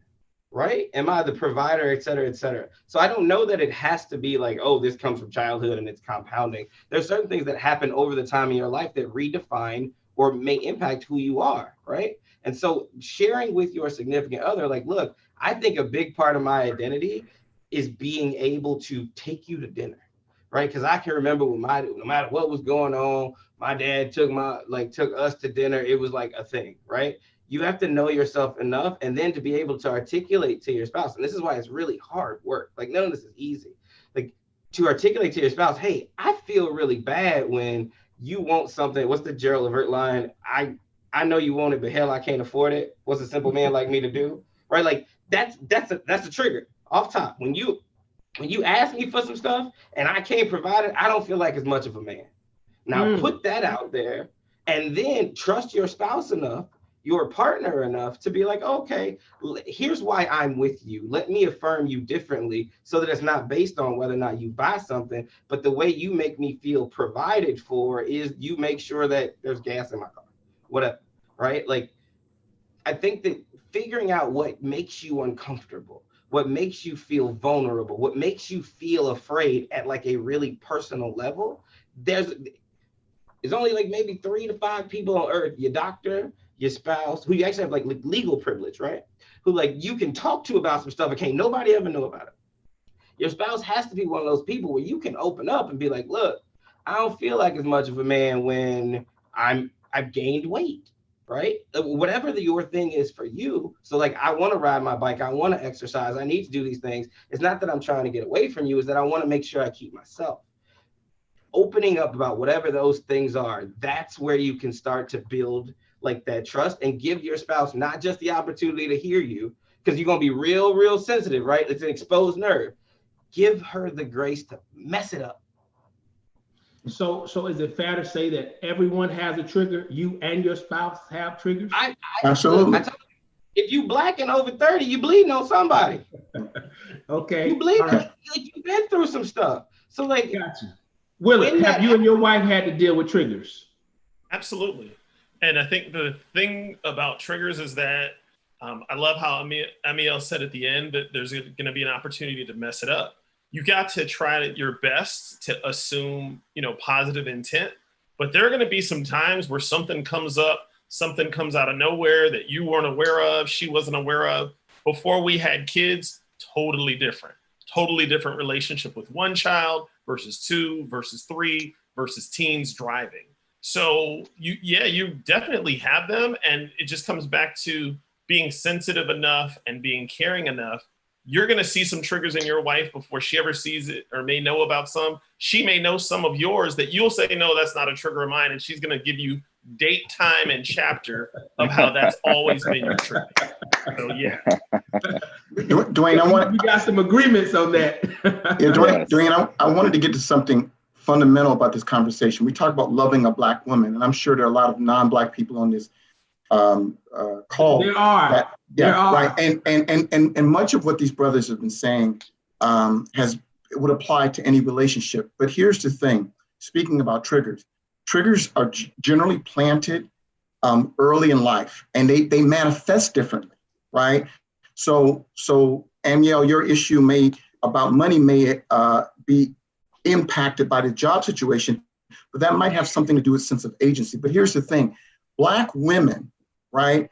S13: right? Am I the provider, et cetera, et cetera? So I don't know that it has to be like, oh, this comes from childhood and it's compounding. There's certain things that happen over the time in your life that redefine or may impact who you are, right? And so sharing with your significant other, like, look, I think a big part of my identity is being able to take you to dinner, right? Because I can remember when no matter what was going on, my dad took us to dinner. It was like a thing, right? You have to know yourself enough, and then to be able to articulate to your spouse. And this is why it's really hard work. Like, none of this is easy. Like, to articulate to your spouse, hey, I feel really bad when you want something. What's the Gerald Levert line? I know you want it, but hell, I can't afford it. What's a simple man like me to do? Right? Like, that's a trigger off top. When you ask me for some stuff and I can't provide it, I don't feel like as much of a man. Now put that out there, and then trust your spouse enough, your partner enough, to be like, okay, here's why I'm with you. Let me affirm you differently, so that it's not based on whether or not you buy something, but the way you make me feel provided for is you make sure that there's gas in my car, whatever, right? Like, I think that figuring out what makes you uncomfortable, what makes you feel vulnerable, what makes you feel afraid at like a really personal level, there's only like maybe 3 to 5 people on earth, your doctor, your spouse, who you actually have like legal privilege, right? Who like you can talk to about some stuff and can't nobody ever know about it. Your spouse has to be one of those people where you can open up and be like, look, I don't feel like as much of a man when I've gained weight, right? Whatever your thing is for you. So like, I want to ride my bike, I want to exercise, I need to do these things. It's not that I'm trying to get away from you, it's that I want to make sure I keep myself. Opening up about whatever those things are, that's where you can start to build like that trust and give your spouse not just the opportunity to hear you, because you're going to be real, real sensitive, right? It's an exposed nerve. Give her the grace to mess it up.
S1: So is it fair to say that everyone has a trigger? You and your spouse have triggers?
S2: Absolutely.
S13: If you black and over 30, you bleeding on somebody.
S1: Okay.
S13: You bleeding,
S1: Right.
S13: like you've been through some stuff. So like,
S1: got you. Willard, have you and your wife had to deal with triggers?
S6: Absolutely. And I think the thing about triggers is that I love how Amiel said at the end that there's going to be an opportunity to mess it up. You got to try your best to assume, positive intent, but there are going to be some times where something comes up, something comes out of nowhere that you weren't aware of, she wasn't aware of. Before we had kids, totally different relationship with one child versus 2 versus 3 versus teens driving. So you definitely have them. And it just comes back to being sensitive enough and being caring enough. You're going to see some triggers in your wife before she ever sees it or may know about some. She may know some of yours that you'll say, no, that's not a trigger of mine. And she's going to give you date, time, and chapter of how that's always been your trigger. So, yeah.
S2: Dwayne,
S1: we got some agreements on that.
S2: Yeah, Dwayne, I wanted to get to something fundamental about this conversation. We talk about loving a Black woman, and I'm sure there are a lot of non-Black people on this call.
S1: There are.
S2: Right. And much of what these brothers have been saying would apply to any relationship. But here's the thing, speaking about triggers are generally planted early in life, and they manifest differently, right? So Amiel, your issue about money may be impacted by the job situation, but that might have something to do with sense of agency. But here's the thing, Black women, right,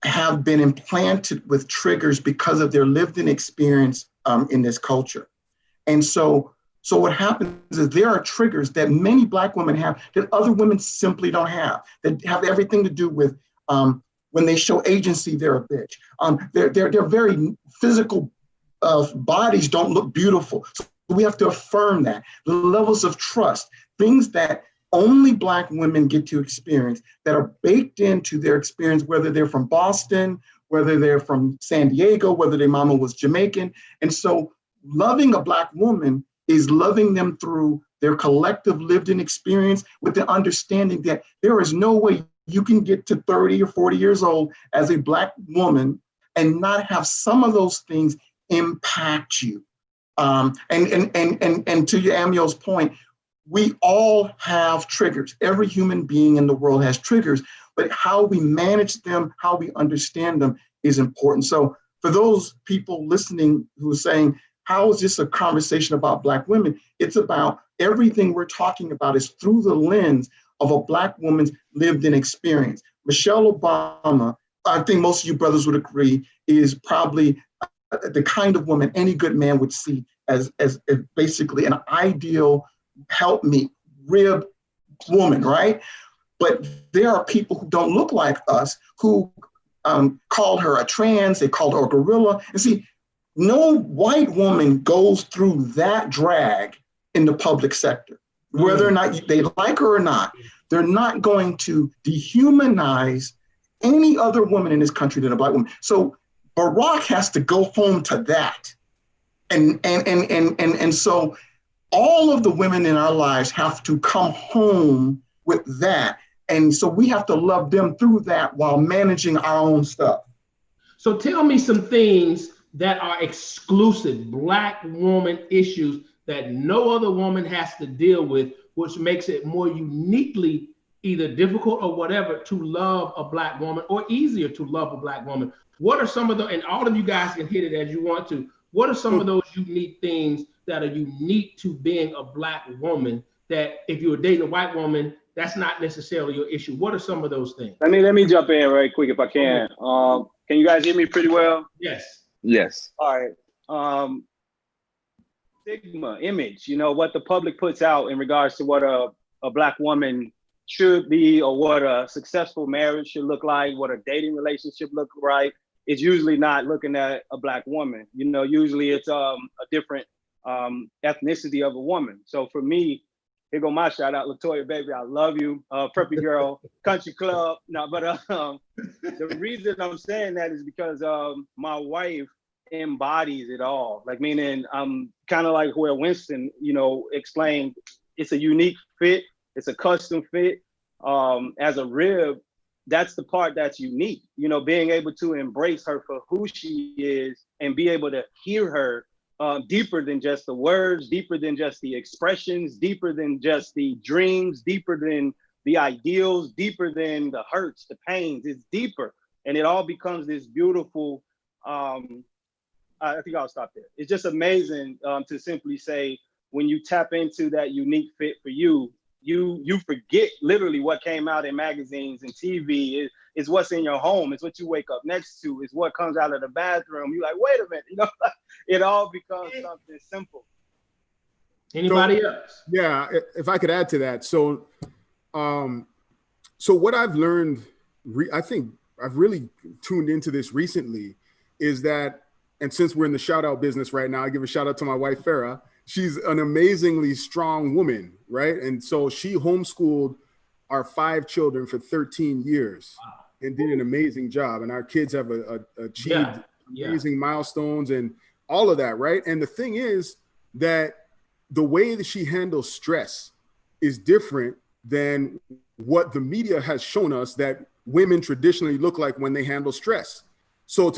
S2: have been implanted with triggers because of their lived-in experience in this culture. And so what happens is there are triggers that many Black women have that other women simply don't have, that have everything to do with when they show agency, they're a bitch. Their very physical bodies don't look beautiful. So we have to affirm that. The levels of trust, things that only Black women get to experience that are baked into their experience, whether they're from Boston, whether they're from San Diego, whether their mama was Jamaican. And so loving a Black woman is loving them through their collective lived-in experience with the understanding that there is no way you can get to 30 or 40 years old as a Black woman and not have some of those things impact you. And to your Amiel's point, we all have triggers. Every human being in the world has triggers, but how we manage them, how we understand them is important. So for those people listening who are saying, how is this a conversation about Black women? It's about everything we're talking about is through the lens of a Black woman's lived-in experience. Michelle Obama, I think most of you brothers would agree, is probably the kind of woman any good man would see as basically an ideal helpmeet, rib woman, right? But there are people who don't look like us who call her a trans, they called her a gorilla. And see, no white woman goes through that drag in the public sector. Whether or not they like her or not, they're not going to dehumanize any other woman in this country than a Black woman. So Barack has to go home to that. And so all of the women in our lives have to come home with that. And so we have to love them through that while managing our own stuff.
S1: So tell me some things that are exclusive Black woman issues that no other woman has to deal with, which makes it more uniquely either difficult or whatever to love a Black woman or easier to love a Black woman. What are some of the, and all of you guys can hit it as you want to, what are some of those unique things that are unique to being a Black woman that if you're dating a white woman, that's not necessarily your issue? What are some of those things?
S11: Let me jump in right quick if I can. Can you guys hear me pretty well?
S1: Yes.
S8: Yes.
S11: All right. Stigma, image, what the public puts out in regards to what a Black woman should be or what a successful marriage should look like, what a dating relationship look like. It's usually not looking at a Black woman. Usually it's a different ethnicity of a woman. So for me, here go my shout out, Latoya, baby, I love you, Preppy Girl, Country Club. No, but the reason I'm saying that is because my wife embodies it all. Like, meaning I'm kind of like where Winston, explained it's a unique fit. It's a custom fit. As a rib, that's the part that's unique. You know, being able to embrace her for who she is and be able to hear her deeper than just the words, deeper than just the expressions, deeper than just the dreams, deeper than the ideals, deeper than the hurts, the pains. It's deeper. And it all becomes this beautiful, I think I'll stop there. It's just amazing to simply say, when you tap into that unique fit for you, you forget literally what came out in magazines and TV. It's what's in your home. It's what you wake up next to. It's what comes out of the bathroom. You're like, wait a minute, you know, it all becomes something simple.
S1: Anybody else?
S7: Yeah, if I could add to that. So what I've learned, I think I've really tuned into this recently, is that, and since we're in the shout out business right now, I give a shout out to my wife, Farah. She's an amazingly strong woman, right? And so she homeschooled our 5 children for 13 years and did an amazing job. And our kids have achieved amazing milestones and all of that, right? And the thing is that the way that she handles stress is different than what the media has shown us that women traditionally look like when they handle stress. So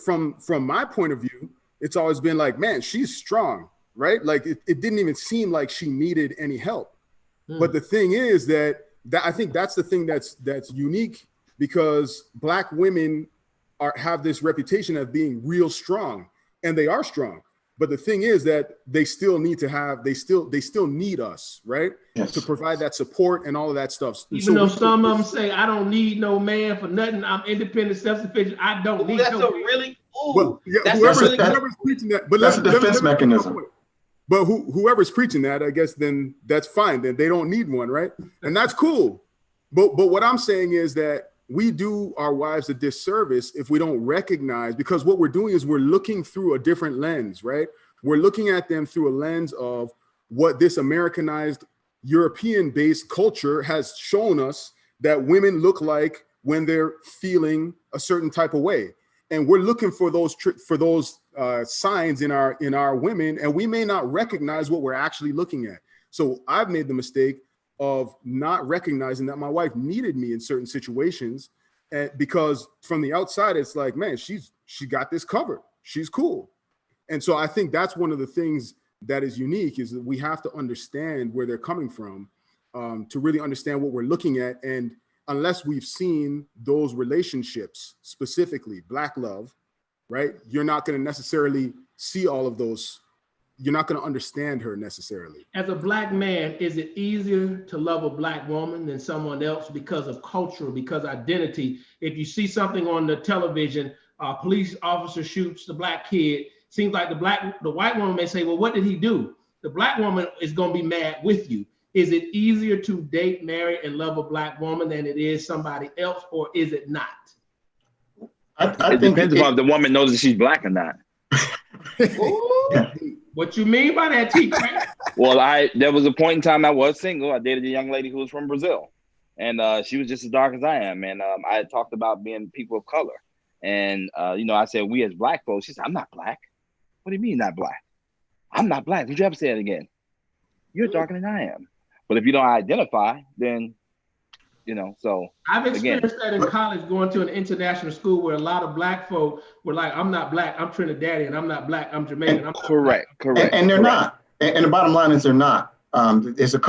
S7: from my point of view, it's always been like, man, she's strong, right? Like it didn't even seem like she needed any help. But the thing is that I think that's the thing that's unique, because Black women have this reputation of being real strong, and they are strong. But the thing is that they still need us, right? Yes. To provide that support and all of that stuff.
S1: Even though some of them say, I don't need no man for nothing. I'm independent, self-sufficient. I don't need no man.
S7: Whoever's preaching that, but
S2: that's a defense mechanism.
S7: But whoever's preaching that, I guess then that's fine. Then they don't need one, right? And that's cool. But what I'm saying is that we do our wives a disservice if we don't recognize, because what we're doing is we're looking through a different lens, right? We're looking at them through a lens of what this Americanized, European-based culture has shown us that women look like when they're feeling a certain type of way. And we're looking for those signs in our women, and we may not recognize what we're actually looking at. So I've made the mistake of not recognizing that my wife needed me in certain situations, and because from the outside it's like, man, she got this covered, she's cool. And so I think that's one of the things that is unique, is that we have to understand where they're coming from to really understand what we're looking at. And unless we've seen those relationships, specifically Black love, right, you're not going to necessarily see all of those. You're not going to understand her necessarily.
S1: As a Black man, is it easier to love a Black woman than someone else because of culture, because identity? If you see something on the television, a police officer shoots the Black kid, seems like the white woman may say, well, what did he do? The Black woman is going to be mad with you. Is it easier to date, marry, and love a Black woman than it is somebody else, or is it not?
S8: It depends upon if the woman knows that she's Black or not.
S1: What you mean by that, T?
S8: Well, there was a point in time I was single. I dated a young lady who was from Brazil, and she was just as dark as I am. And I had talked about being people of color, and I said, we as Black folks. She said, I'm not Black. What do you mean not Black? I'm not Black. Would you ever say it again? You're darker than I am. But if you don't identify, then so
S1: I've experienced that in college, going to an international school where a lot of Black folk were like, I'm not Black, I'm Trinidadian, I'm not Black, I'm Jamaican.
S8: Correct.
S2: And they're not. And the bottom line is they're not. There's a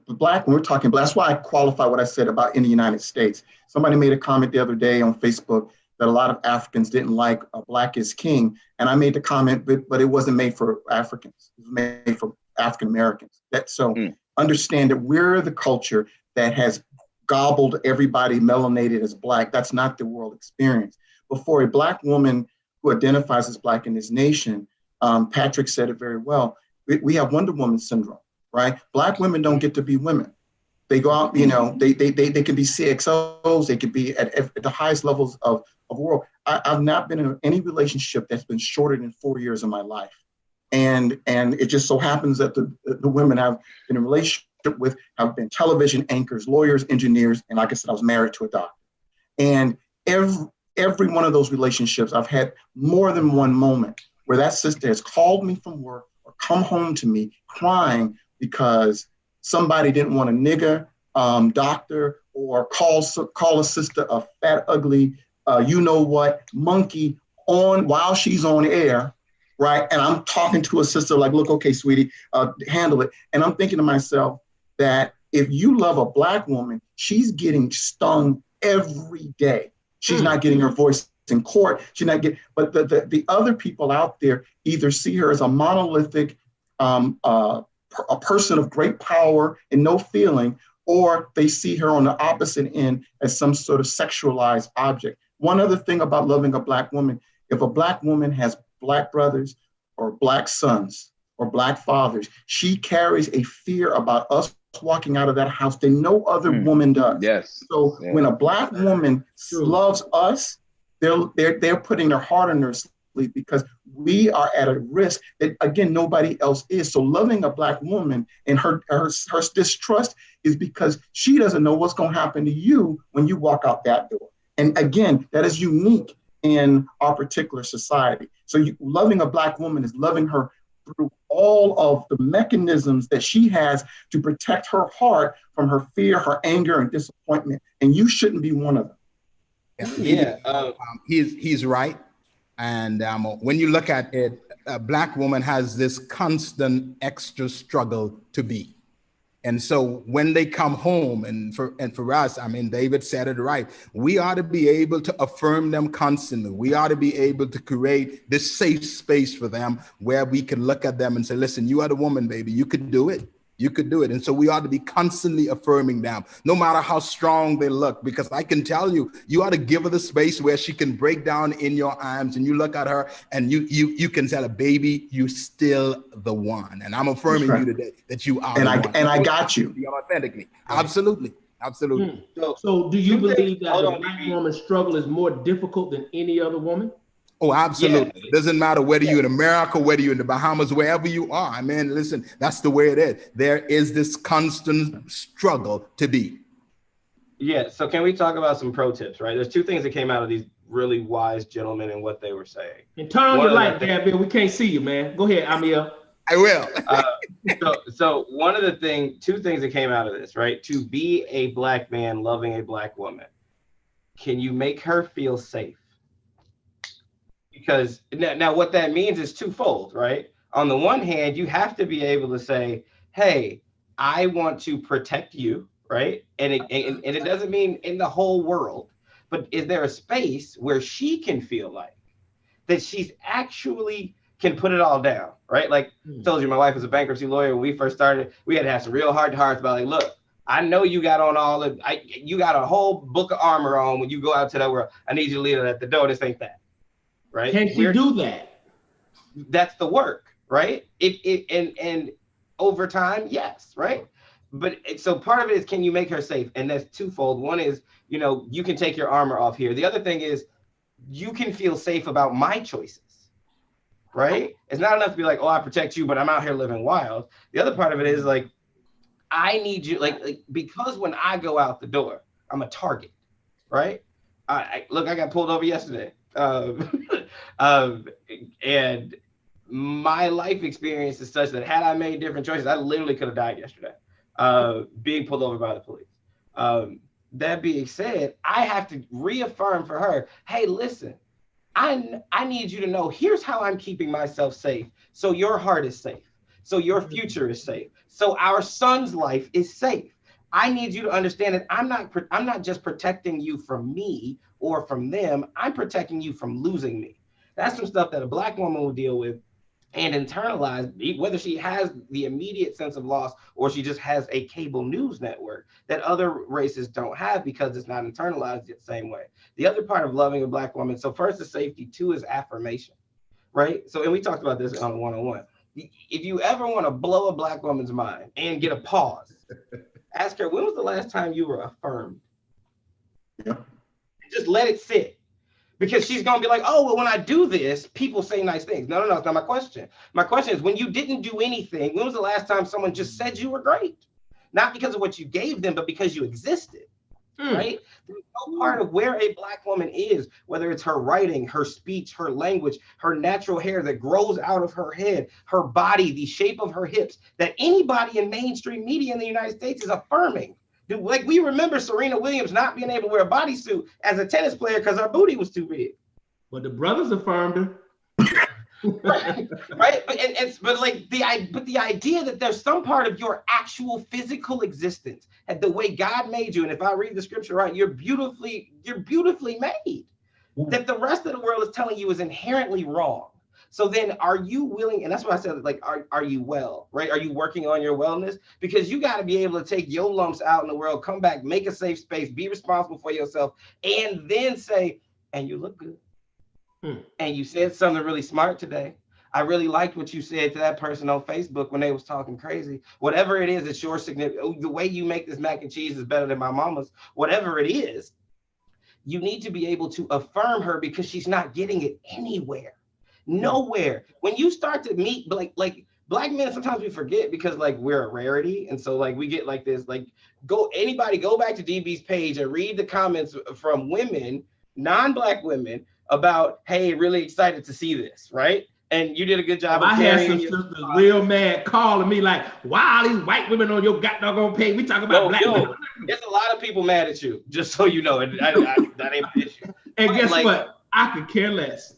S2: Black, when we're talking Black, that's why I qualify what I said about in the United States. Somebody made a comment the other day on Facebook that a lot of Africans didn't like Black is King. And I made the comment, but it wasn't made for Africans. It was made for African Americans. Understand that we're the culture that has gobbled everybody melanated as Black. That's not the world experience. But for a Black woman who identifies as Black in this nation, Patrick said it very well. We have Wonder Woman syndrome, right? Black women don't get to be women. They go out, they can be CXOs, they could be at the highest levels of world. I've not been in any relationship that's been shorter than 4 years of my life. And it just so happens that the women I've been in a relationship with have been television anchors, lawyers, engineers, and like I said, I was married to a doctor. And every one of those relationships, I've had more than one moment where that sister has called me from work or come home to me crying because somebody didn't want a nigger doctor, or call a sister a fat, ugly, you know what, monkey while she's on air, right? And I'm talking to a sister like, look, okay, sweetie, handle it. And I'm thinking to myself that if you love a Black woman, she's getting stung every day. She's not getting her voice in court. She's not getting, but the other people out there either see her as a monolithic, a person of great power and no feeling, or they see her on the opposite end as some sort of sexualized object. One other thing about loving a Black woman, if a Black woman has Black brothers or Black sons or Black fathers, she carries a fear about us walking out of that house that no other woman does.
S8: Yes.
S2: So when a Black woman loves us, they're putting their heart on their sleeve, because we are at a risk that, again, nobody else is. So loving a Black woman and her distrust is because she doesn't know what's going to happen to you when you walk out that door. And again, that is unique in our particular society. So loving a Black woman is loving her through all of the mechanisms that she has to protect her heart from her fear, her anger, and disappointment. And you shouldn't be one of them.
S14: He's right. And when you look at it, a Black woman has this constant extra struggle to be. And so when they come home, and for us, I mean, David said it right. We ought to be able to affirm them constantly. We ought to be able to create this safe space for them where we can look at them and say, listen, you are the woman, baby. You could do it. You could do it. And so we ought to be constantly affirming them, no matter how strong they look, because I can tell you, you ought to give her the space where she can break down in your arms, and you look at her and you can tell her, baby, you still the one. And I'm affirming you today that you are.
S2: And I got you.
S14: Authentically. Absolutely. Absolutely.
S15: So do you believe that the Black woman's struggle is more difficult than any other woman?
S14: Oh, absolutely. Yeah. It doesn't matter whether you're in America, whether you're in the Bahamas, wherever you are. I mean, listen, that's the way it is. There is this constant struggle to be.
S13: Yeah. So can we talk about some pro tips, right? There's two things that came out of these really wise gentlemen and what they were saying.
S15: And turn on your light, Bill. We can't see you, man. Go ahead, Amiel.
S14: I will.
S13: So one of the two things that came out of this, right? To be a Black man loving a Black woman, can you make her feel safe? Because now what that means is twofold, right? On the one hand, you have to be able to say, hey, I want to protect you, right? And it doesn't mean in the whole world, but is there a space where she can feel like that she's actually can put it all down, right? Like I told you, my wife was a bankruptcy lawyer. When we first started, we had to have some real heart to hearts about like, look, I know you got on you got a whole book of armor on when you go out to that world. I need you to leave it at the door. This ain't that. Right?
S15: Can she do that?
S13: That's the work, right? And over time, yes, right? But so part of it is, can you make her safe? And that's twofold. One is, you can take your armor off here. The other thing is, you can feel safe about my choices, right? It's not enough to be like, oh, I protect you, but I'm out here living wild. The other part of it is like, I need you, like because when I go out the door, I'm a target, right? Look, I got pulled over yesterday. And my life experience is such that had I made different choices, I literally could have died yesterday, being pulled over by the police. That being said, I have to reaffirm for her, hey, listen, I need you to know, here's how I'm keeping myself safe. So your heart is safe. So your future is safe. So our son's life is safe. I need you to understand that I'm not just protecting you from me or from them. I'm protecting you from losing me. That's some stuff that a Black woman will deal with and internalize, whether she has the immediate sense of loss or she just has a cable news network that other races don't have because it's not internalized the same way. The other part of loving a Black woman, so first is safety, two is affirmation, right? So, and we talked about this on a one-on-one. If you ever want to blow a Black woman's mind and get a pause, ask her, when was the last time you were affirmed?
S2: Yeah.
S13: Just let it sit. Because she's going to be like, oh, well, when I do this, people say nice things. No, it's not my question. My question is, when you didn't do anything, when was the last time someone just said you were great? Not because of what you gave them, but because you existed. right? There's no part of where a Black woman is, whether it's her writing, her speech, her language, her natural hair that grows out of her head, her body, the shape of her hips, that anybody in mainstream media in the United States is affirming. Like, we remember Serena Williams not being able to wear a bodysuit as a tennis player because her booty was too big.
S1: But the brothers affirmed her.
S13: Right. But the idea that there's some part of your actual physical existence and the way God made you, and if I read the scripture right, you're beautifully made, that the rest of the world is telling you is inherently wrong. So then are you willing, and that's why I said, like, are you well, right? Are you working on your wellness? Because you got to be able to take your lumps out in the world, come back, make a safe space, be responsible for yourself, and then say, and you look good. And you said something really smart today. I really liked what you said to that person on Facebook when they was talking crazy. Whatever it is, it's your significant. The way you make this mac and cheese is better than my mama's. Whatever it is, you need to be able to affirm her because she's not getting it anywhere, nowhere. When you start to meet like Black men, sometimes we forget because like we're a rarity, and so like we get like this. Like go back to DB's page and read the comments from women, non-Black women, about, hey, really excited to see this, right? And you did a good job.
S1: I had some sisters real mad calling me like, why are these white women on your goddamn page? We talk about Black women.
S13: There's a lot of people mad at you, just so you know. That ain't my issue.
S1: And guess what? I could care less.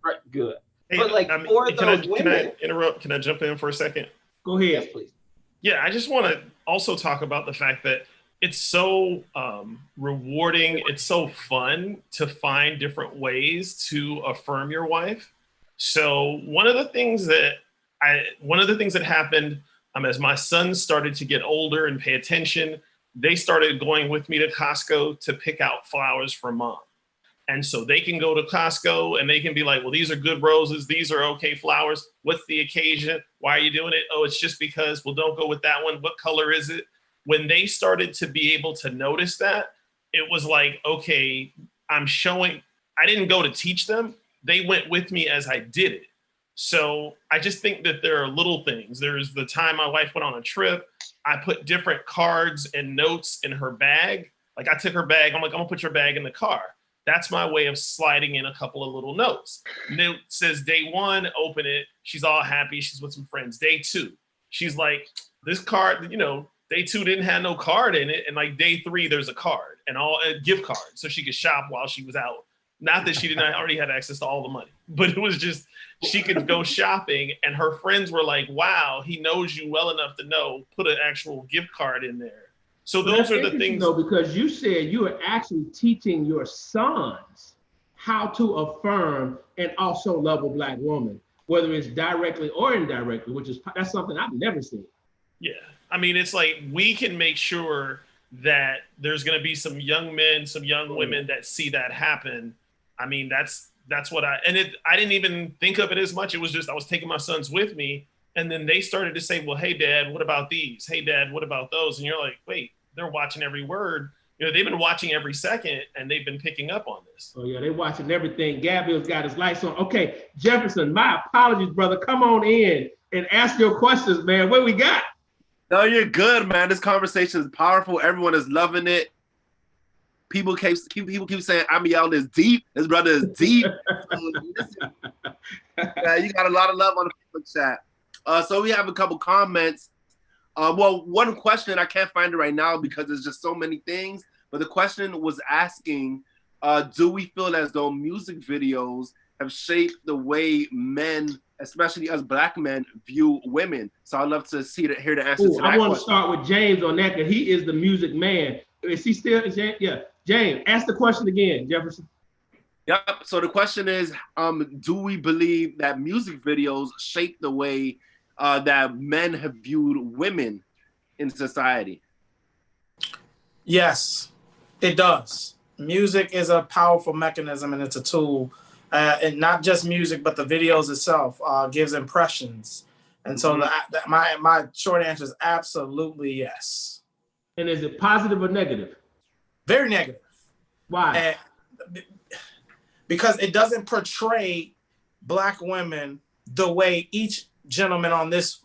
S13: Right, good.
S6: Hey,
S13: but like for those women,
S6: can I interrupt? Can I jump in for a second?
S1: Go ahead.
S13: Yes, please.
S6: Yeah, I just want to also talk about the fact that it's so rewarding. It's so fun to find different ways to affirm your wife. So one of the things that happened as my sons started to get older and pay attention, they started going with me to Costco to pick out flowers for mom. And so they can go to Costco and they can be like, well, these are good roses. These are okay flowers. What's the occasion? Why are you doing it? Oh, it's just because. Well, don't go with that one. What color is it? When they started to be able to notice that, it was like, okay, I didn't go to teach them. They went with me as I did it. So I just think that there are little things. There's the time my wife went on a trip. I put different cards and notes in her bag. Like I took her bag. I'm like, I'm gonna put your bag in the car. That's my way of sliding in a couple of little notes. Note says day 1, open it. She's all happy. She's with some friends. Day 2, she's like, this card, day 2 didn't have no card in it. And like day 3, there's a card and a gift card. So she could shop while she was out. Not that she did not already had access to all the money, but it was just, she could go shopping and her friends were like, wow, he knows you well enough to know, put an actual gift card in there. So those are the things.
S1: Though, because you said you are actually teaching your sons how to affirm and also love a Black woman, whether it's directly or indirectly, that's something I've never seen.
S6: Yeah. I mean, it's like we can make sure that there's going to be some young men, some young women that see that happen. I mean, that's what I didn't even think of it as much. It was just, I was taking my sons with me and then they started to say, well, hey dad, what about these? Hey dad, what about those? And you're like, wait, they're watching every word. They've been watching every second and they've been picking up on this.
S1: Oh yeah, they're watching everything. Gabriel's got his lights on. Okay, Jefferson, my apologies, brother. Come on in and ask your questions, man. What we got?
S3: No, you're good, man. This conversation is powerful. Everyone is loving it. People keep saying Amiel is deep. His brother is deep. Yeah, you got a lot of love on the Facebook chat. So we have a couple comments. Well, one question, I can't find it right now because there's just so many things. But the question was asking, do we feel as though music videos have shaped the way men, especially us Black men, view women? So I'd love to hear the answer to that.
S1: I want to start with James on that because he is the music man. Is he still? Yeah, James, ask the question again, Jefferson.
S3: Yep. So the question is, do we believe that music videos shape the way that men have viewed women in society?
S5: Yes, it does. Music is a powerful mechanism and it's a tool. And not just music, but the videos itself gives impressions. And so my short answer is absolutely yes.
S1: And is it positive or negative?
S5: Very negative.
S1: Why?
S5: Because it doesn't portray Black women the way each gentleman on this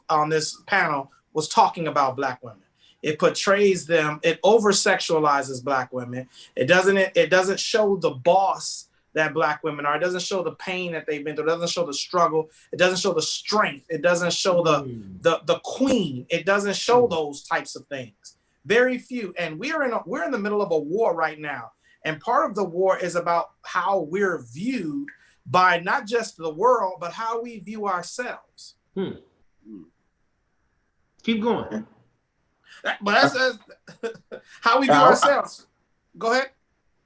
S5: panel was talking about Black women. It portrays them, it over-sexualizes Black women. It doesn't show the boss that Black women are. It doesn't show the pain that they've been through. It doesn't show the struggle. It doesn't show the strength. It doesn't show the queen. It doesn't show those types of things. Very few. And we're in the middle of a war right now. And part of the war is about how we're viewed by not just the world, but how we view ourselves.
S15: Keep going.
S5: But that's how we view ourselves. Go ahead.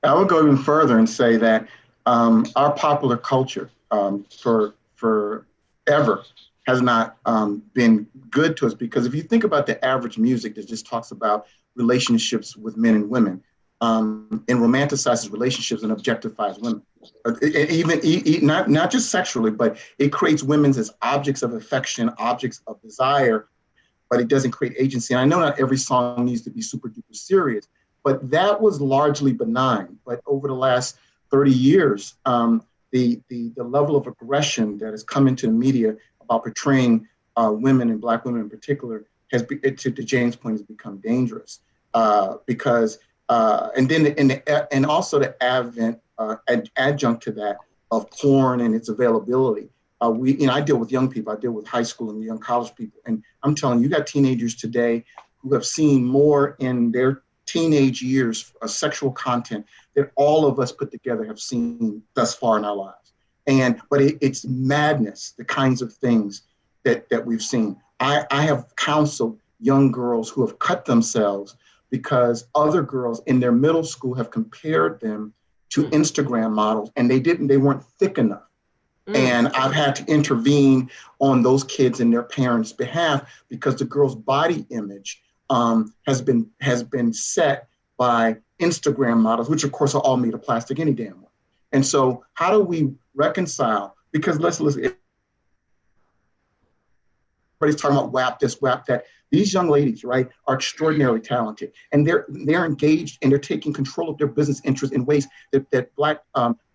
S2: I would go even further and say that our popular culture for forever has not been good to us, because if you think about the average music that just talks about relationships with men and women, and romanticizes relationships and objectifies women, even not just sexually, but it creates women as objects of affection, objects of desire, but it doesn't create agency. And I know not every song needs to be super duper serious, but that was largely benign. But over the last 30 years, the level of aggression that has come into the media about portraying women and Black women in particular to James' point, has become dangerous because and also the adjunct to that of porn and its availability. I deal with young people. I deal with high school and young college people, and I'm telling you, got teenagers today who have seen more in their teenage years of sexual content that all of us put together have seen thus far in our lives. But it's madness, the kinds of things that we've seen. I have counseled young girls who have cut themselves because other girls in their middle school have compared them to Instagram models, and they weren't thick enough. And I've had to intervene on those kids and their parents' behalf because the girl's body image has been set by Instagram models, which of course are all made of plastic any damn way. And so how do we reconcile? Because let's listen, everybody's talking about WAP this, WAP that. These young ladies, right, are extraordinarily talented, and they're engaged and they're taking control of their business interests in ways that Black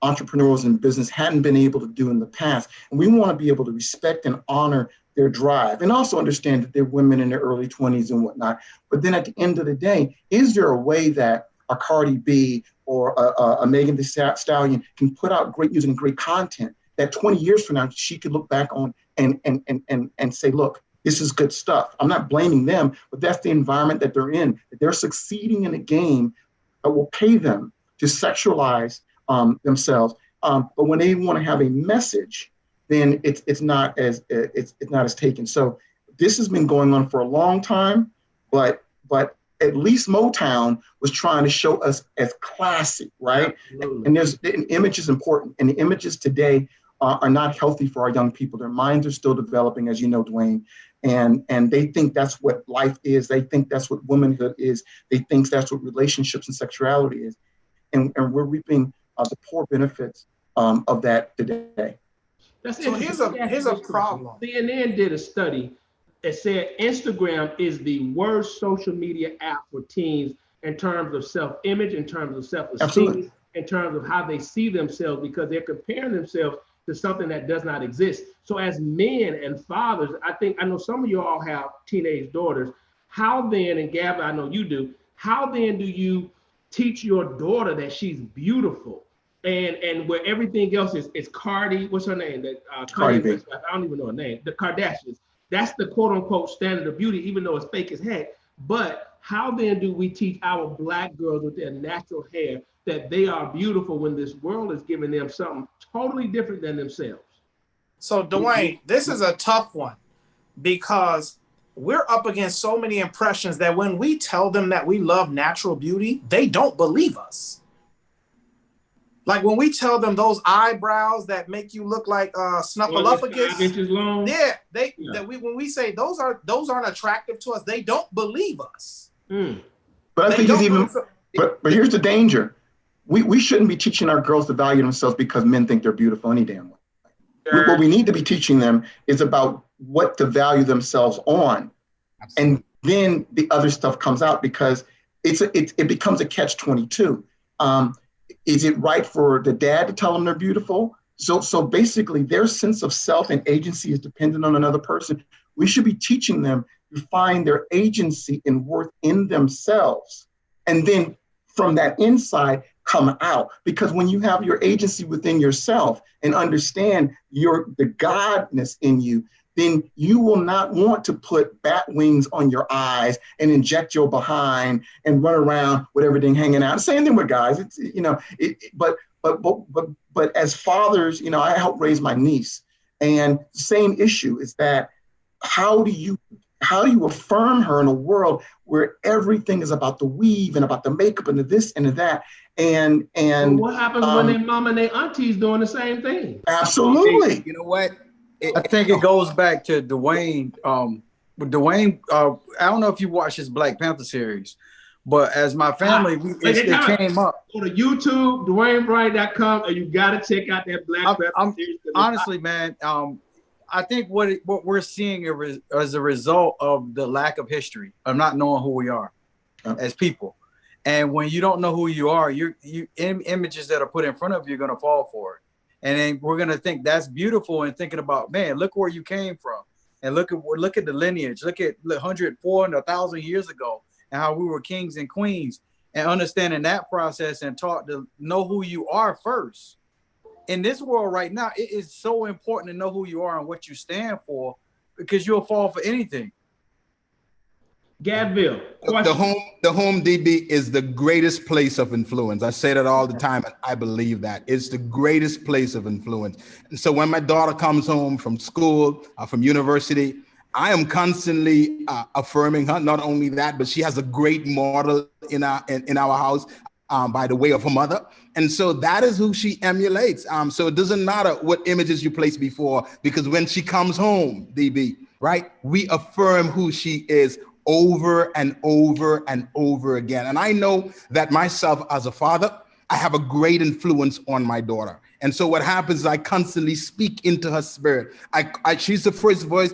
S2: entrepreneurs in business hadn't been able to do in the past. And we want to be able to respect and honor their drive, and also understand that they're women in their early 20s and whatnot. But then at the end of the day, is there a way that a Cardi B or a Megan Thee Stallion can put out great music and great content that 20 years from now she could look back on and say, look, this is good stuff. I'm not blaming them, but that's the environment that they're in. They're succeeding in a game that will pay them to sexualize themselves. But when they want to have a message, then it's not as taken. So this has been going on for a long time, but at least Motown was trying to show us as classy, right? And image is important, and the images today are not healthy for our young people. Their minds are still developing, as you know, Dwayne. And they think that's what life is. They think that's what womanhood is. They think that's what relationships and sexuality is. And we're reaping the poor benefits of that today.
S5: So here's a problem.
S15: CNN did a study that said Instagram is the worst social media app for teens in terms of self-image, in terms of self-esteem, in terms of how they see themselves, because they're comparing themselves to something that does not exist. So as men and fathers, I know some of you all have teenage daughters. How then, and Gavin, I know you do, how then do you teach your daughter that she's beautiful and where everything else is Cardi, what's her name?
S2: Cardi B.
S15: I don't even know her name. The Kardashians. That's the quote unquote standard of beauty, even though it's fake as heck. But how then do we teach our Black girls with their natural hair that they are beautiful when this world is giving them something totally different than themselves?
S5: So Dwayne, this is a tough one because we're up against so many impressions that when we tell them that we love natural beauty, they don't believe us. Like when we tell them those eyebrows that make you look like Snuffleupagus,
S15: 5 inches long.
S5: When we say those aren't attractive to us, they don't believe us.
S2: But I think it's even. But here's the danger. We shouldn't be teaching our girls to value themselves because men think they're beautiful any damn way. Sure. What we need to be teaching them is about what to value themselves on. Absolutely. And then the other stuff comes out because it becomes a catch-22. Is it right for the dad to tell them they're beautiful? So basically their sense of self and agency is dependent on another person We should be teaching them to find their agency and worth in themselves. And then from that inside, come out. Because when you have your agency within yourself and understand the godness in you, then you will not want to put bat wings on your eyes and inject your behind and run around with everything hanging out. Same thing with guys. It's, but as fathers, I helped raise my niece, and the same issue is that how do you affirm her in a world where everything is about the weave and about the makeup and the this and the that? And
S15: what happens when their mom and their aunties doing the same thing?
S2: Absolutely.
S14: You know what?
S12: I think it goes back to Dwayne. Dwayne, I don't know if you watch his Black Panther series, but as my family, it came up.
S15: Go to YouTube, DwayneBryant.com, and you got to check out that Black Panther series.
S12: Honestly, man, I think what we're seeing as a result of the lack of history, of not knowing who we are as people. And when you don't know who you are, images that are put in front of you are going to fall for it. And then we're going to think that's beautiful and thinking about, man, look where you came from. And look at the lineage. Look at 100, 400, 1,000 years ago and how we were kings and queens, and understanding that process and taught to know who you are first. In this world right now, it is so important to know who you are and what you stand for, because you'll fall for anything.
S15: Gadville,
S14: the home DB is the greatest place of influence. I say that all the time, and I believe that it's the greatest place of influence. And so when my daughter comes home from school, from university, I am constantly affirming her. Not only that, but she has a great model in our house by the way of her mother. And so that is who she emulates. So it doesn't matter what images you place before, because when she comes home, DB, right, we affirm who she is over and over and over again. And I know that myself as a father, I have a great influence on my daughter. And so what happens is I constantly speak into her spirit. She's the first voice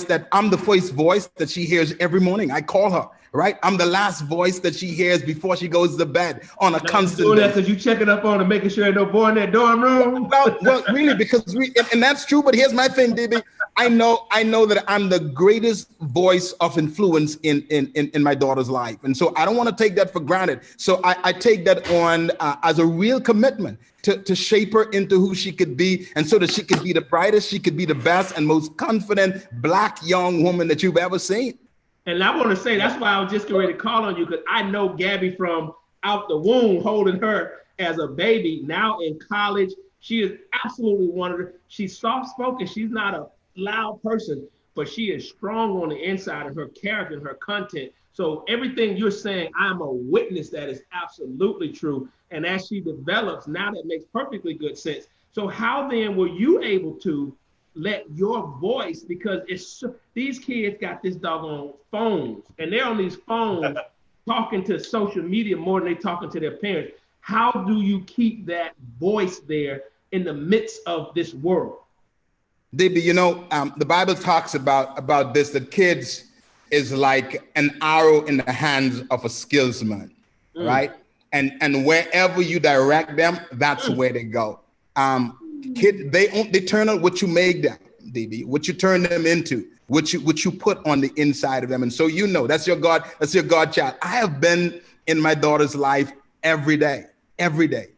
S14: that I'm the first voice that she hears every morning. I call her, right? I'm the last voice that she hears before she goes to bed on a constant.
S15: Doing that because you checking up on her, making sure ain't no boy in that dorm room.
S14: Well, really, because and that's true. But here's my thing, DB. I know that I'm the greatest voice of influence in my daughter's life. And so I don't want to take that for granted. So I take that on as a real commitment to shape her into who she could be, and so that she could be the brightest, she could be the best and most confident Black young woman that you've ever seen.
S15: And I want to say, that's why I was just getting ready to call on you, because I know Gabby from out the womb, holding her as a baby, now in college. She is absolutely wonderful. She's soft-spoken. She's not a loud person, but she is strong on the inside of her character and her content. So everything you're saying, I'm a witness that is absolutely true. And as she develops, now that makes perfectly good sense. So how then were you able to let your voice, because these kids got this doggone phones, and they're on these phones talking to social media more than they talking to their parents. How do you keep that voice there in the midst of this world?
S14: DB, the Bible talks about this, that kids is like an arrow in the hands of a skillsman, right? And wherever you direct them, that's where they go. Kid, they turn out what you make them, DB, what you turn them into, what you put on the inside of them. And so that's your God child. I have been in my daughter's life every day.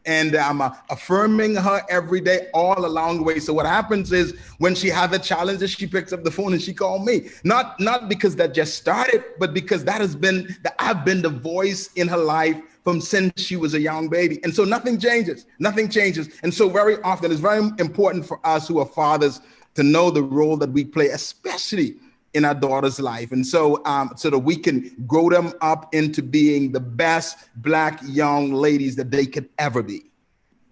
S14: And I'm affirming her every day, all along the way. So what happens is when she has a challenge, she picks up the phone and she calls me. Not because that just started, but because I've been the voice in her life from since she was a young baby. And so nothing changes. And so very often it's very important for us who are fathers to know the role that we play, especially in our daughter's life. And so so that we can grow them up into being the best Black young ladies that they could ever be.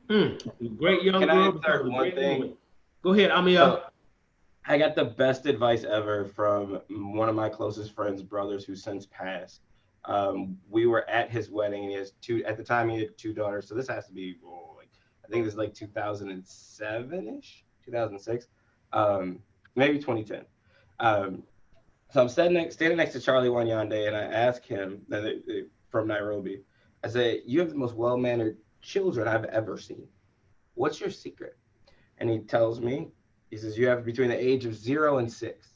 S15: Great young
S13: girl. Can I insert one thing?
S15: Go ahead, Amiel.
S13: I got the best advice ever from one of my closest friends' brothers who since passed. We were at his wedding, and at the time he had 2 daughters. So this has to be, I think this is like 2007-ish, 2006, maybe 2010. So I'm standing next to Charlie Wanyande, and I asked him from Nairobi, I said, "You have the most well-mannered children I've ever seen. What's your secret?" And he tells me, he says, "You have between the age of 0 and 6.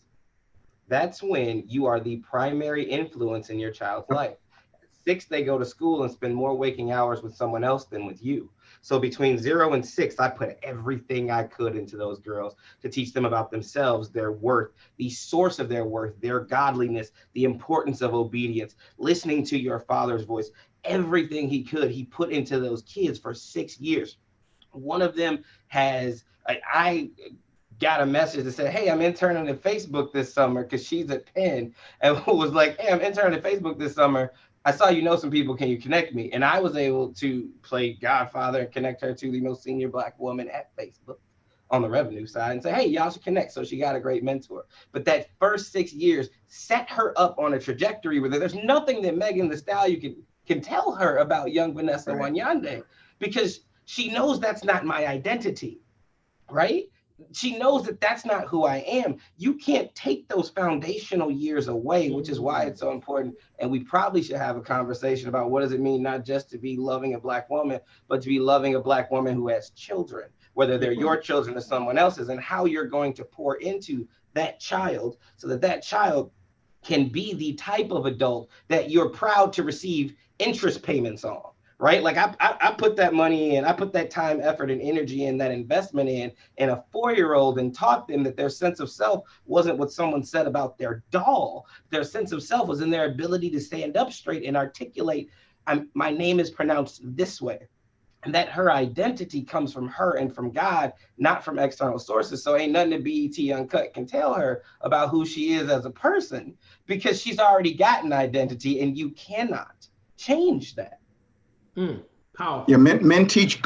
S13: that's when you are the primary influence in your child's life. At 6, they go to school and spend more waking hours with someone else than with you. So between 0 and 6, I put everything I could into those girls to teach them about themselves, their worth, the source of their worth, their godliness, the importance of obedience, listening to your father's voice. Everything he could, he put into those kids for 6 years. One of them has, I got a message that said, hey, I'm interning at Facebook this summer, because she's at Penn, and was like, hey, I'm interning at Facebook this summer. I saw you know some people, can you connect me? And I was able to play Godfather and connect her to the most senior Black woman at Facebook on the revenue side and say, hey, y'all should connect. So she got a great mentor. But that first 6 years set her up on a trajectory where there's nothing that Megan Thee Stallion can tell her about young Vanessa Wanyande, because she knows that's not my identity, right? She knows that that's not who I am. You can't take those foundational years away, which is why it's so important. And we probably should have a conversation about what does it mean, not just to be loving a Black woman, but to be loving a Black woman who has children, whether they're your children or someone else's, and how you're going to pour into that child so that that child can be the type of adult that you're proud to receive interest payments on. Right? Like I put that money in, I put that time, effort, and energy in, that investment in a 4-year-old, and taught them that their sense of self wasn't what someone said about their doll. Their sense of self was in their ability to stand up straight and articulate, my name is pronounced this way. And that her identity comes from her and from God, not from external sources. So ain't nothing that BET Uncut can tell her about who she is as a person, because she's already got an identity, and you cannot change that.
S15: Powerful.
S2: Yeah, men teach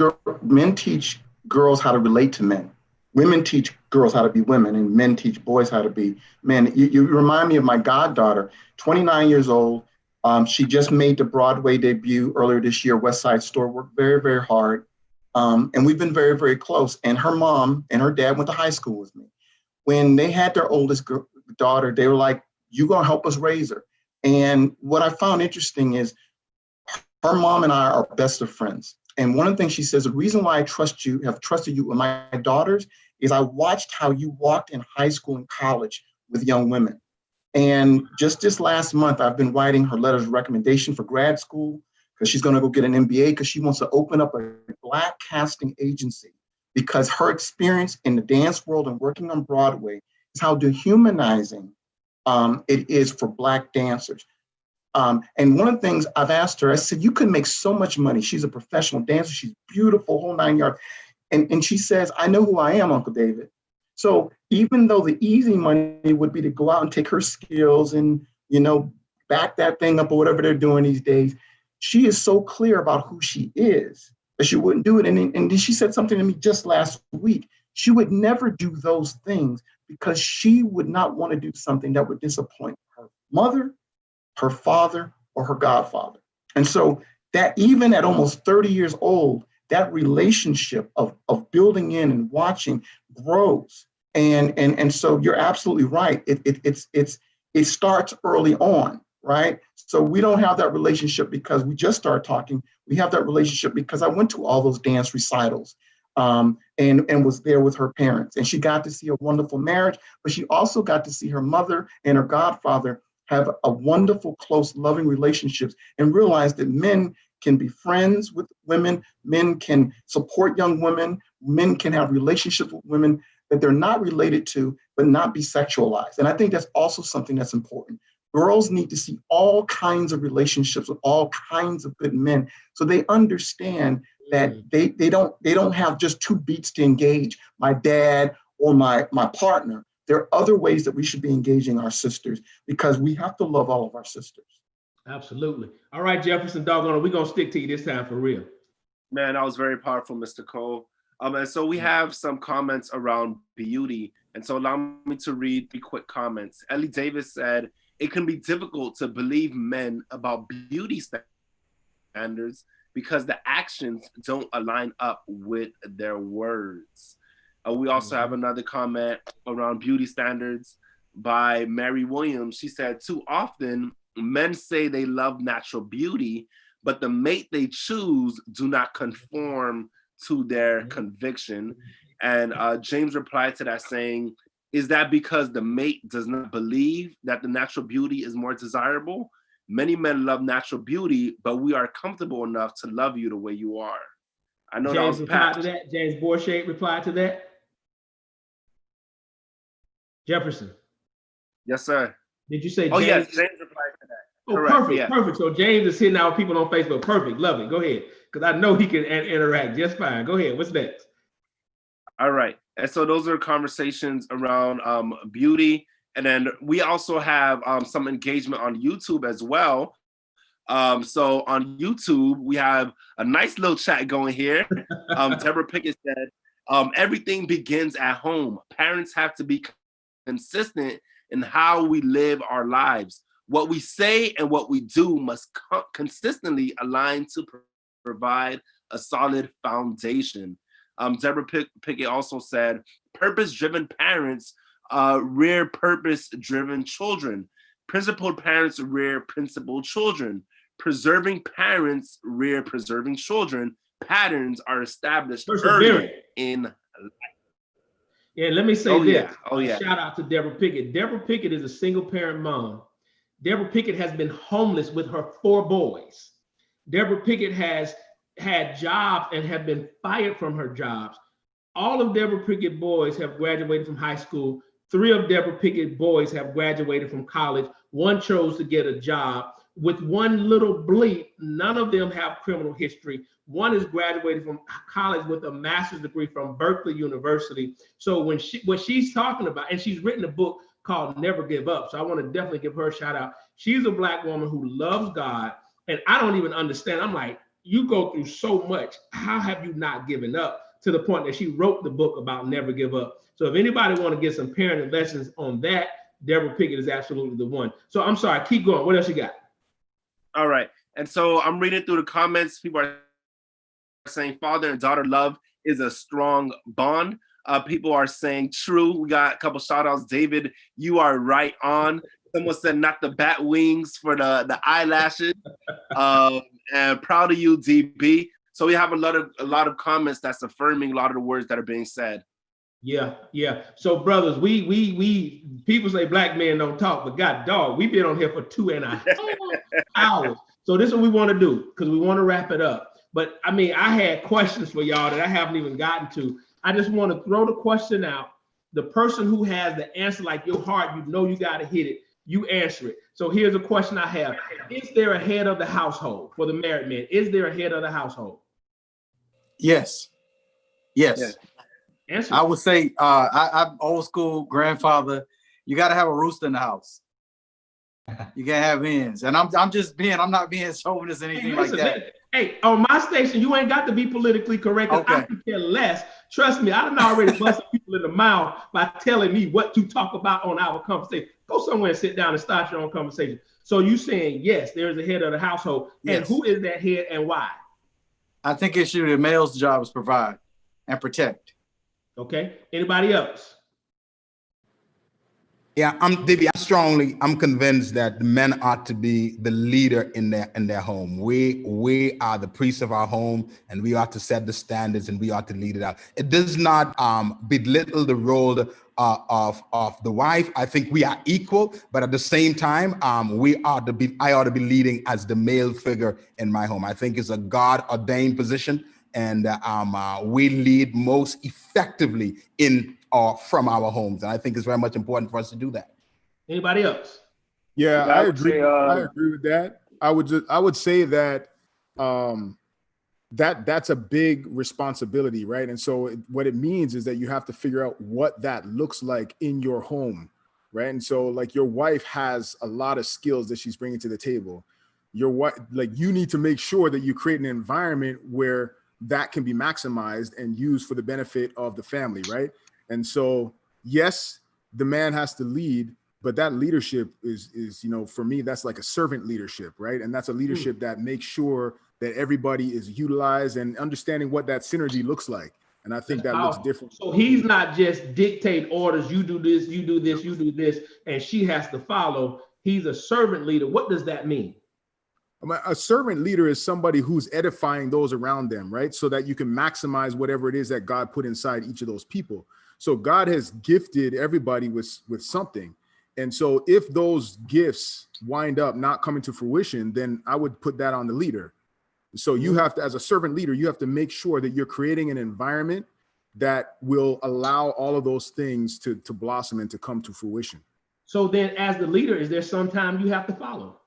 S2: girls how to relate to men. Women teach girls how to be women, and men teach boys how to be men. You remind me of my goddaughter, 29 years old. She just made the Broadway debut earlier this year. West Side Story, worked very, very hard. And we've been very, very close. And her mom and her dad went to high school with me. When they had their oldest daughter, they were like, "You gonna help us raise her?" And what I found interesting is her mom and I are best of friends. And one of the things she says, the reason why I have trusted you with my daughters is I watched how you walked in high school and college with young women. And just this last month, I've been writing her letters of recommendation for grad school, because she's going to go get an MBA, because she wants to open up a Black casting agency, because her experience in the dance world and working on Broadway is how dehumanizing it is for Black dancers. And one of the things I've asked her, I said, you could make so much money. She's a professional dancer. She's beautiful, whole 9 yards. And she says, I know who I am, Uncle David. So even though the easy money would be to go out and take her skills and, back that thing up or whatever they're doing these days, she is so clear about who she is that she wouldn't do it. And then she said something to me just last week. She would never do those things because she would not want to do something that would disappoint her mother, her father, or her godfather. And so that even at almost 30 years old, that relationship of building in and watching grows. And so you're absolutely right. It starts early on, right? So we don't have that relationship because we just started talking. We have that relationship because I went to all those dance recitals and was there with her parents. And she got to see a wonderful marriage, but she also got to see her mother and her godfather have a wonderful, close, loving relationships, and realize that men can be friends with women, men can support young women, men can have relationships with women that they're not related to, but not be sexualized. And I think that's also something that's important. Girls need to see all kinds of relationships with all kinds of good men, so they understand that they don't have just two beats to engage, my dad or my partner. There are other ways that we should be engaging our sisters, because we have to love all of our sisters.
S15: Absolutely. All right, Jefferson, doggone it, we're going to stick to you this time for real.
S3: Man, that was very powerful, Mr. Cole. And so we have some comments around beauty. And so allow me to read 3 quick comments. Ellie Davis said, it can be difficult to believe men about beauty standards because the actions don't align up with their words. We also have another comment around beauty standards by Mary Williams. She said, too often men say they love natural beauty, but the mate they choose do not conform to their conviction. And James replied to that saying, Is that because the mate does not believe that the natural beauty is more desirable? Many men love natural beauty, but we are comfortable enough to love you the way you are. I know
S15: James
S3: that was
S15: replied to that. James Borishade replied to that. Jefferson.
S3: Yes, sir.
S15: Did you say
S3: Oh,
S15: James?
S3: yes, James replied to that.
S15: Oh,
S3: Correct,
S15: perfect,
S3: yeah.
S15: perfect. So James is hitting out people on Facebook. Perfect, love it. Go ahead, because I know he can interact just fine. Go ahead. What's next?
S3: All right. And so those are conversations around beauty. And then we also have some engagement on YouTube as well. So on YouTube, we have a nice little chat going here. Deborah Pickett said, everything begins at home. Parents have to be consistent in how we live our lives. What we say and what we do must consistently align to provide a solid foundation. Deborah Pickett also said, purpose-driven parents rear purpose-driven children. Principled parents rear principled children. Preserving parents rear preserving children. Patterns are established early in life.
S15: Yeah, let me say this.
S3: Yeah. Oh, yeah.
S15: Shout out to Deborah Pickett. Deborah Pickett is a single parent mom. Deborah Pickett has been homeless with her 4 boys. Deborah Pickett has had jobs and have been fired from her jobs. All of Deborah Pickett boys have graduated from high school. 3 of Deborah Pickett boys have graduated from college. 1 chose to get a job. With 1 little bleep, none of them have criminal history. 1 is graduated from college with a master's degree from Berkeley University. So when what she's talking about, and she's written a book called Never Give Up. So I want to definitely give her a shout out. She's a Black woman who loves God. And I don't even understand. I'm like, you go through so much. How have you not given up? To the point that she wrote the book about Never Give Up. So if anybody want to get some parenting lessons on that, Deborah Pickett is absolutely the one. So I'm sorry, keep going. What else you got?
S3: All right. And so I'm reading through the comments. People are saying father and daughter love is a strong bond. People are saying true. We got a couple shout outs. David, you are right on. Someone said not the bat wings for the eyelashes. And proud of you, DB. So we have a lot of comments that's affirming a lot of the words that are being said.
S15: Yeah. So brothers, we people say Black men don't talk, but God dog, we've been on here for 2.5 hours. So this is what we want to do, because we want to wrap it up. But I mean, I had questions for y'all that I haven't even gotten to. I just want to throw the question out. The person who has the answer, like your heart, you know you got to hit it, you answer it. So here's a question I have. Is there a head of the household for the married men? Is there a head of the household?
S12: Yes.
S15: Answer.
S12: I would say I'm old school grandfather. You got to have a rooster in the house. You can't have hens. And I'm not being chauvinist or anything like that.
S15: Hey, on my station, you ain't got to be politically correct. Okay. I can care less. Trust me, I done already busted people in the mouth by telling me what to talk about on our conversation. Go somewhere and sit down and start your own conversation. So you saying, yes, there's a head of the household. Yes. And who is that head and why?
S12: I think it should be the male's job is provide and protect.
S15: Okay. Anybody else?
S14: Yeah, I'm convinced that the men ought to be the leader in their home. We are the priests of our home, and we ought to set the standards, and we ought to lead it out. It does not belittle the role of the wife. I think we are equal, but at the same time, I ought to be leading as the male figure in my home. I think it's a God-ordained position, and we lead most effectively from our homes. And I think it's very much important for us to do that.
S15: Anybody else?
S7: Yeah, I agree. I agree with that. I would say that that's a big responsibility, right? And so what it means is that you have to figure out what that looks like in your home, right? And so like your wife has a lot of skills that she's bringing to the table. Your wife, like you need to make sure that you create an environment where that can be maximized and used for the benefit of the family, right? And so, yes, the man has to lead, but that leadership is, for me, that's like a servant leadership, right? And that's a leadership that makes sure that everybody is utilized and understanding what that synergy looks like. And I think that looks different.
S15: So he's not just dictate orders, you do this, you do this, you do this, and she has to follow. He's a servant leader. What does that mean?
S7: A servant leader is somebody who's edifying those around them, right? So that you can maximize whatever it is that God put inside each of those people. So God has gifted everybody with something. And so if those gifts wind up not coming to fruition, then I would put that on the leader. So you have to, as a servant leader, you have to make sure that you're creating an environment that will allow all of those things to blossom and to come to fruition.
S15: So then as the leader, is there some time you have to follow?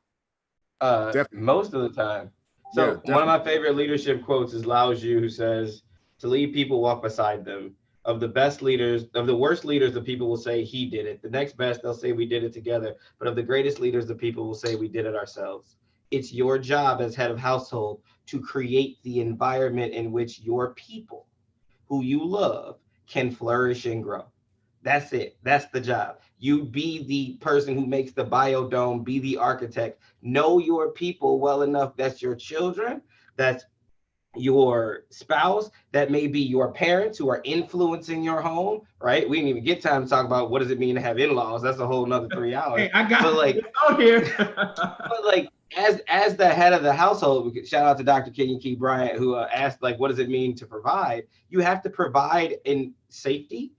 S13: Most of the time. So one of my favorite leadership quotes is Lao Tzu, who says, to lead people, walk beside them. Of the best leaders, of the worst leaders, the people will say he did it. The next best, they'll say we did it together. But of the greatest leaders, the people will say we did it ourselves. It's your job as head of household to create the environment in which your people who you love can flourish and grow. That's it. That's the job. You be the person who makes the biodome, be the architect, know your people well enough. That's your children, that's your spouse, that may be your parents who are influencing your home, right? We didn't even get time to talk about what does it mean to have in-laws. That's a whole nother 3 hours.
S15: Hey, I got
S13: it
S15: out here.
S13: But like, as the head of the household, shout out to Dr. Kenyon Bryant, who asked, like, what does it mean to provide? You have to provide in safety.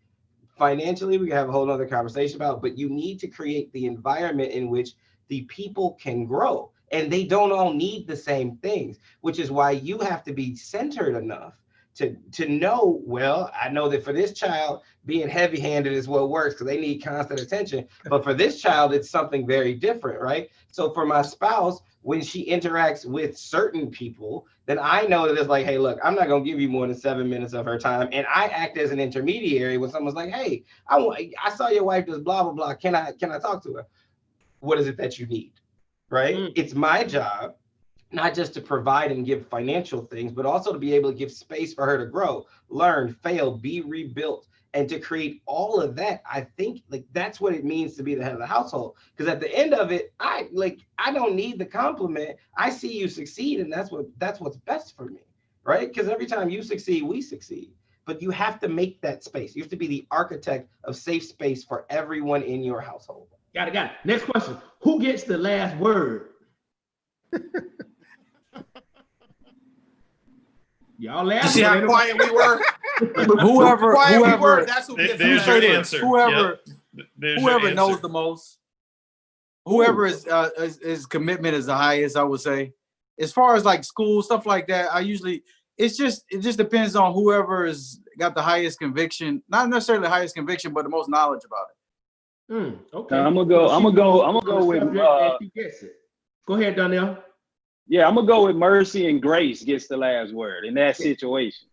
S13: Financially, we can have a whole other conversation about, but you need to create the environment in which the people can grow. And they don't all need the same things, which is why you have to be centered enough to know, well, I know that for this child, being heavy-handed is what works because they need constant attention. But for this child, it's something very different, right? So for my spouse, when she interacts with certain people, then I know that it's like, hey, look, I'm not going to give you more than 7 minutes of her time. And I act as an intermediary when someone's like, hey, I saw your wife does blah, blah, blah. Can I talk to her? What is it that you need? Right? It's my job, not just to provide and give financial things, but also to be able to give space for her to grow, learn, fail, be rebuilt, and to create all of that. I think like that's what it means to be the head of the household. Because at the end of it, I don't need the compliment. I see you succeed, and that's what's best for me, right? Because every time you succeed, we succeed. But you have to make that space. You have to be the architect of safe space for everyone in your household.
S15: Got it. Next question. Who gets the last word? Y'all laughing.
S5: You see how quiet we were?
S12: whoever,
S5: that's who
S6: gets the answer.
S12: Whoever knows the most. Whoever his commitment is the highest, I would say. As far as like school, stuff like that, it just depends on whoever has got the highest conviction, not necessarily the highest conviction, but the most knowledge about it.
S15: Okay.
S11: I'm gonna go with
S15: Go ahead, Donell.
S11: Yeah, I'm gonna go with Mercy and Grace gets the last word in that situation.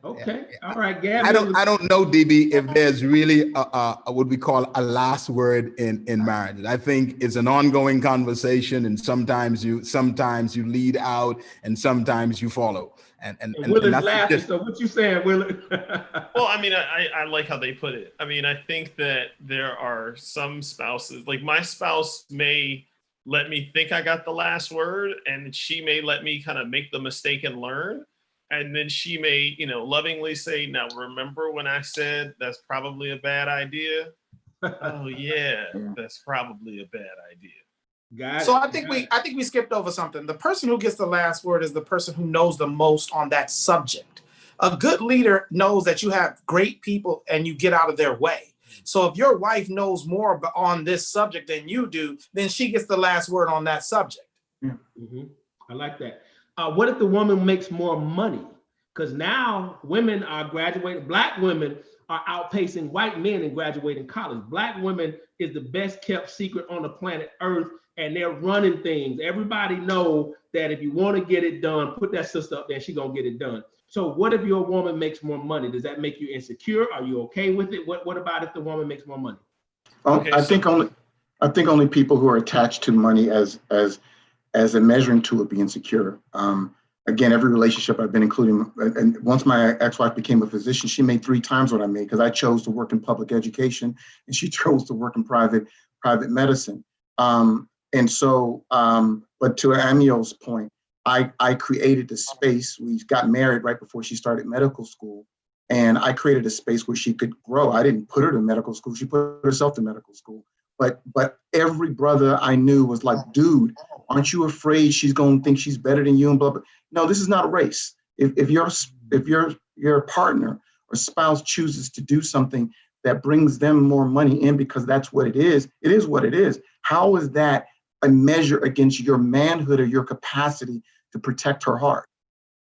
S15: Okay. All right, Gavin.
S14: I don't know, DB, if there's really what we call a last word in marriage. I think it's an ongoing conversation, and sometimes you lead out, and sometimes you follow. And
S15: Willard's laughing. So what you saying, Willard?
S6: Well, I mean, I like how they put it. I mean, I think that there are some spouses, like my spouse may let me think I got the last word, and she may let me kind of make the mistake and learn. And then she may, lovingly say, now remember when I said that's probably a bad idea? Oh yeah, that's probably a bad idea.
S5: So I think we skipped over something. The person who gets the last word is the person who knows the most on that subject. A good leader knows that you have great people and you get out of their way. So if your wife knows more on this subject than you do, then she gets the last word on that subject.
S15: I like that. What if the woman makes more money? Because now women are graduating, Black women are outpacing white men in graduating college. Black women is the best kept secret on the planet Earth, and they're running things. Everybody know that if you want to get it done, put that sister up there, she gonna get it done. So what if your woman makes more money? Does that make you insecure? Are you okay with it? What about if the woman makes more money?
S2: I think only people who are attached to money as a measuring tool would be insecure. Again, every relationship I've been including, and once my ex-wife became a physician, she made 3 times what I made because I chose to work in public education and she chose to work in private medicine. And so, but to Amiel's point, I created a space. We got married right before she started medical school, and I created a space where she could grow. I didn't put her to medical school. She put herself to medical school. But every brother I knew was like, dude, aren't you afraid she's going to think she's better than you and blah, blah. No, this is not a race. If your partner or spouse chooses to do something that brings them more money in because that's what it is what it is. How is that a measure against your manhood or your capacity to protect her heart?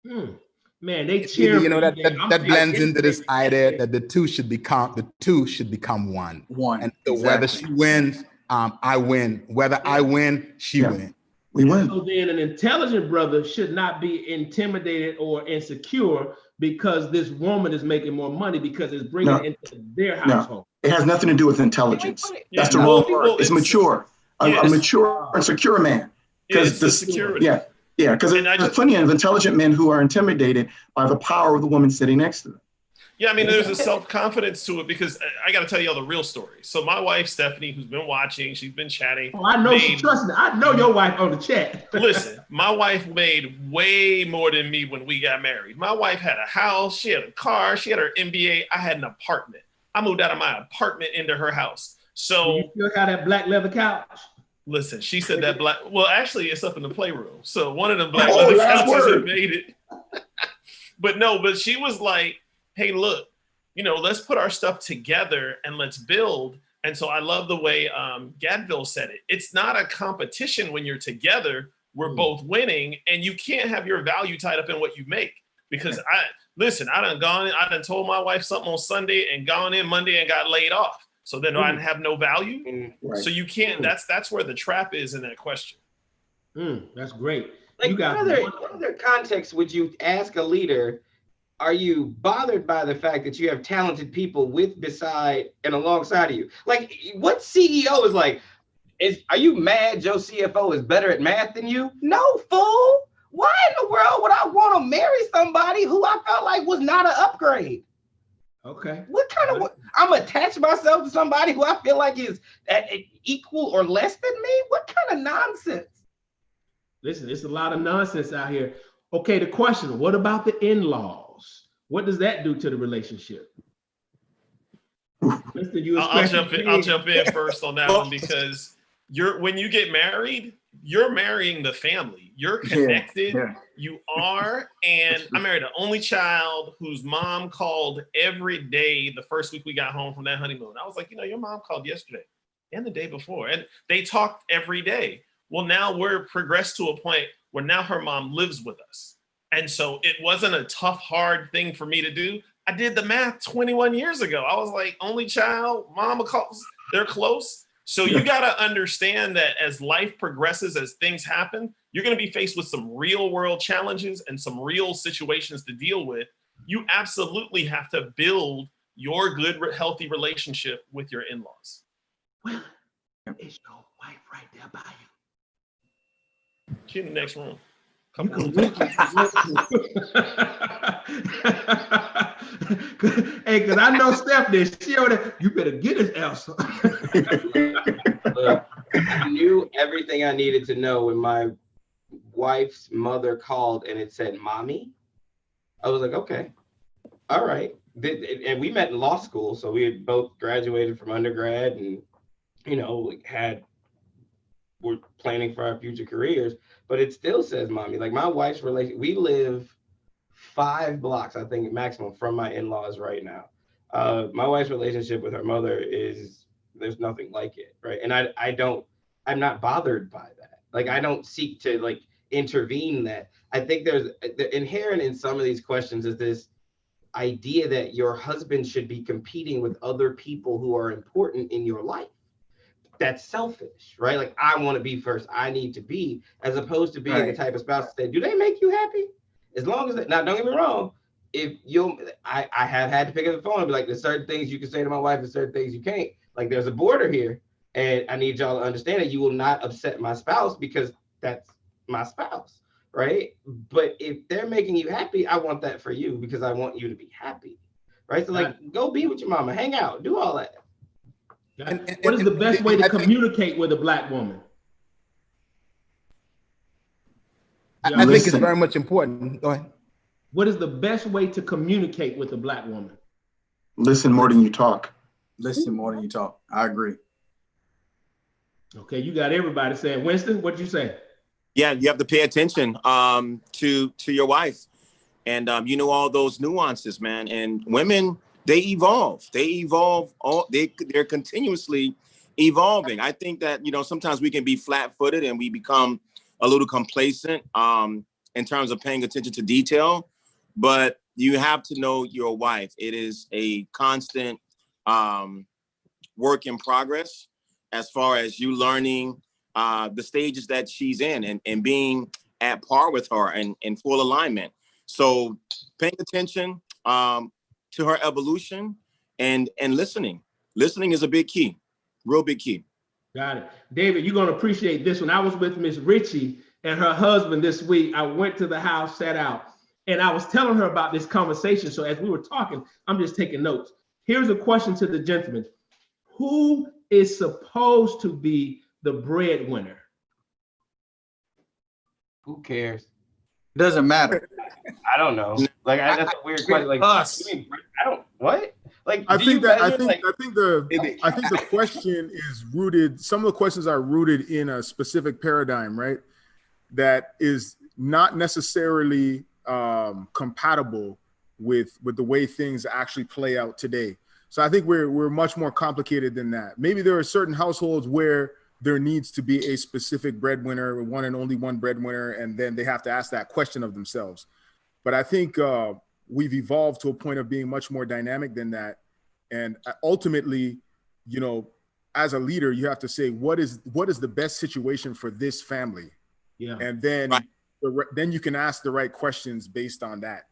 S15: Man, they cheer.
S14: You know, that blends into this idea that the two should become one. And so whether she wins, I win. Whether I win, she wins.
S2: We win.
S15: So then an intelligent brother should not be intimidated or insecure because this woman is making more money because it's bringing it into their household.
S2: No, it has nothing to do with intelligence. That's the wrong word. It's mature. A mature and secure man.
S6: It's the security.
S2: Yeah, because there's plenty of intelligent men who are intimidated by the power of the woman sitting next to them.
S6: Yeah, I mean, there's a self-confidence to it because I got to tell you all the real story. So my wife, Stephanie, who's been watching, she's been chatting.
S15: Oh, I know she trusts me. I know your wife on the chat.
S6: Listen, my wife made way more than me when we got married. My wife had a house, she had a car, she had her MBA. I had an apartment. I moved out of my apartment into her house. So
S15: you still got that black leather couch?
S6: Listen, she said that black. Well, actually, it's up in the playroom. So one of them black leather couches had made it. But she was like, hey, look, let's put our stuff together and let's build. And so I love the way Gadville said it. It's not a competition when you're together. We're both winning, and you can't have your value tied up in what you make. Because I done told my wife something on Sunday and gone in Monday and got laid off. So then I have no value. Right. So you can't. That's where the trap is in that question.
S15: That's great.
S13: Like, what other context would you ask a leader? Are you bothered by the fact that you have talented people beside and alongside of you? Like, what CEO is like? Are you mad your CFO is better at math than you? No, fool. Why in the world would I want to marry somebody who I felt like was not an upgrade?
S15: Okay.
S13: What kind of I'm attached myself to somebody who I feel like is at equal or less than me? What kind of nonsense?
S15: Listen, it's a lot of nonsense out here. Okay, the question, what about the in-laws? What does that do to the relationship?
S6: I'll jump in first on that one because when you get married, you're marrying the family. You're connected. Yeah. You are. And I married an only child whose mom called every day the first week we got home from that honeymoon. I was like, your mom called yesterday and the day before. And they talked every day. Well, now we're progressed to a point where now her mom lives with us. And so it wasn't a tough, hard thing for me to do. I did the math 21 years ago. I was like, only child, mama calls, they're close. So you got to understand that as life progresses, as things happen, you're going to be faced with some real world challenges and some real situations to deal with. You absolutely have to build your good, healthy relationship with your in-laws.
S15: Well, it's your wife right there by you.
S6: She in the next room.
S15: Come on. Hey, because I know Stephanie, she over there, you better get his answer.
S13: Look, I knew everything I needed to know when my wife's mother called and it said, Mommy. I was like, okay, all right. And we met in law school. So we had both graduated from undergrad and, we're planning for our future careers, but it still says Mommy. Like my wife's relation, we live 5 blocks, I think maximum, from my in-laws right now. My wife's relationship with her mother there's nothing like it, right? And I'm not bothered by that. Like I don't seek to intervene that. I think there's inherent in some of these questions is this idea that your husband should be competing with other people who are important in your life. That's selfish, right? Like I want to be first, I need to be, as opposed to being the type of spouse to say, do they make you happy? As long as now, don't get me wrong. I have had to pick up the phone and be like, there's certain things you can say to my wife and certain things you can't. Like there's a border here, and I need y'all to understand that you will not upset my spouse because that's my spouse, right? But if they're making you happy, I want that for you because I want you to be happy, right? So go be with your mama, hang out, do all that.
S15: What is the best way to communicate with a Black woman?
S14: I think it's very much important. Go ahead.
S15: What is the best way to communicate with a Black woman?
S2: Listen more than you talk.
S12: Listen more than you talk. I agree.
S15: Okay, you got everybody saying. Winston, what'd you say?
S10: Yeah, you have to pay attention to your wife. And you know, all those nuances, man. And women, they evolve. They're continuously evolving. I think that, you know, sometimes we can be flat-footed and we become a little complacent in terms of paying attention to detail. But you have to know your wife. It is a constant work in progress as far as you learning the stages that she's in and being at par with her and in full alignment. So paying attention to her evolution and listening. Listening is a big key, real big key.
S15: Got it. David, you're going to appreciate this one. I was with Miss Ritchie and her husband this week. I went to the house, sat out, and I was telling her about this conversation. So as we were talking, I'm just taking notes. Here's a question to the gentleman. Who is supposed to be the breadwinner?
S13: Who cares?
S12: It doesn't matter.
S13: I don't know. Like that's a weird question. Like
S5: us.
S13: I don't what? Like
S7: I think the question is rooted. Some of the questions are rooted in a specific paradigm, right? That is not necessarily compatible with the way things actually play out today. So I think we're much more complicated than that. Maybe there are certain households where there needs to be a specific breadwinner, one and only one breadwinner, and then they have to ask that question of themselves. But I think we've evolved to a point of being much more dynamic than that. And ultimately, you know, as a leader, you have to say, what is the best situation for this family?
S15: Yeah.
S7: And then, then you can ask the right questions based on that.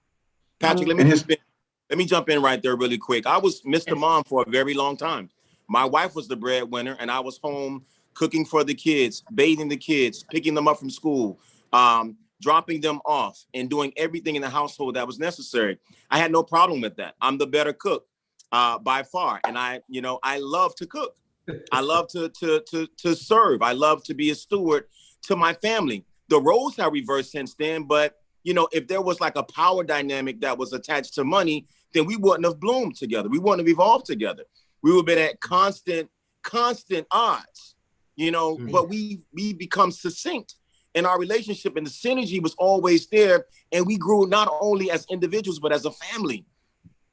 S10: Patrick, let me jump in right there really quick. I was Mr. Mom for a very long time. My wife was the breadwinner, and I was home cooking for the kids, bathing the kids, picking them up from school, dropping them off, and doing everything in the household that was necessary. I had no problem with that. I'm the better cook by far, and I love to cook. I love to serve. I love to be a steward to my family. The roles have reversed since then, but you know, if there was like a power dynamic that was attached to money, then we wouldn't have bloomed together. We wouldn't have evolved together. We would have been at constant odds, you know, but we become succinct in our relationship, and the synergy was always there. And we grew not only as individuals, but as a family.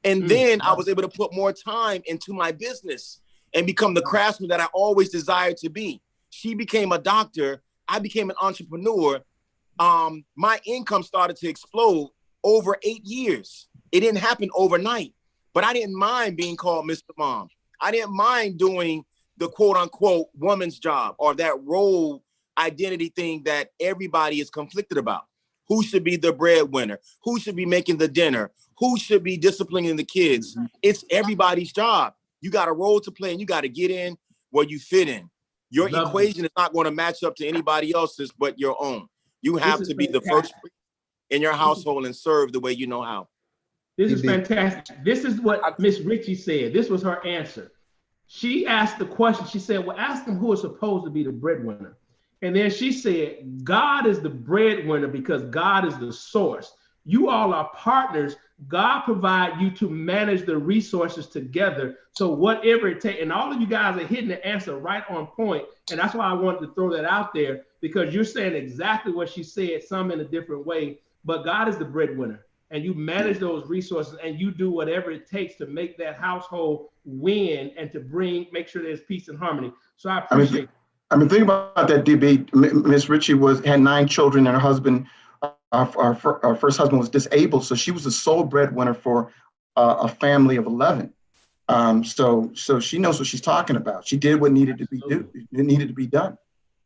S10: And then I was able to put more time into my business and become the craftsman that I always desired to be. She became a doctor. I became an entrepreneur. My income started to explode over 8 years. It didn't happen overnight, but I didn't mind being called Mr. Mom. I didn't mind doing the quote unquote woman's job or that role identity thing that everybody is conflicted about. Who should be the breadwinner? Who should be making the dinner? Who should be disciplining the kids? It's everybody's job. You got a role to play and you got to get in where you fit in. Your equation is not going to match up to anybody else's but your own. You have to be the first in your household and serve the way you know how.
S15: This is fantastic. This is what Miss Ritchie said. This was her answer. She asked the question. She said, well, ask them who is supposed to be the breadwinner. And then she said, God is the breadwinner because God is the source. You all are partners. God provide you to manage the resources together. So whatever it takes, and all of you guys are hitting the answer right on point. And that's why I wanted to throw that out there, because you're saying exactly what she said, some in a different way, but God is the breadwinner. And you manage those resources and you do whatever it takes to make that household win and to make sure there's peace and harmony. So I appreciate it.
S2: I mean, think about that, DB. Miss Ritchie had 9 children, and her husband, our first husband, was disabled. So she was the sole breadwinner for a family of 11. So she knows what she's talking about. She did what needed to be done.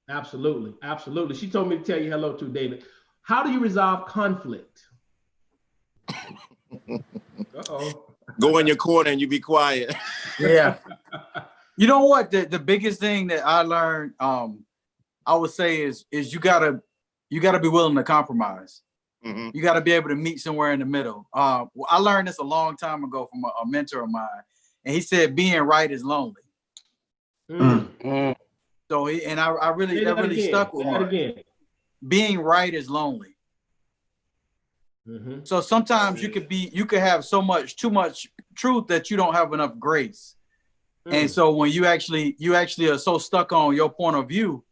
S15: Absolutely, absolutely. She told me to tell you hello too, David. How do you resolve conflict? Uh-oh.
S10: Go in your corner and you be quiet.
S12: Yeah. You know what? The biggest thing that I learned, I would say is you gotta be willing to compromise. Mm-hmm. You gotta be able to meet somewhere in the middle. I learned this a long time ago from a mentor of mine, and he said being right is lonely. Mm. So I really stuck with me. Being right is lonely. Mm-hmm. So sometimes you could have too much truth that you don't have enough grace. And so when you actually are so stuck on your point of view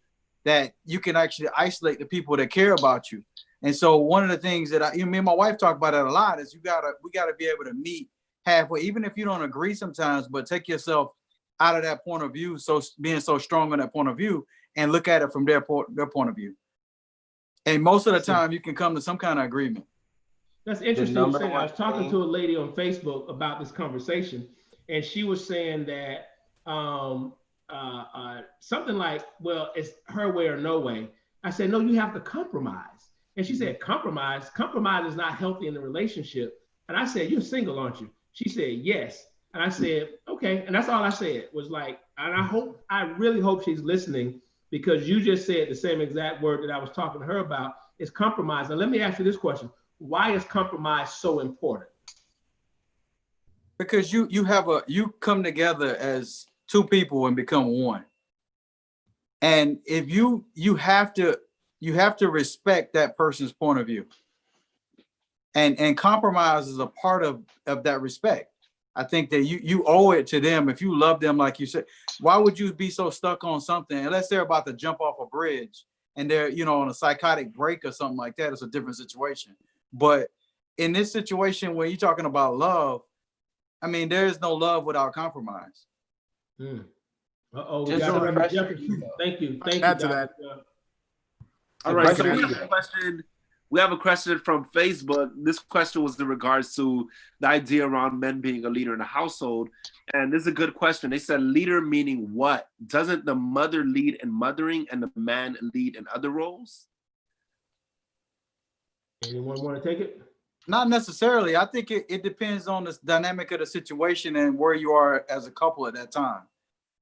S12: that you can actually isolate the people that care about you. And so one of the things that me and my wife talk about it a lot is we gotta be able to meet halfway, even if you don't agree sometimes, but take yourself out of that point of view, so being so strong on that point of view, and look at it from their point of view. And most of the time, you can come to some kind of agreement.
S15: That's interesting. I was talking to a lady on Facebook about this conversation, and she was saying that something like, well, it's her way or no way. I said, no, you have to compromise. And she said, compromise? Compromise is not healthy in the relationship. And I said, you're single, aren't you? She said, yes. And I said, okay. And that's all I said was like, and I really hope she's listening, because you just said the same exact word that I was talking to her about, is compromise. And let me ask you this question. Why is compromise so important?
S12: Because you come together as two people and become one. And if you have to respect that person's point of view. And compromise is a part of that respect. I think that you owe it to them. If you love them, like you said, why would you be so stuck on something unless they're about to jump off a bridge and they're, on a psychotic break or something like that? It's a different situation. But in this situation, when you're talking about love, I mean, there is no love without compromise.
S15: Uh-oh, we got Reverend Jefferson. Thank you. Thank you,
S7: Add to that.
S3: All right, so we have a question from Facebook. This question was in regards to the idea around men being a leader in the household. And this is a good question. They said, leader meaning what? Doesn't the mother lead in mothering and the man lead in other roles?
S15: Anyone want to take it?
S12: Not necessarily. I think it depends on the dynamic of the situation and where you are as a couple at that time.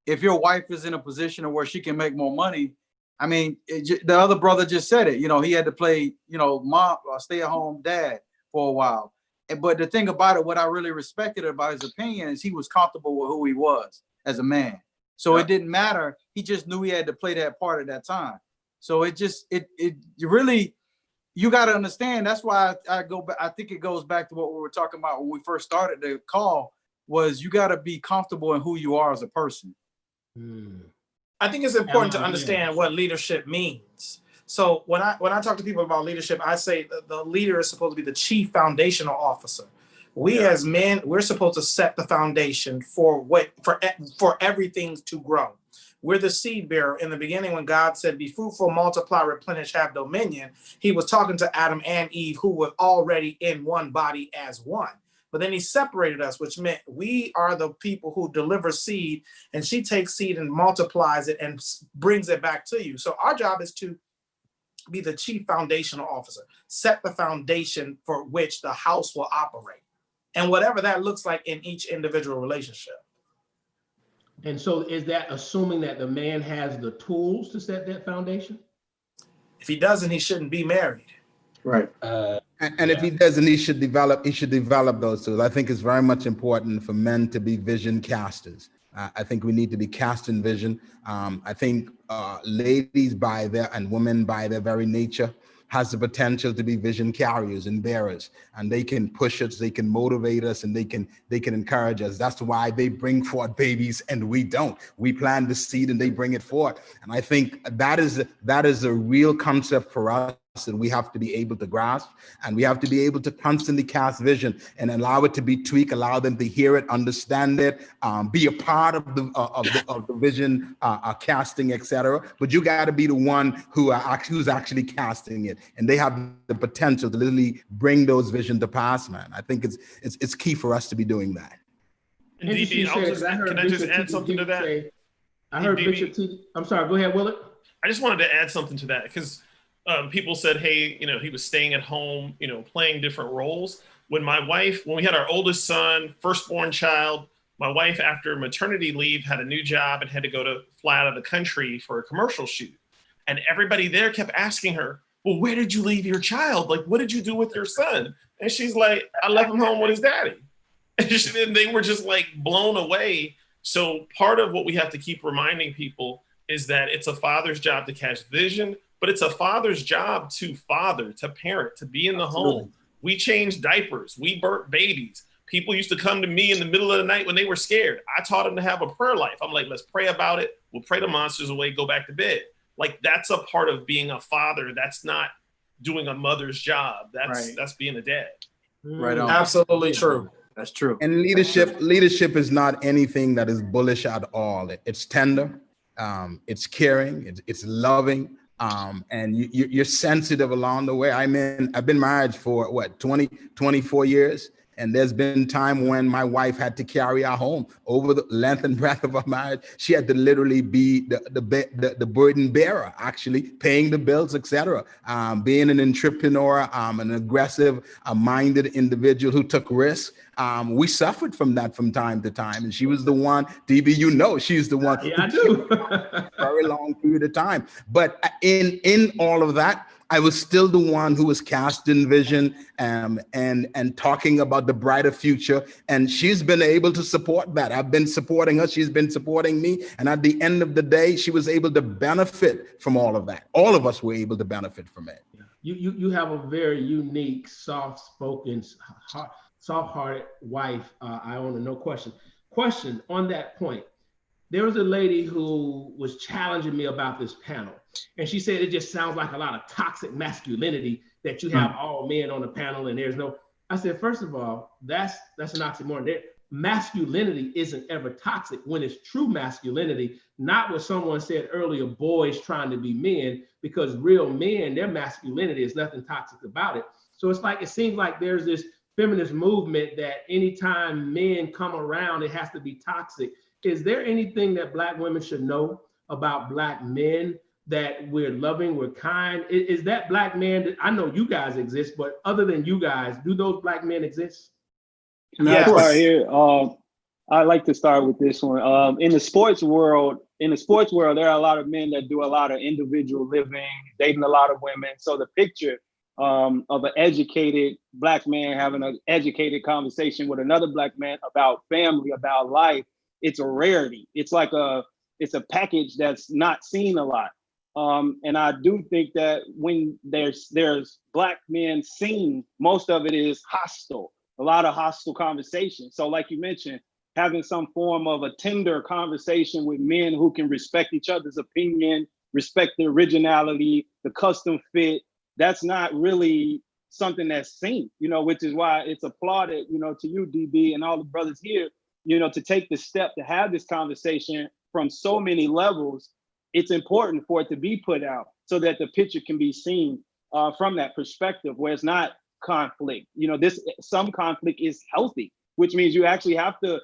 S12: If your wife is in a position where she can make more money, I mean, the other brother just said it. He had to play, mom or stay-at-home dad for a while. But the thing about it, what I really respected about his opinion is he was comfortable with who he was as a man. So it didn't matter. He just knew he had to play that part at that time. So you got to understand. That's why I go back. I think it goes back to what we were talking about when we first started the call, was you got to be comfortable in who you are as a person.
S5: I think it's important to understand what leadership means. So when I talk to people about leadership, I say the leader is supposed to be the chief foundational officer. We as men, we're supposed to set the foundation for everything to grow. We're the seed bearer. In the beginning, when God said, be fruitful, multiply, replenish, have dominion, he was talking to Adam and Eve, who were already in one body as one. But then he separated us, which meant we are the people who deliver seed, and she takes seed and multiplies it and brings it back to you. So our job is to be the chief foundational officer, set the foundation for which the house will operate, and whatever that looks like in each individual relationship.
S15: And so is that assuming that the man has the tools to set that foundation?
S5: If he doesn't, he shouldn't be married.
S2: Right.
S14: And if he doesn't, he should develop those tools. I think it's very much important for men to be vision casters. I think we need to be casting vision. I think ladies and women by their very nature has the potential to be vision carriers and bearers, and they can push us, they can motivate us, and they can encourage us. That's why they bring forth babies and we don't. We plant the seed and they bring it forth. And I think that is a real concept for us that we have to be able to grasp, and we have to be able to constantly cast vision and allow it to be tweaked, allow them to hear it, understand it, be a part of the vision casting, etc. But you got to be the one who's actually casting it, and they have the potential to literally bring those visions to pass, man. I think it's key for us to be doing that.
S6: And DB, can I just add something to that?
S15: I heard Bishop T. I'm sorry, go ahead, Willard.
S6: I just wanted to add something to that, because people said, hey, he was staying at home, playing different roles. When we had our oldest son, firstborn child, my wife, after maternity leave, had a new job and had to fly out of the country for a commercial shoot. And everybody there kept asking her, well, where did you leave your child? Like, what did you do with your son? And she's like, I left him home with his daddy. And they were just like blown away. So part of what we have to keep reminding people is that it's a father's job to catch vision, but it's a father's job to father, to parent, to be in the home. We changed diapers. We burnt babies. People used to come to me in the middle of the night when they were scared. I taught them to have a prayer life. I'm like, let's pray about it. We'll pray the monsters away, go back to bed. Like, that's a part of being a father. That's not doing a mother's job. That's being a dad.
S12: Right on.
S5: Absolutely true.
S12: That's true.
S14: And leadership is not anything that is bullish at all. It's tender, it's caring, it's loving, and you're sensitive along the way. I mean, I've been married for 24 years. And there's been time when my wife had to carry our home over the length and breadth of our marriage. She had to literally be the burden bearer, actually paying the bills, etc. Being an entrepreneur, an aggressive, minded individual who took risks. We suffered from that from time to time. And she was the one, DB, she's the one.
S15: Yeah, I do.
S14: Very long period of time. But in all of that, I was still the one who was casting vision and talking about the brighter future. And she's been able to support that. I've been supporting her. She's been supporting me. And at the end of the day, she was able to benefit from all of that. All of us were able to benefit from it.
S15: You have a very unique, soft-spoken, soft-hearted wife, Iona, no question. Question on that point. There was a lady who was challenging me about this panel. And she said it just sounds like a lot of toxic masculinity that you have all men on the panel and there's no. I said, first of all, that's an oxymoron. Masculinity isn't ever toxic when it's true masculinity, not what someone said earlier, boys trying to be men, because real men, their masculinity is nothing toxic about it. So it's like, it seems like there's this feminist movement that anytime men come around, it has to be toxic. Is there anything that Black women should know about Black men, that we're loving, we're kind? Is that Black man, I know you guys exist, but other than you guys, do those Black men exist?
S11: Can I start here? I like to start with this one. In the sports world, there are a lot of men that do a lot of individual living, dating a lot of women. So the picture of an educated Black man having an educated conversation with another Black man about family, about life, it's a rarity. It's like it's a package that's not seen a lot. And I do think that when there's Black men seen, most of it is hostile, a lot of hostile conversation. So like you mentioned, having some form of a tender conversation with men who can respect each other's opinion, respect the originality, the custom fit, that's not really something that's seen, which is why it's applauded, to you, DB, and all the brothers here, to take the step to have this conversation from so many levels. It's important for it to be put out so that the picture can be seen from that perspective, where it's not conflict. Some conflict is healthy, which means you actually have to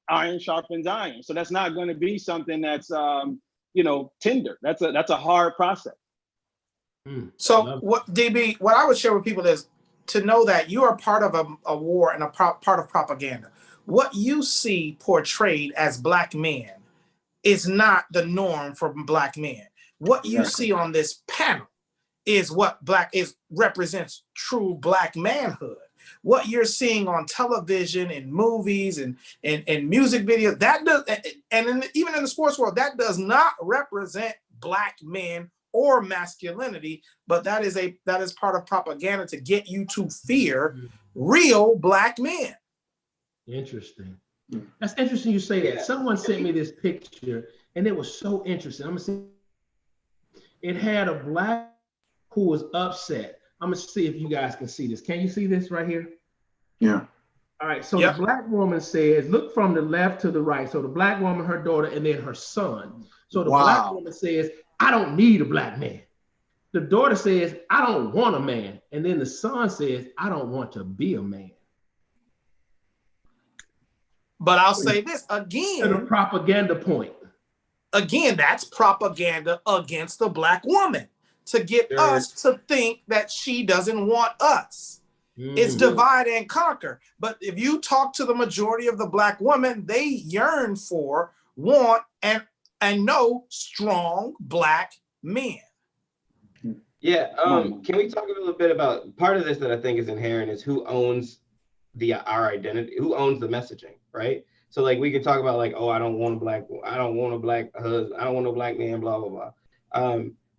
S11: iron sharpens iron. So that's not going to be something that's tender. That's a hard process.
S5: So what, DB, what I would share with people is to know that you are part of a war and a part of propaganda. What you see portrayed as Black men is not the norm for Black men. What you see on this panel is what represents true Black manhood. What you're seeing on television and movies and music videos, that does, even in the sports world, that does not represent Black men or masculinity, but that is part of propaganda to get you to fear real Black men.
S15: Interesting. That's interesting you say that. Someone sent me this picture and it was so interesting. I'm gonna see. It had a Black who was upset. I'm gonna see if you guys can see this. Can you see this right here?
S2: Yeah.
S15: All right. So the Black woman says, look from the left to the right. So the Black woman, her daughter, and then her son. So the Black woman says, I don't need a Black man. The daughter says, I don't want a man. And then the son says, I don't want to be a man.
S5: But I'll say this again.
S15: To the propaganda point.
S5: Again, that's propaganda against the Black woman to get us to think that she doesn't want us. It's divide and conquer. But if you talk to the majority of the Black women, they yearn for, want, and know strong Black men.
S13: Yeah. Can we talk a little bit about part of this that I think is inherent is who owns our identity, who owns the messaging, right? So like we can talk about like, oh, I don't want a Black husband, I don't want a Black man, blah, blah, blah.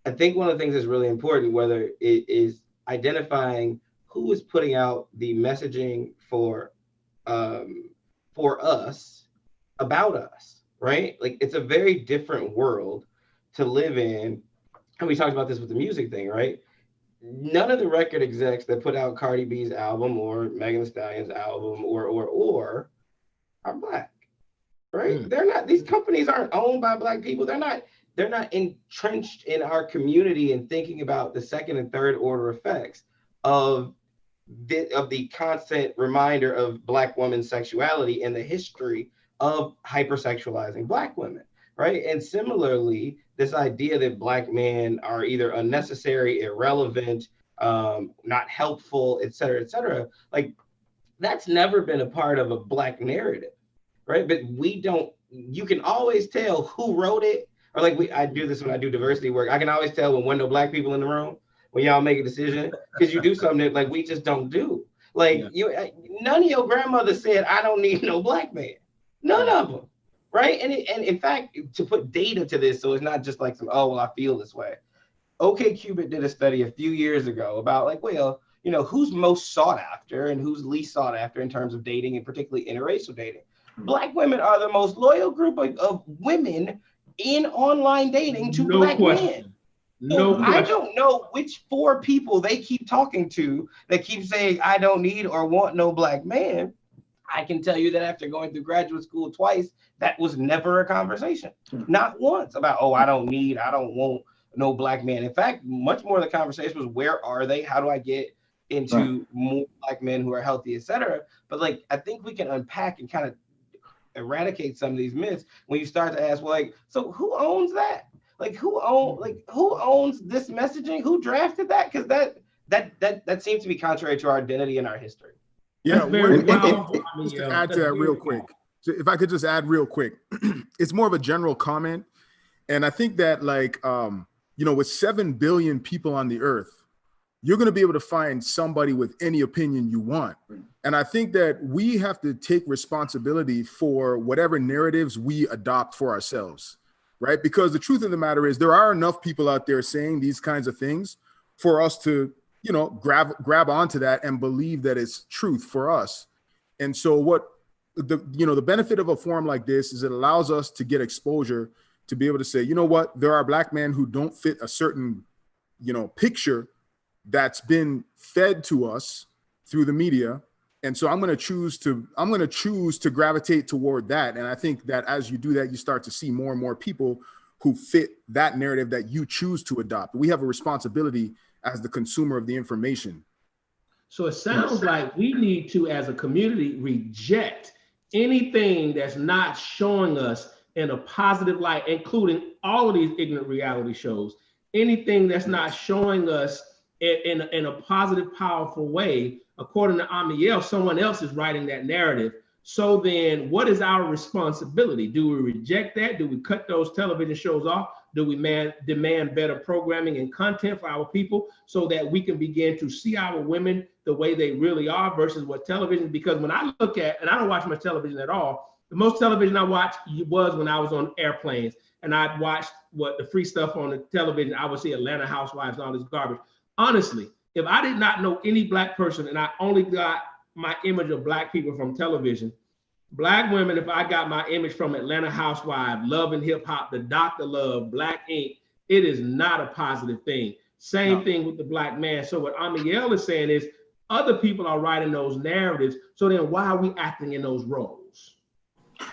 S13: I think one of the things that's really important, whether it is identifying who is putting out the messaging for us, about us, right? Like it's a very different world to live in. And we talked about this with the music thing, right? none of the record execs that put out Cardi B's album or Megan Thee Stallion's album or are Black, right? They're not, these companies aren't owned by Black people. They're not entrenched in our community and thinking about the second and third order effects of the constant reminder of Black women's sexuality and the history of hypersexualizing Black women, right? And similarly, this idea that Black men are either unnecessary, irrelevant, not helpful, et cetera, like that's never been a part of a Black narrative, right? But you can always tell who wrote it, or like I do this when I do diversity work. I can always tell when no Black people in the room, when y'all make a decision, because you do something that like we just don't do. Like none of your grandmother said, I don't need no Black man. None of them, right? And in fact, to put data to this, so it's not just like I feel this way. OkCupid did a study a few years ago about like, well, who's most sought after and who's least sought after in terms of dating, and particularly interracial dating. Black women are the most loyal group of women in online dating to Black men. No, I don't know which 4 people they keep talking to that keep saying, I don't need or want no Black man. I can tell you that after going through graduate school twice, that was never a conversation. Not once about, I don't want no Black man. In fact, much more of the conversation was, where are they? How do I get into more Black men who are healthy, et cetera? But like, I think we can unpack and kind of eradicate some of these myths when you start to ask, well, like, so who owns that? Like who owns this messaging? Who drafted that? Because that seems to be contrary to our identity and our history.
S7: Yeah, just to add to that real quick. If I could just add real quick, it's more of a general comment. And I think that like, with 7 billion people on the earth, you're going to be able to find somebody with any opinion you want. And I think that we have to take responsibility for whatever narratives we adopt for ourselves, right? Because the truth of the matter is there are enough people out there saying these kinds of things for us to, grab onto that and believe that it's truth for us. And so what the benefit of a forum like this is it allows us to get exposure to be able to say, you know what, there are Black men who don't fit a certain, picture that's been fed to us through the media. And so I'm going to choose to gravitate toward that. And I think that as you do that, you start to see more and more people who fit that narrative that you choose to adopt. We have a responsibility as the consumer of the information.
S15: So it sounds like we need to, as a community, reject anything that's not showing us in a positive light, including all of these ignorant reality shows, anything that's not showing us in a positive, powerful way. According to Amiel, someone else is writing that narrative. So then what is our responsibility? Do we reject that? Do we cut those television shows off? Do we demand better programming and content for our people so that we can begin to see our women the way they really are versus what television? Because when I look at, and I don't watch much television at all, the most television I watched was when I was on airplanes and I'd watch the free stuff on the television. I would see Atlanta Housewives and all this garbage. Honestly, if I did not know any Black person and I only got my image of Black people from television, Black women, if I got my image from Atlanta Housewives, Love and Hip Hop, The Dr. Love, Black Ink, it is not a positive thing. Same thing with the Black man. So what Amiel is saying is other people are writing those narratives. So then why are we acting in those roles?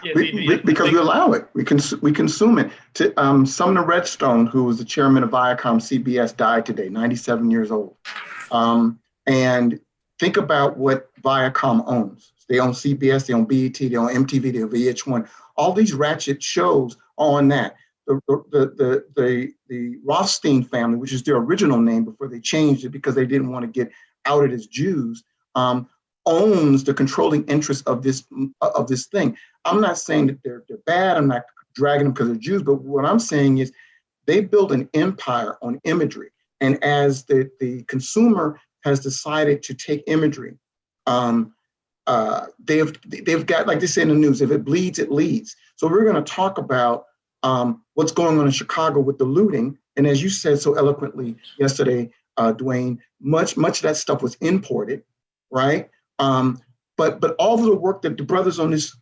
S2: Because we allow it. We consume it. Sumner Redstone, who was the chairman of Viacom CBS, died today, 97 years old. And think about what Viacom owns. They own CBS, they own BET, they own MTV, they own VH1. All these ratchet shows on that. The Rothstein family, which is their original name before they changed it because they didn't want to get outed as Jews, owns the controlling interest of this thing. I'm not saying that they're bad. I'm not dragging them because they're Jews, but what I'm saying is they built an empire on imagery. And as the consumer has decided to take imagery, they've got, like they say in the news, if it bleeds, it leads. So we're going to talk about what's going on in Chicago with the looting. And as you said so eloquently yesterday, Dwayne, much of that stuff was imported, right? But all of the work that the brothers on this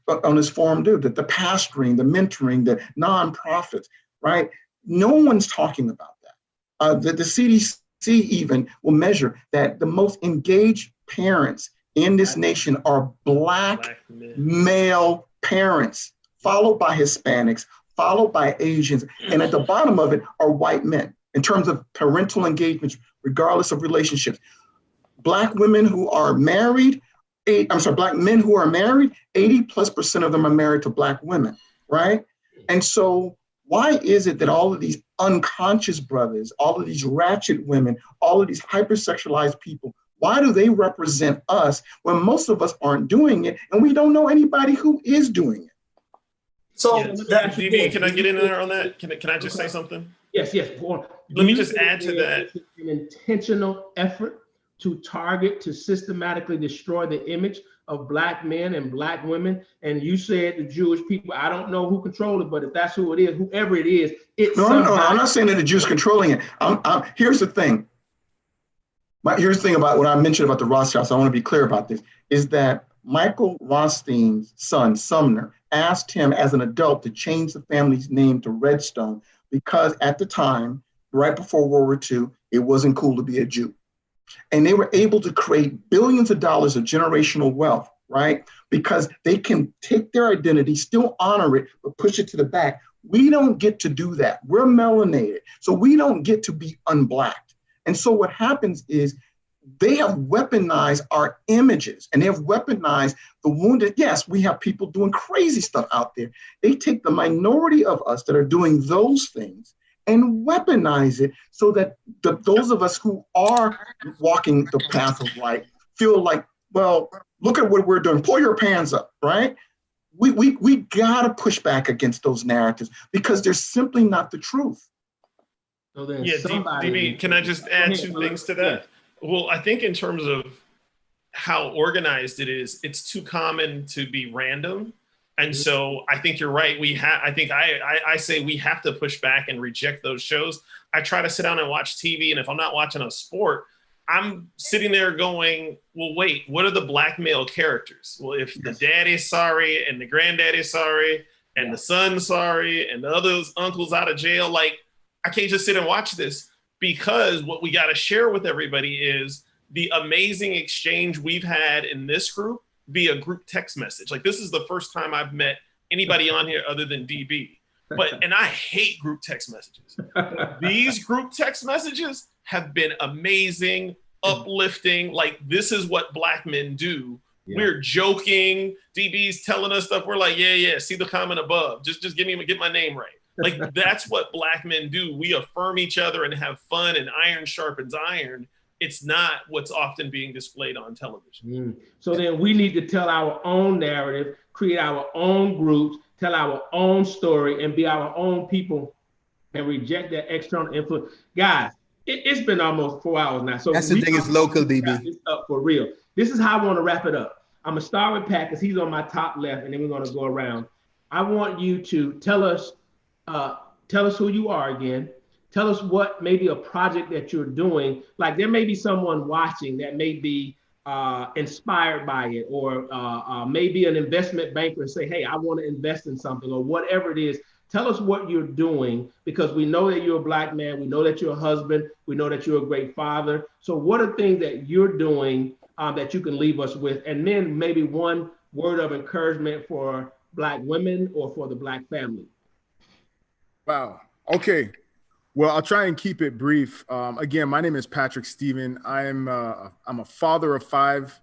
S2: forum do, the pastoring, the mentoring, the nonprofits, right? No one's talking about that. The CDC even will measure that the most engaged parents in this nation are Black male parents, followed by Hispanics, followed by Asians, and at the bottom of it are white men in terms of parental engagement, regardless of relationships. Black women who are married, Black men who are married, 80+% of them are married to Black women, right? And so why is it that all of these unconscious brothers, all of these ratchet women, all of these hypersexualized people, why do they represent us when most of us aren't doing it and we don't know anybody who is doing it?
S6: So, DB, can I get in there on that? Can I just say something?
S15: Yes.
S6: Let me just add to that.
S15: An intentional effort to target, to systematically destroy the image of Black men and Black women. And you said the Jewish people, I don't know who controls it, but if that's who it is, whoever it is, it's
S2: No, I'm not saying that the Jews controlling it. Here's the thing. Here's the thing about what I mentioned about the Rothschilds. I want to be clear about this, is that Michael Rothstein's son, Sumner, asked him as an adult to change the family's name to Redstone because at the time, right before World War II, it wasn't cool to be a Jew. And they were able to create billions of dollars of generational wealth, right? Because they can take their identity, still honor it, but push it to the back. We don't get to do that. We're melanated, so we don't get to be unblacked. And so what happens is they have weaponized our images and they have weaponized the wounded. Yes, we have people doing crazy stuff out there. They take the minority of us that are doing those things and weaponize it so that those of us who are walking the path of light feel like, well, look at what we're doing. Pull your pants up, right? We gotta push back against those narratives because they're simply not the truth.
S15: So then
S6: DB, can I just add two things to that? Well, I think in terms of how organized it is, it's too common to be random. And so I think you're right. I say we have to push back and reject those shows. I try to sit down and watch TV, and if I'm not watching a sport, I'm sitting there going, well, wait, what are the Black male characters? Well, if the daddy's sorry and the granddaddy's sorry and the son's sorry and the other uncle's out of jail, like, I can't just sit and watch this, because what we got to share with everybody is the amazing exchange we've had in this group via group text message. Like, this is the first time I've met anybody on here other than DB. And I hate group text messages. These group text messages have been amazing, uplifting. Like, this is what Black men do. Yeah. We're joking. DB's telling us stuff. We're like, yeah, see the comment above. Just get my name right. Like, that's what Black men do. We affirm each other and have fun, and iron sharpens iron. It's not what's often being displayed on television.
S15: So then we need to tell our own narrative, create our own groups, tell our own story, and be our own people, and reject that external influence. Guys, it's been almost 4 hours now. So
S14: that's the thing, it's local, DB.
S15: This up for real. This is how I want to wrap it up. I'm gonna start with Pat because he's on my top left, and then we're gonna go around. I want you to tell us who you are again. Tell us what maybe a project that you're doing. Like, there may be someone watching that may be inspired by it, or maybe an investment banker and say, hey, I want to invest in something, or whatever it is. Tell us what you're doing, because we know that you're a Black man. We know that you're a husband. We know that you're a great father. So what are things that you're doing that you can leave us with? And then maybe one word of encouragement for Black women or for the Black family.
S7: Wow. Okay. Well, I'll try and keep it brief. Again, my name is Patrick Stephen. I'm a father of 5.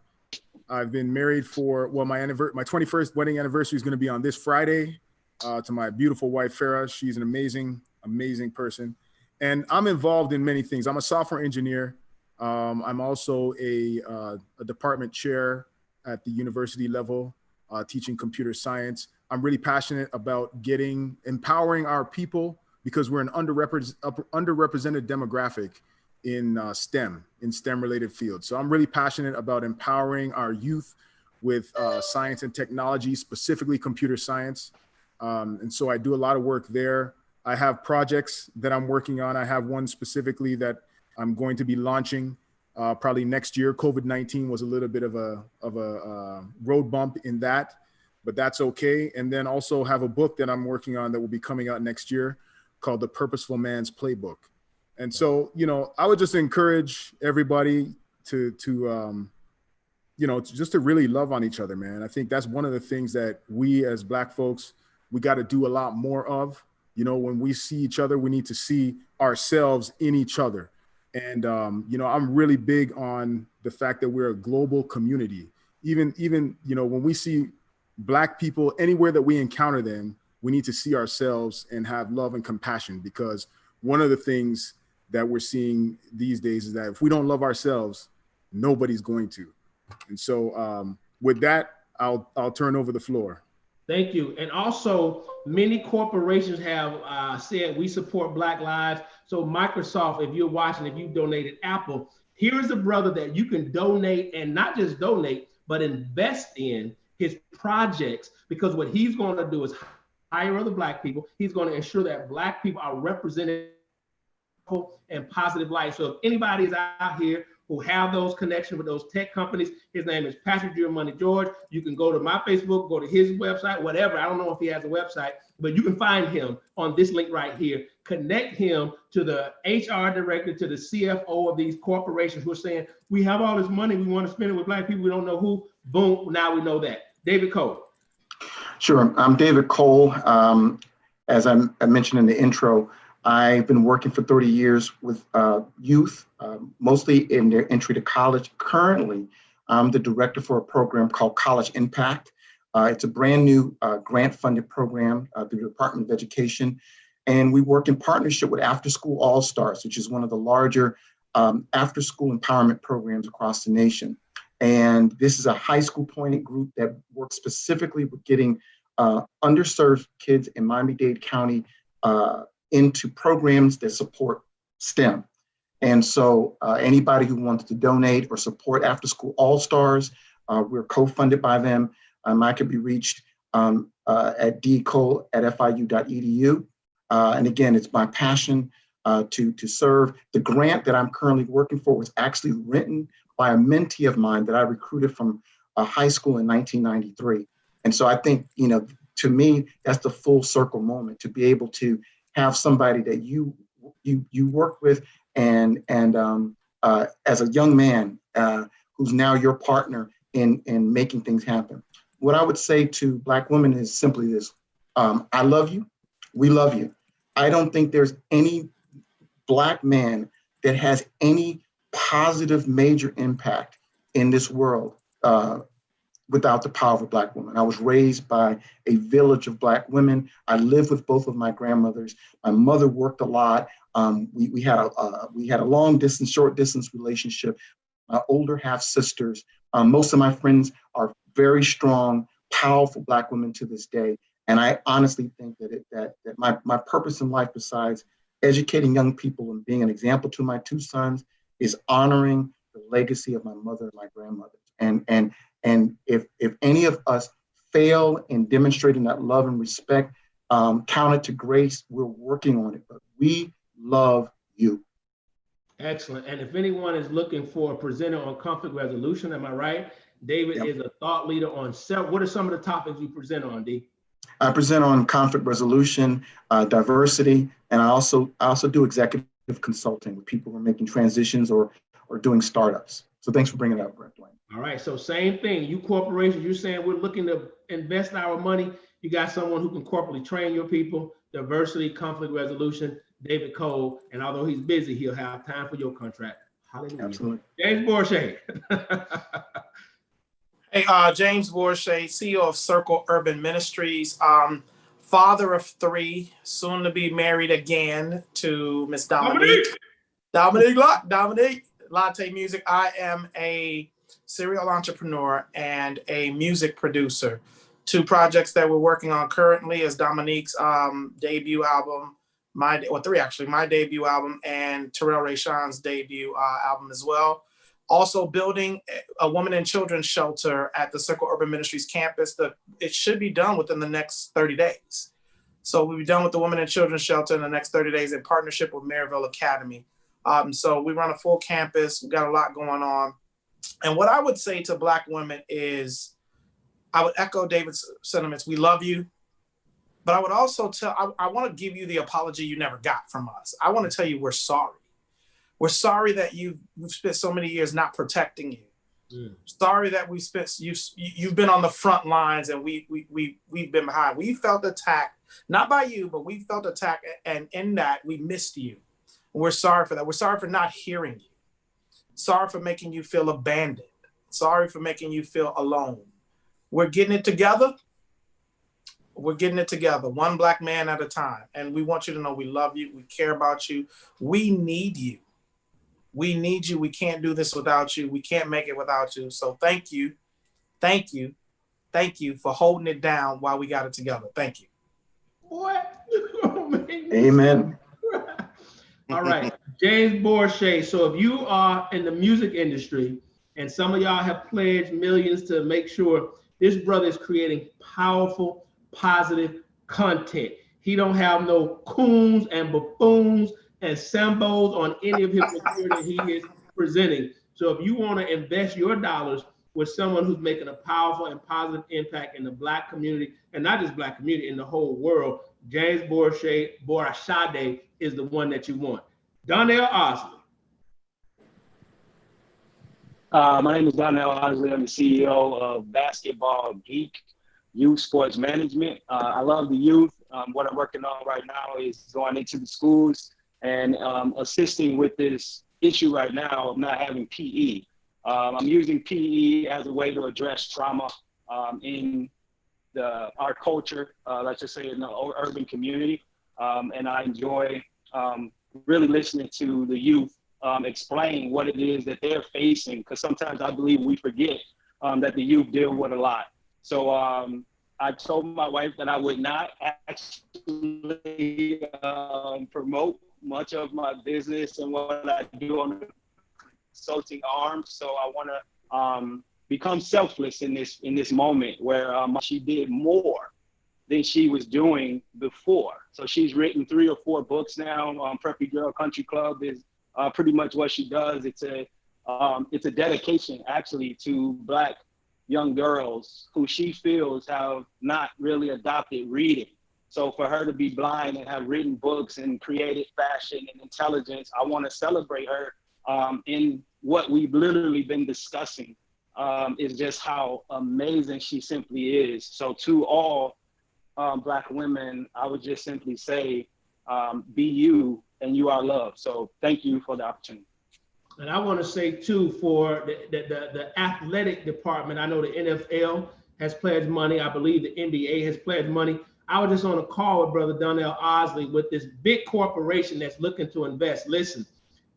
S7: I've been married for, well, my 21st wedding anniversary is going to be on this Friday to my beautiful wife, Farah. She's an amazing, amazing person. And I'm involved in many things. I'm a software engineer. I'm also a department chair at the university level, teaching computer science. I'm really passionate about empowering our people, because we're an underrepresented demographic in STEM related fields. So I'm really passionate about empowering our youth with science and technology, specifically computer science. And so I do a lot of work there. I have projects that I'm working on. I have one specifically that I'm going to be launching probably next year. COVID-19 was a little bit of a road bump in that, but that's okay. And then also have a book that I'm working on that will be coming out next year, called The Purposeful Man's Playbook. And so, you know, I would just encourage everybody to you know, just to really love on each other, man. I think that's one of the things that we as Black folks, we got to do a lot more of. You know, when we see each other, we need to see ourselves in each other. And, you know, I'm really big on the fact that we're a global community. Even, you know, when we see Black people, anywhere that we encounter them, we need to see ourselves and have love and compassion, because one of the things that we're seeing these days is that if we don't love ourselves, nobody's going to. And so with that, I'll turn over the floor.
S15: Thank you. And also, many corporations have said we support Black lives. So Microsoft, if you're watching, if you donated Apple, here's a brother that you can donate, and not just donate, but invest in his projects, because what he's going to do is hire other Black people. He's going to ensure that Black people are represented in positive light. So if anybody is out here who have those connections with those tech companies, his name is Patrick Your Money George. You can go to my Facebook, go to his website, whatever. I don't know if he has a website, but you can find him on this link right here. Connect him to the HR director, to the CFO of these corporations who are saying, we have all this money, we want to spend it with Black people, we don't know who. Boom, now we know that. David Cole.
S2: Sure, I'm David Cole. As I mentioned in the intro, I've been working for 30 years with youth, mostly in their entry to college. Currently, I'm the director for a program called College Impact. It's a brand new grant-funded program through the Department of Education. And we work in partnership with After School All-Stars, which is one of the larger after-school empowerment programs across the nation. And this is a high school pointed group that works specifically with getting underserved kids in Miami-Dade County into programs that support STEM. And so anybody who wants to donate or support After School All-Stars, we're co-funded by them. I can be reached at dcole@fiu.edu. And again, it's my passion to serve. The grant that I'm currently working for was actually written by a mentee of mine that I recruited from high school in 1993. And so I think, you know, to me, that's the full circle moment, to be able to have somebody that you work with and as a young man who's now your partner in making things happen. What I would say to Black women is simply this: I love you, we love you. I don't think there's any Black man that has any positive major impact in this world without the power of a Black woman. I was raised by a village of Black women. I lived with both of my grandmothers. My mother worked a lot. We had a long distance, short distance relationship. My older half sisters. Most of my friends are very strong, powerful Black women to this day. And I honestly think that my purpose in life, besides educating young people and being an example to my two sons, is honoring the legacy of my mother and my grandmother. And if any of us fail in demonstrating that love and respect, count it to grace. We're working on it, but we love you.
S15: Excellent. And if anyone is looking for a presenter on conflict resolution, am I right? David is a thought leader on what are some of the topics you present on, D?
S2: I present on conflict resolution, diversity, and I also do executive consulting with people who are making transitions or doing startups. So thanks for bringing it up, Dwayne.
S15: All right, so same thing. You corporations, you're saying we're looking to invest our money. You got someone who can corporately train your people, diversity, conflict resolution, David Cole, and although he's busy, he'll have time for your contract. Hallelujah.
S2: Absolutely.
S15: James Borishade.
S5: Hey, James Borishade, CEO of Circle Urban Ministries, father of 3, soon to be married again to Miss Dominique Latte Music. I am a serial entrepreneur and a music producer. 2 projects that we're working on currently is Dominique's debut album, 3 actually, my debut album, and Terrell Rayshawn's debut album as well. Also building a women and children's shelter at the Circle Urban Ministries campus. It should be done within the next 30 days. So we'll be done with the women and children's shelter in the next 30 days in partnership with Maryville Academy. So we run a full campus. We've got a lot going on. And what I would say to Black women is, I would echo David's sentiments. We love you. But I would also I want to give you the apology you never got from us. I want to tell you we're sorry. We're sorry that we've spent so many years not protecting you. Sorry that you've been on the front lines and we've been behind. We felt attacked, not by you, but we felt attacked, and in that we missed you. We're sorry for that. We're sorry for not hearing you. Sorry for making you feel abandoned. Sorry for making you feel alone. We're getting it together. We're getting it together, one Black man at a time. And we want you to know we love you. We care about you. We need you. We need you. We can't do this without you. We can't make it without you. So thank you. Thank you. Thank you for holding it down while we got it together. Thank you.
S15: What?
S2: Amen.
S15: All right, James Borishade. So if you are in the music industry and some of y'all have pledged millions to make sure this brother is creating powerful, positive content. He don't have no coons and buffoons and sambos on any of his material that he is presenting. So if you want to invest your dollars with someone who's making a powerful and positive impact in the Black community, and not just Black community, in the whole world, James Borishade is the one that you want. Donell Ausley.
S11: My name is Donell Ausley. I'm the CEO of Basketball Geek Youth Sports Management. I love the youth. What I'm working on right now is going into the schools and assisting with this issue right now of not having PE. I'm using PE as a way to address trauma in our culture, let's just say in the urban community. And I enjoy really listening to the youth explain what it is that they're facing, because sometimes I believe we forget that the youth deal with a lot. So I told my wife that I would not actually promote much of my business and what I do on the consulting arm. So I want to become selfless in this moment where she did more than she was doing before. So she's written 3 or 4 books now. Preppy Girl Country Club is pretty much what she does. It's a dedication actually to Black young girls who she feels have not really adopted reading. So for her to be blind and have written books and created fashion and intelligence, I want to celebrate her in what we've literally been discussing is just how amazing she simply is. So to all Black women, I would just simply say, be you and you are loved. So thank you for the opportunity.
S15: And I want to say too, for the athletic department, I know the NFL has pledged money. I believe the NBA has pledged money. I was just on a call with Brother Donell Ausley with this big corporation that's looking to invest. Listen,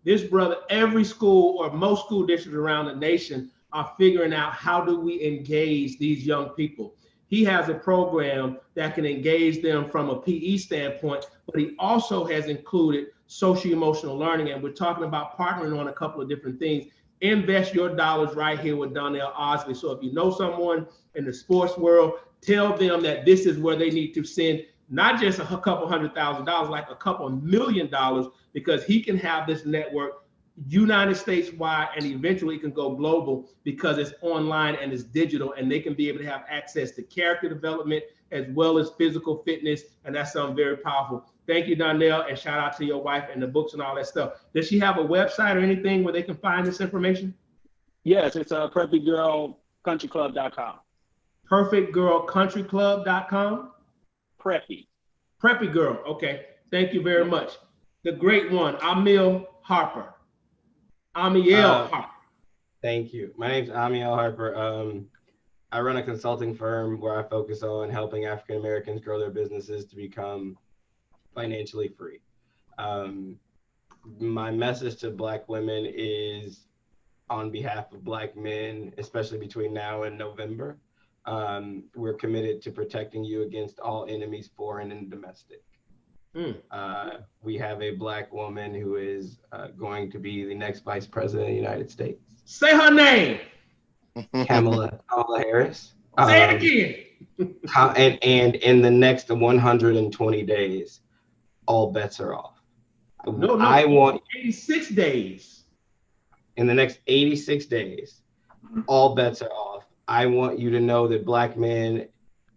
S15: this brother, every school or most school districts around the nation are figuring out how do we engage these young people. He has a program that can engage them from a PE standpoint, but he also has included socio-emotional learning. And we're talking about partnering on a couple of different things. Invest your dollars right here with Donell Ausley. So if you know someone in the sports world, tell them that this is where they need to send not just a couple $100,000, like a couple $1 million, because he can have this network United States wide and eventually it can go global because it's online and it's digital, and they can be able to have access to character development as well as physical fitness. And that's something very powerful. Thank you, Donell, and shout out to your wife and the books and all that stuff. Does she have a website or anything where they can find this information?
S11: Yes, it's preppygirlcountryclub.com.
S15: Perfectgirlcountryclub.com?
S11: Preppy.
S15: Preppy Girl. Okay. Thank you very much. The great one, Amiel Harper. Amiel Harper.
S13: Thank you. My name's Amiel Harper. I run a consulting firm where I focus on helping African Americans grow their businesses to become financially free. My message to Black women is on behalf of Black men, especially between now and November. We're committed to protecting you against all enemies, foreign and domestic. We have a Black woman who is going to be the next Vice President of the United States.
S15: Say her name.
S13: Kamala Harris.
S15: Say it again.
S13: And in the next 120 days, all bets are off.
S15: No,
S13: I want
S15: 86 days.
S13: In the next 86 days, all bets are off. I want you to know that Black men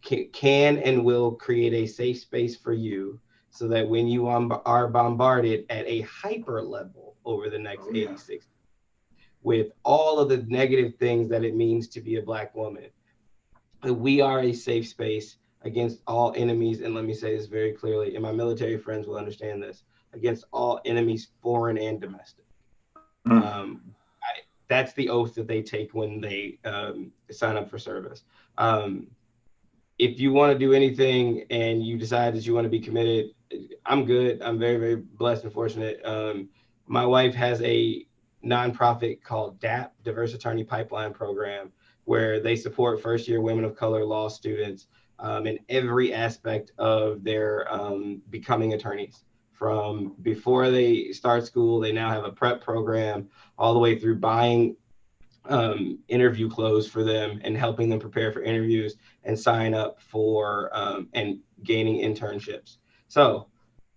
S13: can and will create a safe space for you, so that when you are bombarded at a hyper level over the next 86, with all of the negative things that it means to be a Black woman. We are a safe space against all enemies, and let me say this very clearly, and my military friends will understand this, against all enemies, foreign and domestic. That's the oath that they take when they sign up for service. If you want to do anything and you decide that you want to be committed, I'm good. I'm very, very blessed and fortunate. My wife has a nonprofit called DAP, Diverse Attorney Pipeline Program, where they support first-year women of color law students in every aspect of their becoming attorneys. From before they start school, they now have a prep program, all the way through buying interview clothes for them and helping them prepare for interviews and sign up for and gaining internships. So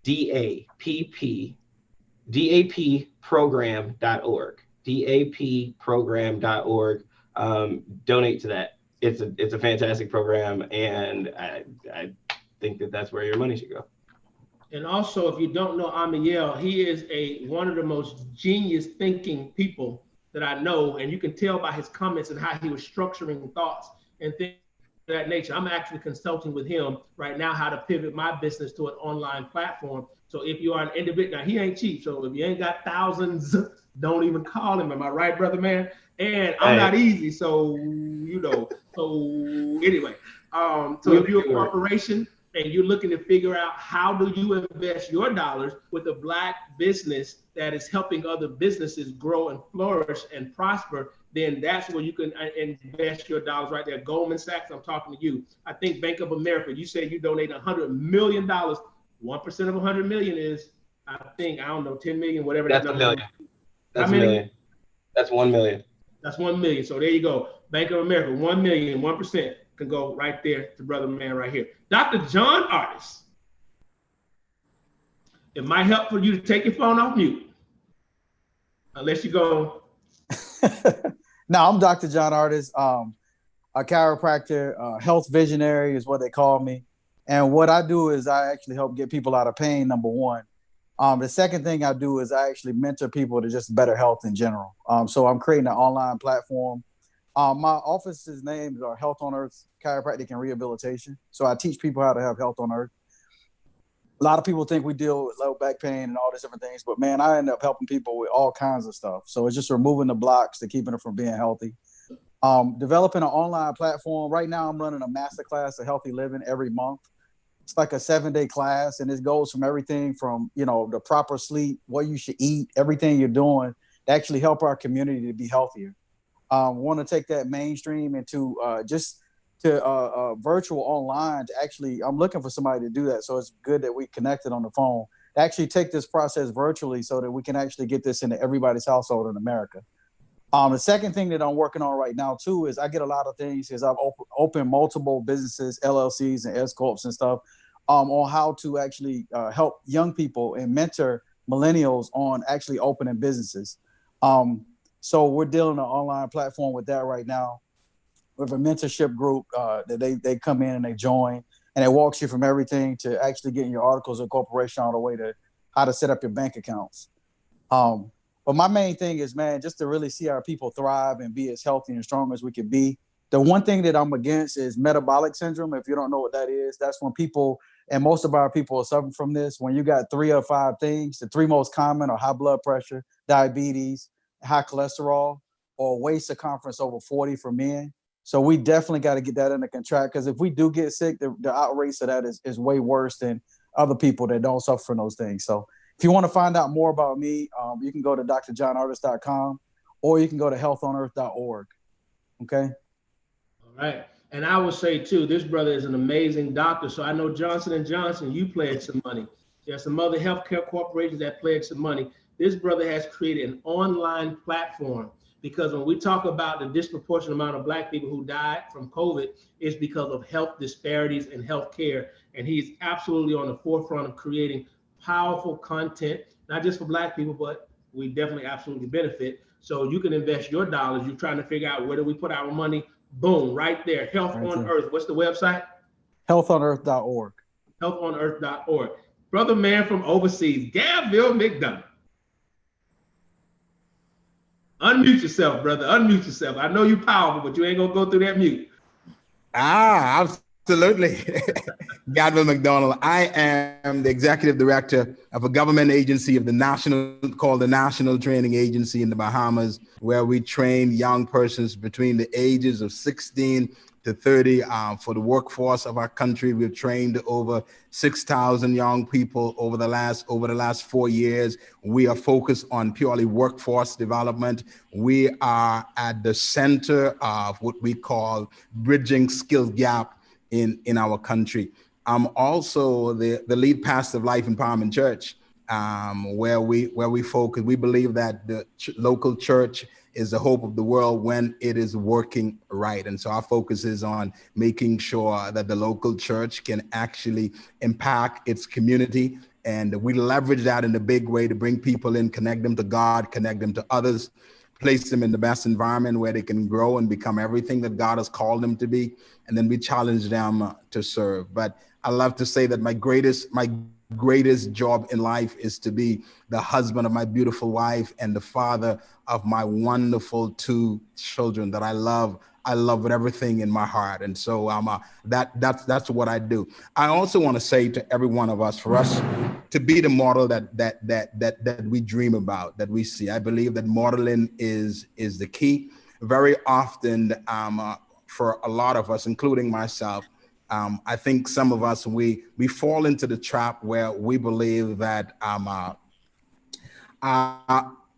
S13: dapprogram.org, dapprogram.org. Donate to that. It's a fantastic program, and I think that that's where your money should go.
S15: And also, if you don't know Amiel, he is one of the most genius thinking people that I know, and you can tell by his comments and how he was structuring thoughts and things of that nature. I'm actually consulting with him right now how to pivot my business to an online platform. So if you are an individual, now he ain't cheap, so if you ain't got thousands, don't even call him. Am I right, brother man? And I'm not easy, so so anyway. So if you're a corporation and you're looking to figure out how do you invest your dollars with a Black business that is helping other businesses grow and flourish and prosper, then that's where you can invest your dollars right there. Goldman Sachs, I'm talking to you. I think Bank of America, you said you donate $100 million. 1% of 100 million is, I don't know, 10 million, whatever.
S13: That's $1 million. That's $1 million. That's $1 million.
S15: That's 1 million. So there you go. Bank of America, 1 million, 1% can go right there to brother man right here. Dr. John Artis. It might help for you to take your phone off mute. Unless you go.
S12: No, I'm Dr. John Artis, a chiropractor, health visionary is what they call me. And what I do is I actually help get people out of pain, number one. The second thing I do is I actually mentor people to just better health in general. So I'm creating an online platform. My office's names are Health on Earth Chiropractic and Rehabilitation. So I teach people how to have health on earth. A lot of people think we deal with low back pain and all these different things, but man, I end up helping people with all kinds of stuff. So it's just removing the blocks to keeping them from being healthy. Developing an online platform. Right now I'm running a masterclass of healthy living every month. It's like a 7-day class, and it goes from everything from, the proper sleep, what you should eat, everything you're doing to actually help our community to be healthier. Want to take that mainstream into virtual online to actually, I'm looking for somebody to do that. So it's good that we connected on the phone to actually take this process virtually so that we can actually get this into everybody's household in America. The second thing that I'm working on right now too is I get a lot of things because I've opened multiple businesses, LLCs and S Corps and stuff on how to actually help young people and mentor millennials on actually opening businesses. So we're dealing an online platform with that right now. We have a mentorship group that they come in and they join, and it walks you from everything to actually getting your articles of incorporation all the way to how to set up your bank accounts. But my main thing is, man, just to really see our people thrive and be as healthy and strong as we can be. The one thing that I'm against is metabolic syndrome. If you don't know what that is, that's when people, and most of our people are suffering from this, when you got 3 or 5 things. The 3 most common are high blood pressure, diabetes, high cholesterol, or waist circumference over 40 for men. So we definitely got to get that under control, because if we do get sick, the outrage of that is way worse than other people that don't suffer from those things. So if you want to find out more about me, you can go to drjohnartis.com or you can go to healthonearth.org. Okay.
S15: All right. And I would say too, this brother is an amazing doctor. So I know Johnson & Johnson, you pledged some money. There's some other healthcare corporations that pledged some money. This brother has created an online platform, because when we talk about the disproportionate amount of Black people who died from COVID, it's because of health disparities in healthcare. And he's absolutely on the forefront of creating powerful content, not just for Black people, but we definitely absolutely benefit. So you can invest your dollars. You're trying to figure out where do we put our money? Boom, right there. Health on Earth. What's the website?
S12: Healthonearth.org.
S15: Healthonearth.org. Brother man from overseas, Gaville McDonough. Unmute yourself, brother. Unmute yourself. I know you're powerful, but you ain't gonna go through that mute.
S14: Absolutely. Godwin McDonald. I am the executive director of a government agency of the National Training Agency in the Bahamas, where we train young persons between the ages of 16 to 30 for the workforce of our country. We've trained over 6,000 young people over the last 4 years. We are focused on purely workforce development. We are at the center of what we call bridging skill gap in our country. I'm also the lead pastor of Life Empowerment Church, where we focus. We believe that the local church is the hope of the world when it is working right. And so our focus is on making sure that the local church can actually impact its community. And we leverage that in a big way to bring people in, connect them to God, connect them to others, place them in the best environment where they can grow and become everything that God has called them to be. And then we challenge them to serve. But I love to say that my greatest job in life is to be the husband of my beautiful wife and the father of my wonderful 2 children that I love with everything in my heart. And so that's what I do. I also want to say to every one of us, for us to be the model that we dream about, that we see. I believe that modeling is the key. Very often, for a lot of us, including myself, I think some of us, we fall into the trap where we believe that our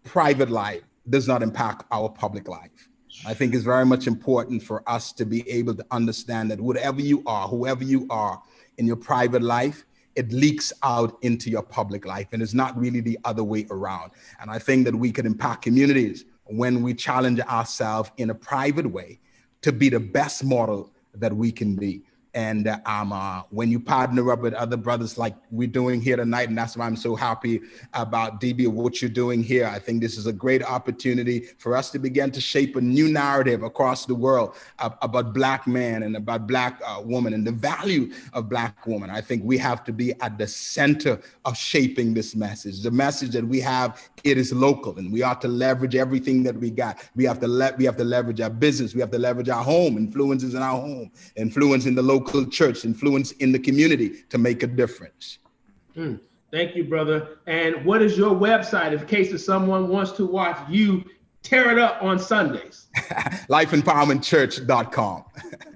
S14: private life does not impact our public life. I think it's very much important for us to be able to understand that whoever you are in your private life, it leaks out into your public life, and it's not really the other way around. And I think that we can impact communities when we challenge ourselves in a private way to be the best model that we can be. And when you partner up with other brothers like we're doing here tonight, and that's why I'm so happy about DB, what you're doing here. I think this is a great opportunity for us to begin to shape a new narrative across the world about Black men and about Black women and the value of Black women. I think we have to be at the center of shaping this message. The message that we have, it is local, and we ought to leverage everything that we got. We have to leverage our business. We have to leverage our home, influences in our home, influence in the local church, influence in the community to make a difference.
S15: Thank you, brother. And what is your website in case if someone wants to watch you tear it up on Sundays?
S14: LifeEmpowermentChurch.com.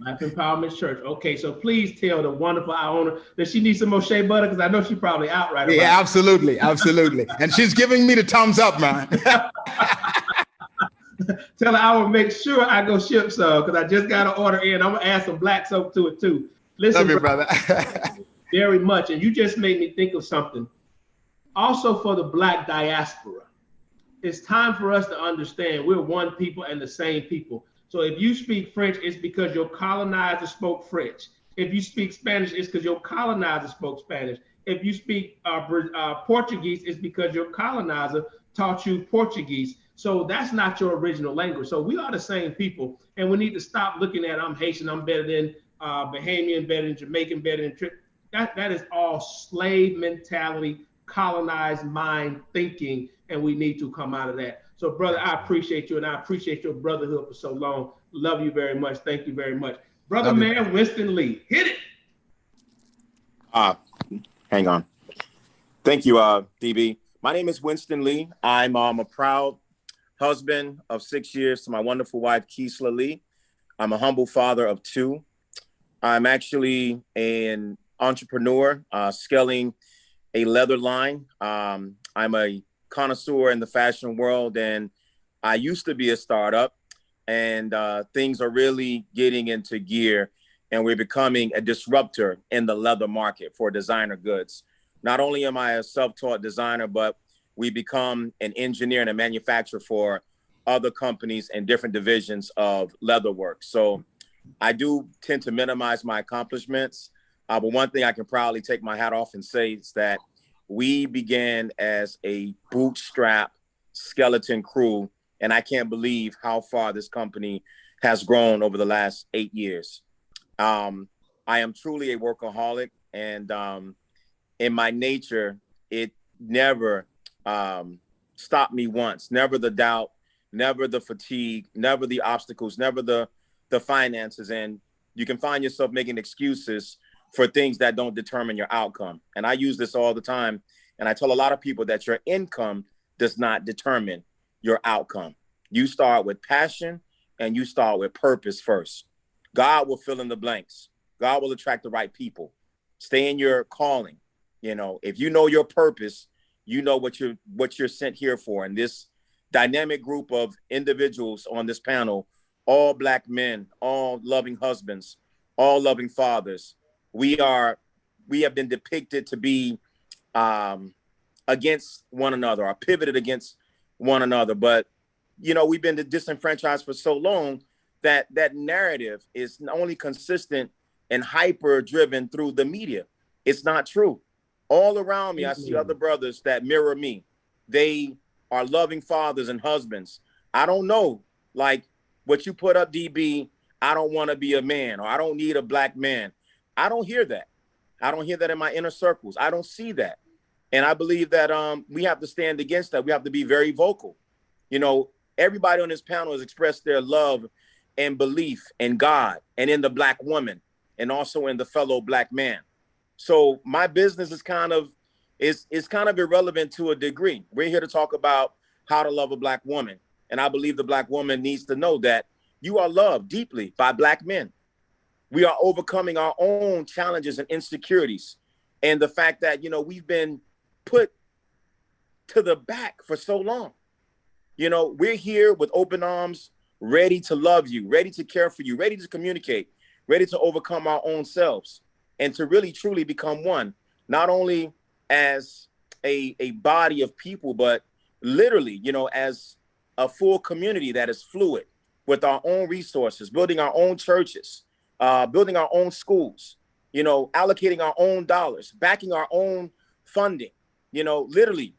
S15: Life Empowerment Church. Okay, so please tell the wonderful owner that she needs some more shea butter, because I know she's probably out right now.
S14: Yeah, absolutely. And she's giving me the thumbs up, man.
S15: Tell her I will make sure I go ship some, because I just got an order in. I'm gonna add some black soap to it too. Listen,
S14: love you, brother.
S15: Very much, and you just made me think of something. Also, for the Black diaspora, it's time for us to understand we're one people and the same people. So if you speak French, it's because your colonizer spoke French. If you speak Spanish, it's because your colonizer spoke Spanish. If you speak Portuguese, it's because your colonizer taught you Portuguese. So that's not your original language. So we are the same people, and we need to stop looking at I'm Haitian, I'm better than Bahamian, better than Jamaican, better than that is all slave mentality, colonized mind thinking, and we need to come out of that. So, brother, I appreciate you, and I appreciate your brotherhood for so long. Love you very much. Thank you very much. Brother man, Winston Lee, hit it.
S10: Hang on. Thank you, DB. My name is Winston Lee. I'm a proud husband of 6 years to my wonderful wife, Keisla Lee. I'm a humble father of 2. I'm actually an entrepreneur scaling a leather line. I'm a connoisseur in the fashion world, and I used to be a startup, and things are really getting into gear, and we're becoming a disruptor in the leather market for designer goods. Not only am I a self-taught designer, but we become an engineer and a manufacturer for other companies and different divisions of leatherwork. So I do tend to minimize my accomplishments, but one thing I can proudly take my hat off and say is that we began as a bootstrap skeleton crew, and I can't believe how far this company has grown over the last 8 years. I am truly a workaholic, and in my nature, it never stopped me once, never the doubt, never the fatigue, never the obstacles, never the finances. And you can find yourself making excuses for things that don't determine your outcome. And I use this all the time. And I tell a lot of people that your income does not determine your outcome. You start with passion and you start with purpose first. God will fill in the blanks. God will attract the right people. Stay in your calling. You know, if you know your purpose, you know what you're sent here for. And this dynamic group of individuals on this panel, all Black men, all loving husbands, all loving fathers, we have been depicted to be against one another, or pivoted against one another. But, you know, we've been disenfranchised for so long that that narrative is only consistent and hyper driven through the media. It's not true. All around me, I see other brothers that mirror me. They are loving fathers and husbands. I don't know, like what you put up, DB, I don't want to be a man, or I don't need a Black man. I don't hear that. I don't hear that in my inner circles. I don't see that. And I believe that we have to stand against that. We have to be very vocal. You know, everybody on this panel has expressed their love and belief in God and in the Black woman, and also in the fellow Black man. So my business is kind of irrelevant to a degree. We're here to talk about how to love a Black woman. And I believe the Black woman needs to know that you are loved deeply by Black men. We are overcoming our own challenges and insecurities. And the fact that, you know, we've been put to the back for so long. You know, we're here with open arms, ready to love you, ready to care for you, ready to communicate, ready to overcome our own selves, and to really truly become one, not only as a body of people, but literally, you know, as a full community that is fluid, with our own resources, building our own churches, building our own schools, you know, allocating our own dollars, backing our own funding, you know, literally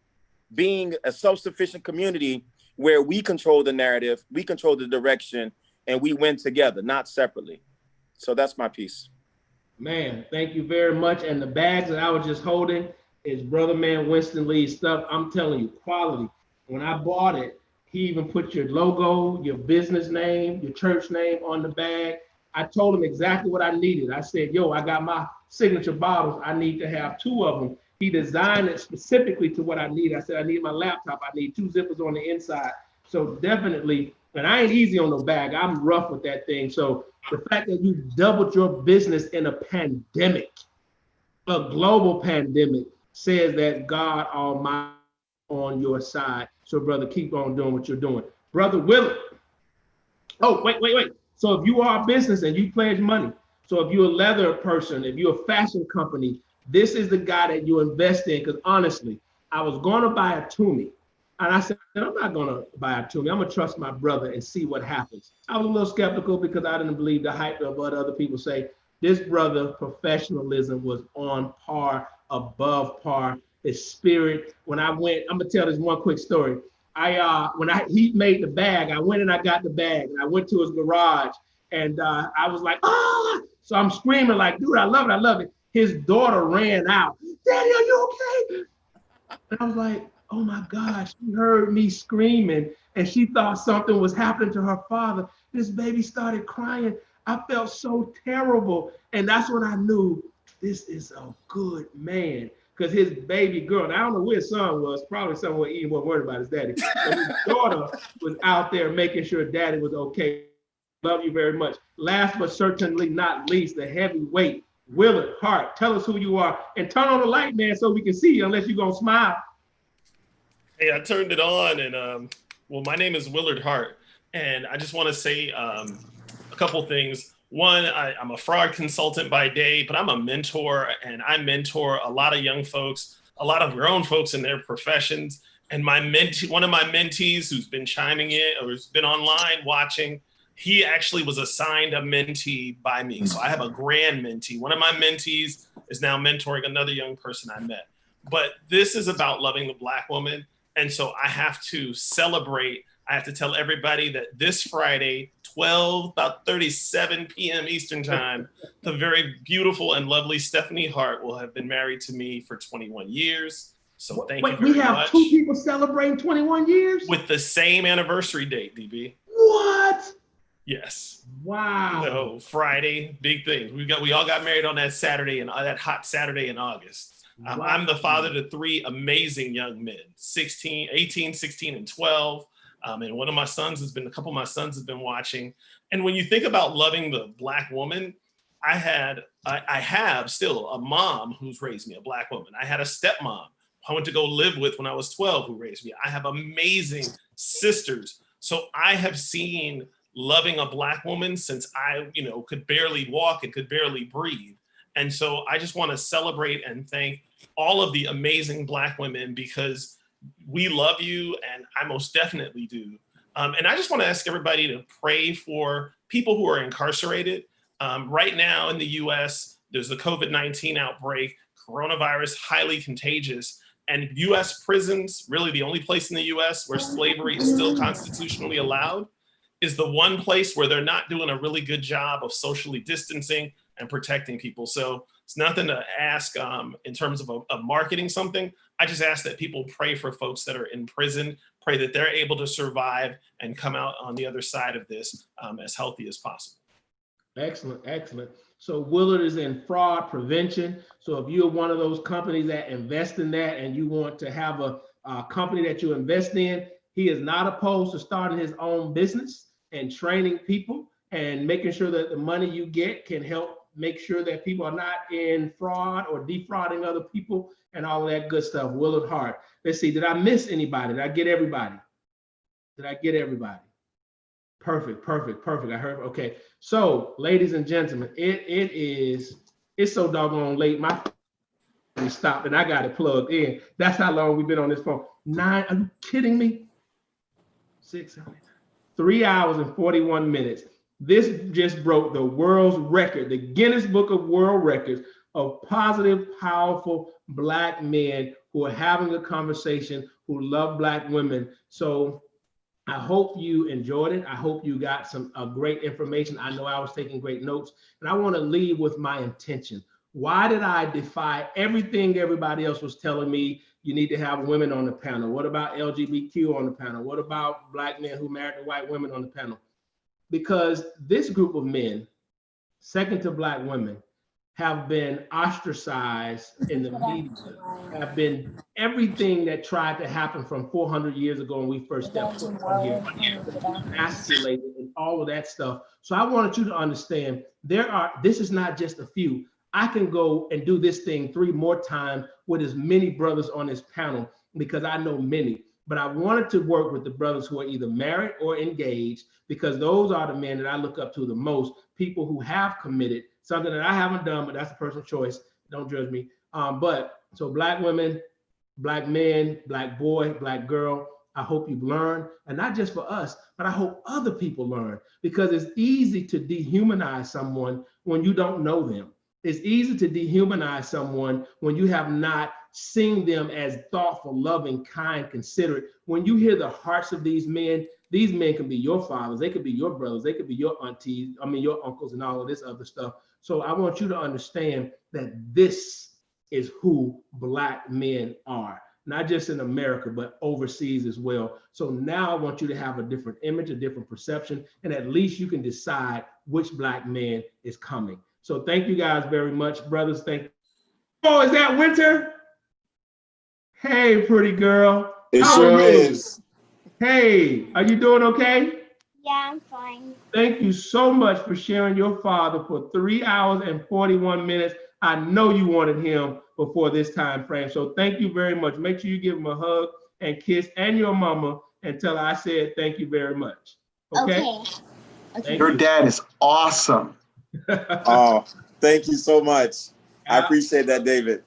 S10: being a self-sufficient community where we control the narrative, we control the direction, and we win together, not separately. So that's my piece.
S15: Man, thank you very much. And the bags that I was just holding is brother man Winston Lee's stuff. I'm telling you, quality. When I bought it, he even put your logo, your business name, your church name on the bag. I told him exactly what I needed. I said, yo, I got my signature bottles. I need to have 2 of them. He designed it specifically to what I need. I said, I need my laptop. I need 2 zippers on the inside. So definitely, and I ain't easy on the bag. I'm rough with that thing. So the fact that you doubled your business in a pandemic, a global pandemic, says that God Almighty on your side. So brother, keep on doing what you're doing. Brother Willard. Oh, wait. So if you are a business and you pledge money, so if you're a leather person, if you're a fashion company, this is the guy that you invest in. Because honestly, I was going to buy a Tumi. And I said, I'm not going to buy a Tumi. I'm going to trust my brother and see what happens. I was a little skeptical because I didn't believe the hype of what other people say. This brother, professionalism was on par, above par. His spirit. When I went, I'm going to tell this one quick story. He made the bag, I went and I got the bag. And I went to his garage and I was like, ah! So I'm screaming like, dude, I love it, I love it. His daughter ran out. Daddy, are you okay? And I was like, oh my gosh, she heard me screaming and she thought something was happening to her father. This baby started crying. I felt so terrible. And that's when I knew this is a good man. Because his baby girl, I don't know where his son was, probably somewhere eating, wasn't worried about his daddy. But his daughter was out there making sure daddy was okay. Love you very much. Last but certainly not least, the heavyweight, Willard Hart. Tell us who you are and turn on the light, man, so we can see you unless you're going to smile.
S6: Hey, I turned it on and, well, my name is Willard Hart. And I just want to say a couple things. One, I'm a fraud consultant by day, but I'm a mentor and I mentor a lot of young folks, a lot of grown folks in their professions. And my mentee, one of my mentees who's been chiming in or has been online watching, he actually was assigned a mentee by me. So I have a grand mentee. One of my mentees is now mentoring another young person I met. But this is about loving the Black woman. And so I have to celebrate. I have to tell everybody that this Friday, about 37 p.m. Eastern time, the very beautiful and lovely Stephanie Hart will have been married to me for 21 years. So thank
S15: Wait,
S6: you very
S15: we have
S6: much.
S15: 2 people celebrating 21 years?
S6: With the same anniversary date, DB.
S15: What?
S6: Yes.
S15: Wow.
S6: So Friday, big things. We all got married on that Saturday and that hot Saturday in August.
S15: Wow.
S6: I'm the father to 3 amazing young men, 18, 16, and 12. And a couple of my sons have been watching. And when you think about loving the Black woman, I have still a mom who's raised me, a Black woman. I had a stepmom I went to go live with when I was 12 who raised me. I have amazing sisters. So I have seen loving a Black woman since I, could barely walk and could barely breathe. And so I just want to celebrate and thank all of the amazing Black women because we love you, and I most definitely do. And I just want to ask everybody to pray for people who are incarcerated. Right now in the US, there's the COVID-19 outbreak, coronavirus, highly contagious. And US prisons, really the only place in the US where slavery is still constitutionally allowed, is the one place where they're not doing a really good job of socially distancing and protecting people. So it's nothing to ask in terms of marketing something. I just ask that people pray for folks that are in prison, pray that they're able to survive and come out on the other side of this as healthy as possible.
S15: Excellent, excellent. So Willard is in fraud prevention. So if you're one of those companies that invest in that and you want to have a company that you invest in, he is not opposed to starting his own business and training people and making sure that the money you get can help make sure that people are not in fraud or defrauding other people and all of that good stuff. Willard Hart. Let's see, did I miss anybody? Did I get everybody? Perfect. I heard, okay. So, ladies and gentlemen, it's so doggone late. My stopped and I got it plugged in. That's how long we've been on this phone. 9, are you kidding me? 6, 3 hours and 41 minutes. This just broke the world's record, the Guinness Book of World Records of positive, powerful Black men who are having a conversation, who love Black women. So I hope you enjoyed it. I hope you got some great information. I know I was taking great notes, and I want to leave with my intention. Why did I defy everything everybody else was telling me? You need to have women on the panel. What about LGBTQ on the panel? What about Black men who married to white women on the panel? Because this group of men, second to Black women, have been ostracized in the media, have been everything that tried to happen from 400 years ago when we first stepped foot on here, emasculated and all of that stuff. So I wanted you to understand this is not just a few. I can go and do this thing 3 more times with as many brothers on this panel because I know many. But I wanted to work with the brothers who are either married or engaged because those are the men that I look up to the most, people who have committed, something that I haven't done, but that's a personal choice. Don't judge me. But so Black women, Black men, Black boy, Black girl, I hope you've learned, and not just for us, but I hope other people learn, because it's easy to dehumanize someone when you don't know them. It's easy to dehumanize someone when you have not seen them as thoughtful, loving, kind, considerate. When you hear the hearts of these men can be your fathers, they could be your brothers, they could be your aunties, your uncles and all of this other stuff. So I want you to understand that this is who Black men are, not just in America, but overseas as well. So now I want you to have a different image, a different perception, and at least you can decide which Black man is coming. So thank you guys very much, brothers. Thank you. Oh, is that Winter? Hey, pretty girl.
S16: It sure is.
S15: Hey, are you doing okay?
S17: Yeah, I'm fine.
S15: Thank you so much for sharing your father for 3 hours and 41 minutes. I know you wanted him before this time frame. So thank you very much. Make sure you give him a hug and kiss and your mama and tell her I said thank you very much. Okay.
S2: Your dad is awesome.
S16: Oh, thank you so much. I appreciate that, David.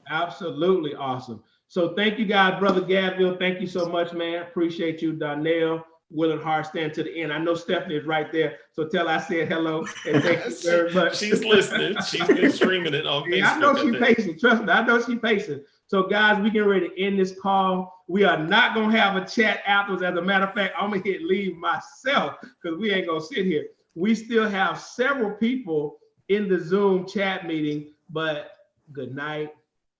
S15: Absolutely awesome. So thank you guys, Brother Gadville. Thank you so much, man. Appreciate you, Donell. Willard Hart, stand to the end. I know Stephanie is right there, so tell her I said hello and thank you very much.
S6: She's listening. She's been streaming it on Facebook.
S15: I know she's patient. Trust me, I know she's patient. So guys, we getting ready to end this call. We are not gonna have a chat afterwards. As a matter of fact, I'm gonna hit leave myself because we ain't gonna sit here. We still have several people in the Zoom chat meeting, but good night.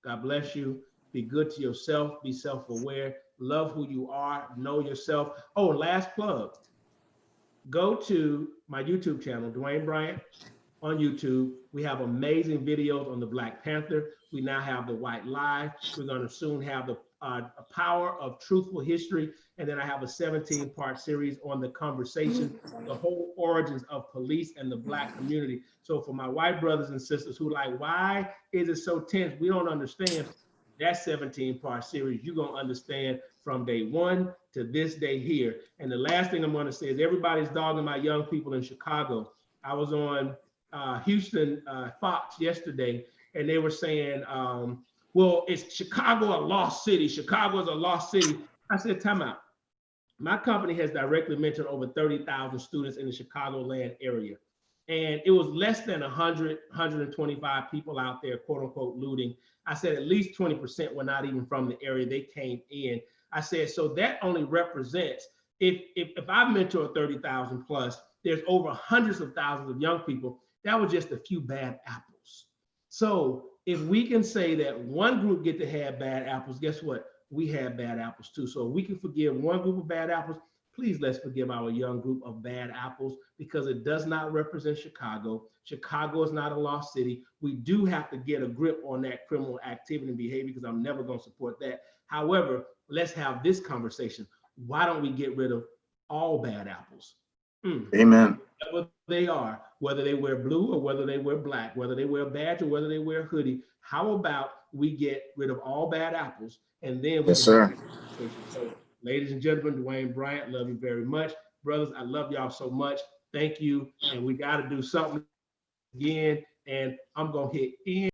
S15: God bless you. Be good to yourself. Be self-aware. Love who you are. Know yourself. Oh, and last plug. Go to my YouTube channel, Dwayne Bryant, on YouTube. We have amazing videos on the Black Panther. We now have the White Lie. We're going to soon have the Power of Truthful History. And then I have a 17-part series on the conversation, the whole origins of police and the Black community. So for my white brothers and sisters who like, why is it so tense? We don't understand. That 17-part series, you're going to understand from day one to this day here. And the last thing I'm going to say is everybody's dogging my young people in Chicago. I was on Houston Fox yesterday, and they were saying, well, is Chicago a lost city? Chicago is a lost city. I said, time out. My company has directly mentored over 30,000 students in the Chicagoland area. And it was less than 100, 125 people out there, quote unquote, looting. I said at least 20% were not even from the area. They came in. I said, so that only represents, if I mentor 30,000 plus, there's over hundreds of thousands of young people. That was just a few bad apples. So if we can say that one group get to have bad apples, guess what? We have bad apples too. So if we can forgive one group of bad apples, please let's forgive our young group of bad apples, because it does not represent Chicago. Chicago is not a lost city. We do have to get a grip on that criminal activity and behavior, because I'm never going to support that. However, let's have this conversation. Why don't we get rid of all bad apples?
S2: Amen.
S15: Whatever they are, whether they wear blue or whether they wear black, whether they wear a badge or whether they wear a hoodie, how about we get rid of all bad apples, and then we
S2: Yes, sir.
S15: So, ladies and gentlemen, Dwayne Bryant, love you very much. Brothers, I love y'all so much. Thank you. And we got to do something again. And I'm going to hit end.